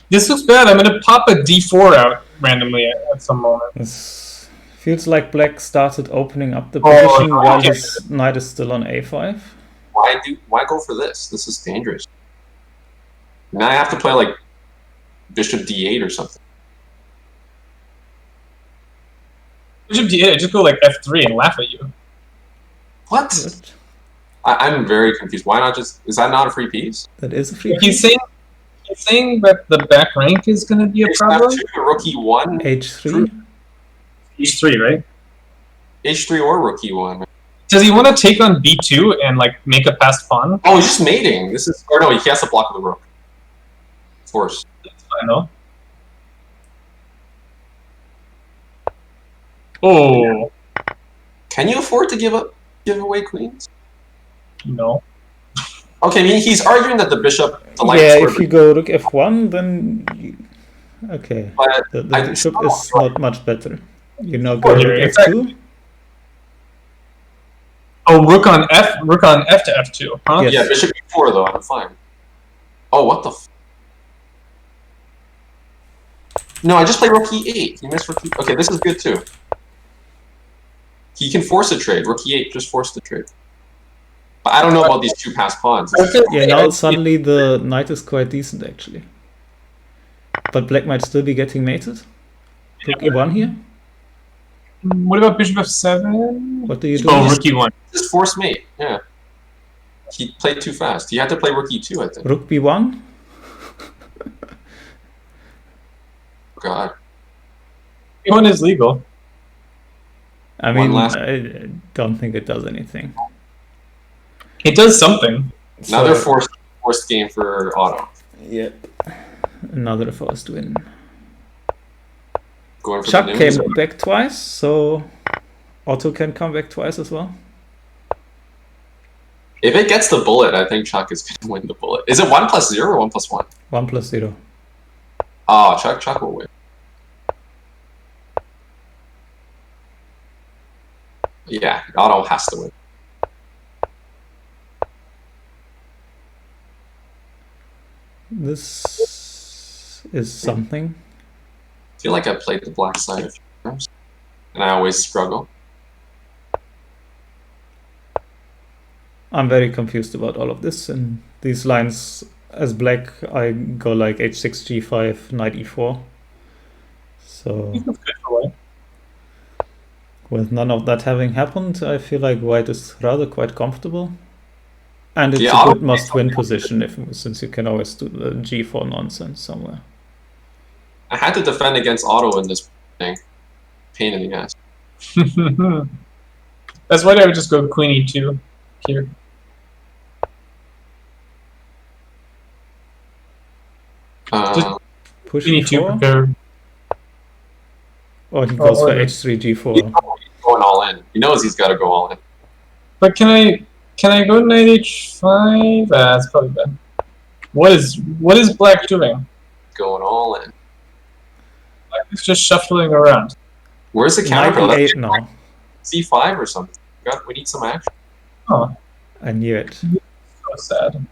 This looks bad. I'm gonna pop a D4 out randomly at some moment. This feels like black started opening up the Oh, position no, while okay. his knight is still on a5. Why go for this? This is dangerous. Now I have to play like bishop d8 or something. Bishop D8. Just go like F3 and laugh at you. What? Good. I'm very confused. Why not just? Is that not a free piece? That is a free He's saying that the back rank is gonna be a It's problem. f2, rook e1, h3. H3, right? h3 or rook e1. Does he want to take on B2 and like make a passed pawn? Oh, he's just mating. This is, or no, he has to block the rook. Force. I know. Oh Can you afford to give away queens? no. Okay, I mean he's arguing that the bishop, the light Yeah, square, if you go rook f1, then okay, but the I bishop still is don't- not much better. You now go Yeah, rook exactly. f2. Oh, rook on F to F2, huh? Yes. yeah, bishop e4 though. I'm fine. Oh, what the? No, I just played rook e8. You missed rook e. Okay, this is good too. He can force a trade. Rook e8 just forced the trade. But I don't know about these two passed pawns. Yeah, now suddenly the knight is quite decent actually. But black might still be getting mated. Rook e1 here. What about Bishop F7? What do you do? Oh, rook E1. Just forced mate. Yeah. He played too fast. He had to play rook e2, I think. Rook b1. God. E1 is legal. I One mean, last- I don't think it does anything. It does something. Another So- forced game for Otto. Yep. Another forced win. Going for Chuck the came news. back twice, so Otto can come back twice as well. If it gets the bullet, I think Chuck is going to win the bullet. Is it 1+0 or 1+1? 1+0. Oh, Chuck will win. Yeah, Otto has to win. This is something. I feel like I played the black side a few times, and I always struggle. I'm very confused about all of this. And these lines, as black, I go like h6, g5, knight e4. So That's good for white. with none of that having happened, I feel like white is rather quite comfortable. And it's Yeah, a I'll good must-win position since you can always do the g4 nonsense somewhere. I had to defend against Otto in this thing. Pain in the ass. That's why I would just go Queen E2 here. Push Queen E2 e4, prepare. or he goes or for the- h3, g4. Going all in. He knows he's got to go all in. But can I go knight H5? That's probably bad. What is black doing? Going all in. Black is just shuffling around. Where's the Knight counter? That's e8, no. C5 or something. We need some action. Oh, I knew it. so sad.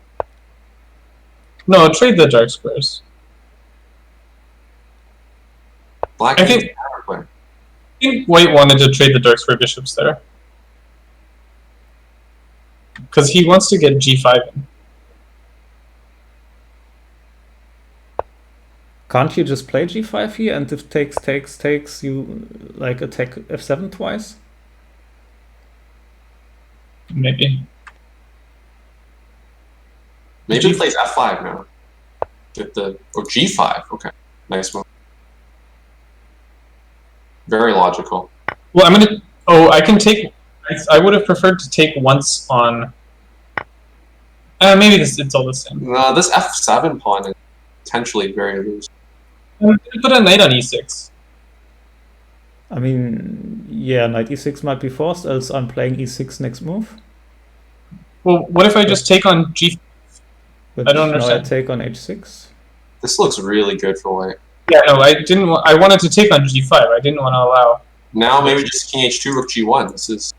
No, trade the dark squares. Black I needs think- counter player. I think white wanted to trade the dark square bishops there. Because he wants to get G5 in. Can't you just play g5 here, and if takes, you like attack f7 twice? Maybe. Maybe he plays F5 now. With the G5. Okay, nice move. Very logical. Well, I'm gonna. Oh, I can take. I would have preferred to take once on. Maybe it's all the same. No, this F7 pawn is potentially very loose. I'm gonna put a knight on E6. I mean, yeah, knight e6 might be forced, else I'm playing e6 next move. Well, what if I just take on G? But I don't now I understand. take on h6. This looks really good for white. Yeah, no, I didn't. I wanted to take on G5. I didn't want to allow. Now maybe just king h2, rook g1. This is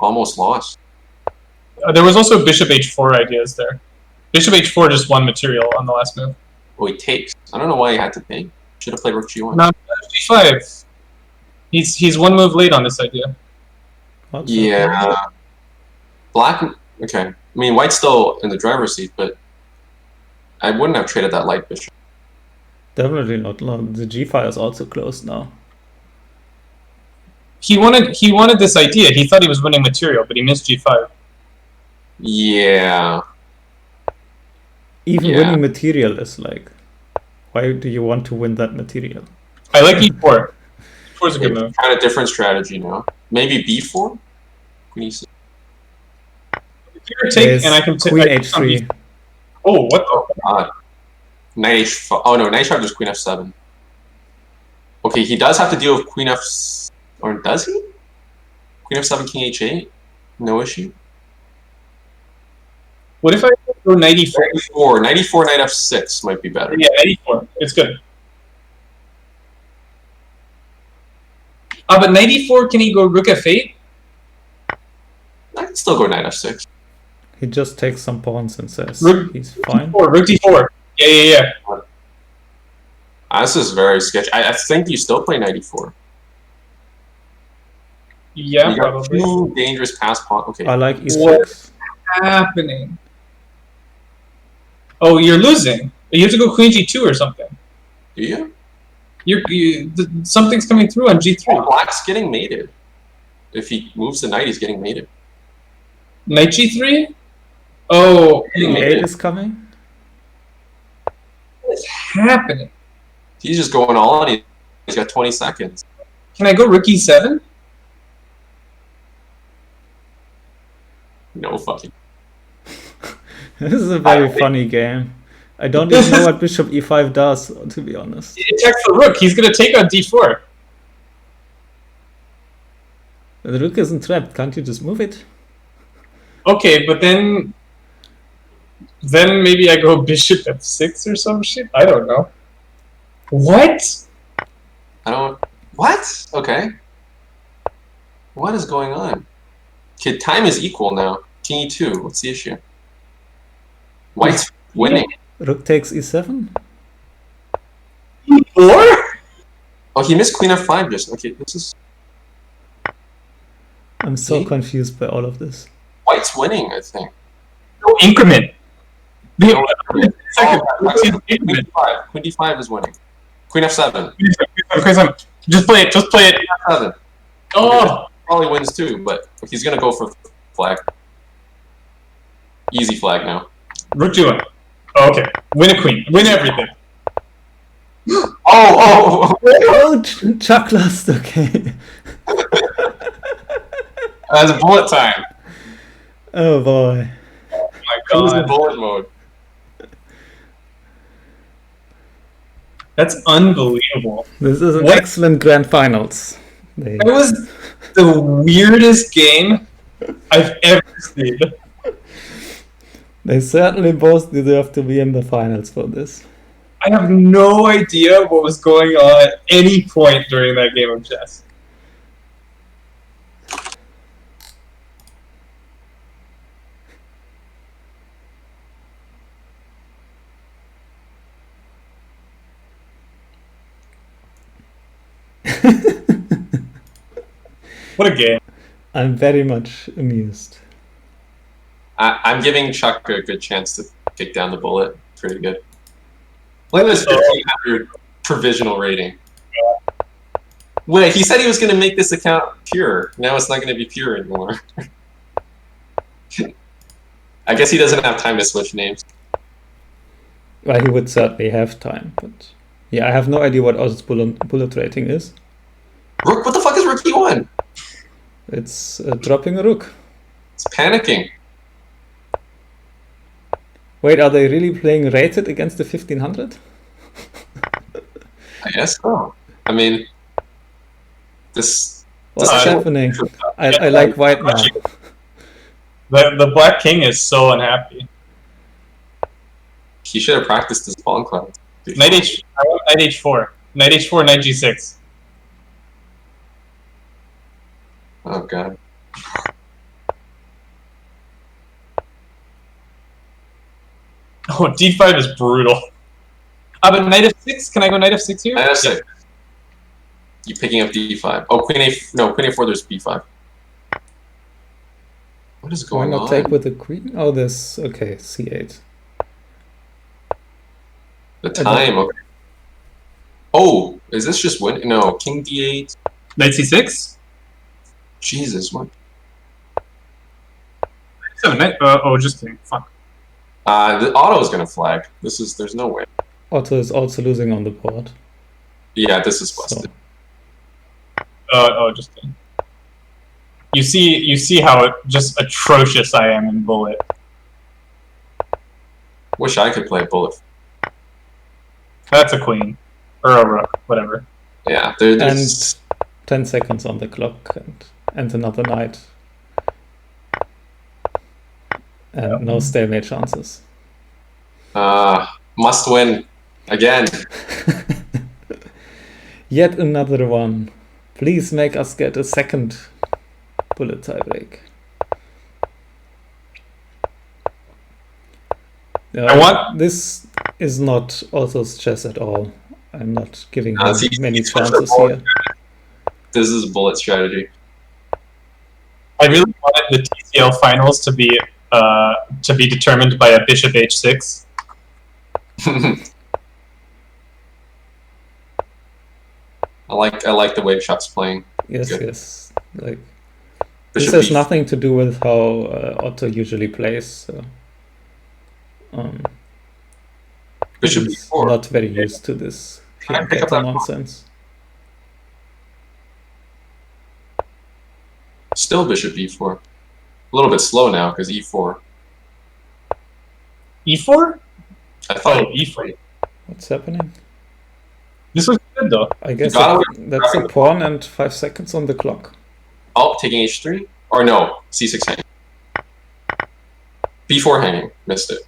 almost lost. There was also bishop h4 ideas there. Bishop h4 just won material on the last move. Oh, he takes. I don't know why he had to take. Should have played rook g1. Now G5. He's one move late on this idea. What's Yeah. Black. Okay. I mean, white's still in the driver's seat, but I wouldn't have traded that light bishop. Definitely not long. The g file is also closed now. He wanted this idea. He thought he was winning material, but he missed G5. Yeah. Even Yeah. winning material is like, why do you want to win that material? I like E4. E4 is a good move. Kind of different strategy now. Maybe b4. Queen e6. Here, take, There's and I can queen I take on h3. B- Oh, what the? Oh god. Knight h5. Oh no, knight h5 is queen f7. Okay, he does have to deal with queen f. Or does he? Queen f7, king h8. No issue. What if I go knight E4? 94, 94, knight f6 might be better. Yeah, knight E4. It's good. But knight E4, can he go rook f8? I can still go knight f6. He just takes some pawns and says Rook he's fine. D4, rook D4. Yeah. This is very sketchy. I think you still play knight e4. Yeah, You got probably. two dangerous pass pawn. Okay. I like e6. What? Happening. Oh, you're losing. You have to go queen G2 or something. Do you? Something's coming through on G3. Oh, black's getting mated. If he moves the knight, he's getting mated. Knight G3? Oh, e8 is coming. what is happening? He's just going all in. He's got 20 seconds. Can I go rook E7? No fucking. This is a very funny game. I don't even know what bishop e5 does, to be honest. He attacks the rook. He's going to take on D4. The rook isn't trapped. Can't you just move it? Okay, but then maybe I go bishop f6 or some shit. I don't know. What? I don't. What? Okay. What is going on? Okay, time is equal now. King e2. What's the issue? White's winning. Rook takes e7? E4? Oh, he missed queen f5 just. Okay, this is. I'm so See? confused by all of this. White's winning, I think. No increment. No, Second. queen Increment. d5. Queen d5 is winning. Queen f7. Just play it. Just play it. F7. Oh. Probably wins too, but he's gonna go for flag. Easy flag now. Rook G1. Oh, okay. Win a queen. Win everything. Oh! Oh, Chuck lost, okay. That's bullet time. Oh boy. Oh my Who's in god. bullet mode? That's unbelievable. This is an What? excellent grand finals. That was the weirdest game I've ever seen. They certainly both deserve to be in the finals for this. I have no idea what was going on at any point during that game of chess. What a game. I'm very much amused. I'm giving Chuck a good chance to kick down the bullet. Pretty good. Look at this 1500 provisional rating. Wait, he said he was going to make this account pure. Now it's not going to be pure anymore. I guess he doesn't have time to switch names. Well, he would certainly have time, but yeah, I have no idea what Oz's bullet rating is. Rook, what the fuck is Rook E1? It's dropping a rook. It's panicking. Wait, are they really playing rated against the 1500? I guess so. I mean, this. What's this happening? I like white now. The black king is so unhappy. He should have practiced his pawn cloud. Knight h. I want knight h4. Knight h4. Knight g6. Oh god. Oh, d5 is brutal. But knight f6. Can I go knight f6 here? Knight f6. You picking up d5. Oh, queen a. No, queen a4. There's b5. What is Why going not on? take with the queen? Oh, this. Okay, c8. The time. Okay. Oh, is this just win? No, king d8. Knight c6. Jesus, what? Just kidding. Fuck. The auto is gonna flag. There's no way. Otto is also losing on the board. Yeah, this is So, busted. Just kidding. You see how just atrocious I am in bullet. Wish I could play bullet. That's a queen. Or a rook, whatever. Yeah, there's. and 10 seconds on the clock and another knight. And no stalemate chances. Must win again. Yet another one. Please make us get a second bullet tiebreak. This is not Otto's chess at all. I'm not giving him many chances here. This is bullet strategy. I really wanted the TCL finals to be determined by a bishop h6. I like the way Chuck's playing. Yes, Good. yes. Like Bishop this has b4. nothing to do with how Otto usually plays. So, Bishop he's b4. not very used to this Can I pick up that pawn? nonsense. Still bishop b4. A little bit slow now because e4. E4? I thought E4. What's happening? This was good though. I guess got that's a pawn and 5 seconds on the clock. Oh, taking h3? Or no, c6 hanging. b4 hanging. Missed it.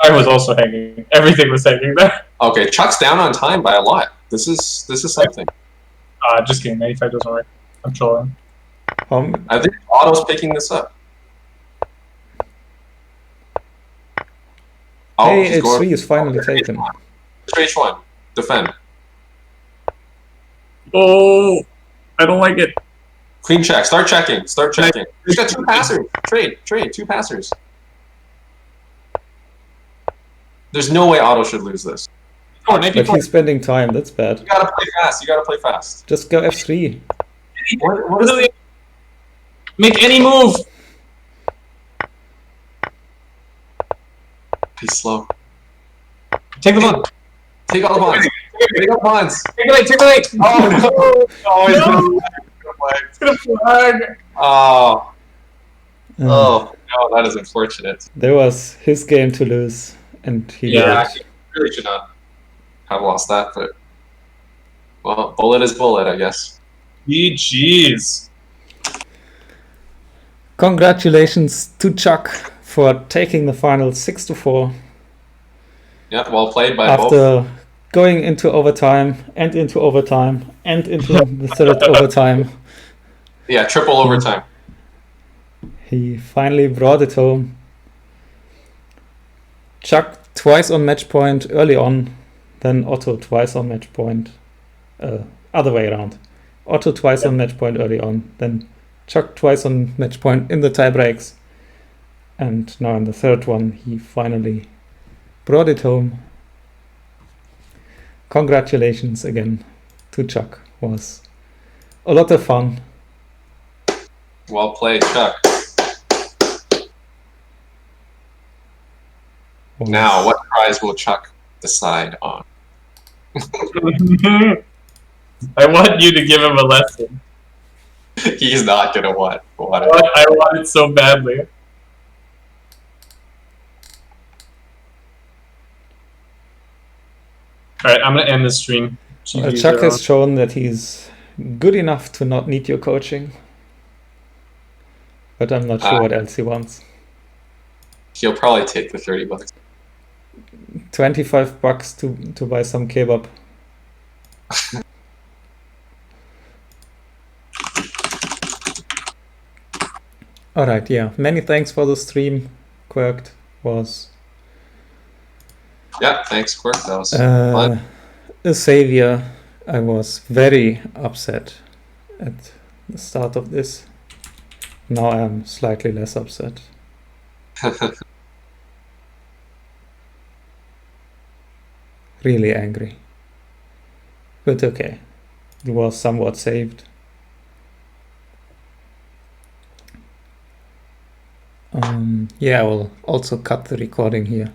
I was also hanging. Everything was hanging there. Okay, Chuck's down on time by a lot. This is something. Just kidding. 95 doesn't work. I'm trolling. I think Otto's picking this up. Oh, Hey, he's h3 going is finally taken. h1. Defend. Oh, I don't like it. Queen check. Start checking. Start checking. He's got 2 passers. Trade. 2 passers. There's no way Otto should lose this. Oh, But 94. he's spending time, that's bad. You gotta play fast. You gotta play fast. Just go f3. What is Literally, make any move. He's slow. Take the pawn. Take all the pawns. Take all the pawns. Take the light. Take the light. Oh no! Oh, he's No. gonna It's gonna flag. Oh. Oh no, that is unfortunate. There was his game to lose, and he Yeah, did. he really should not have lost that, but well, bullet is bullet, I guess. GG's. Congratulations to Chuck for taking the final 6-4 Yeah, well played by both. after going into overtime and into overtime and into the third overtime. Yeah, triple overtime. He finally brought it home. Chuck twice on match point early on, then Otto twice on match point. Other way around. Otto twice on match point early on, then Chuck twice on match point in the tie breaks. And now in the third one, he finally brought it home. Congratulations again to Chuck. Was a lot of fun. Well played, Chuck. Now, what prize will Chuck decide on? I want you to give him a lesson. He's not gonna want it. I want it so badly. Alright, I'm gonna end the stream. Chuck has shown that he's good enough to not need your coaching. but I'm not sure what else he wants. He'll probably take the $30. 25 bucks to buy some kebab. Alright, yeah. Many thanks for the stream. Quirked was Yeah, thanks, Quirk. That was fun. a savior. I was very upset at the start of this. Now I'm slightly less upset. Really angry. But okay. It was somewhat saved. Yeah, I will also cut the recording here.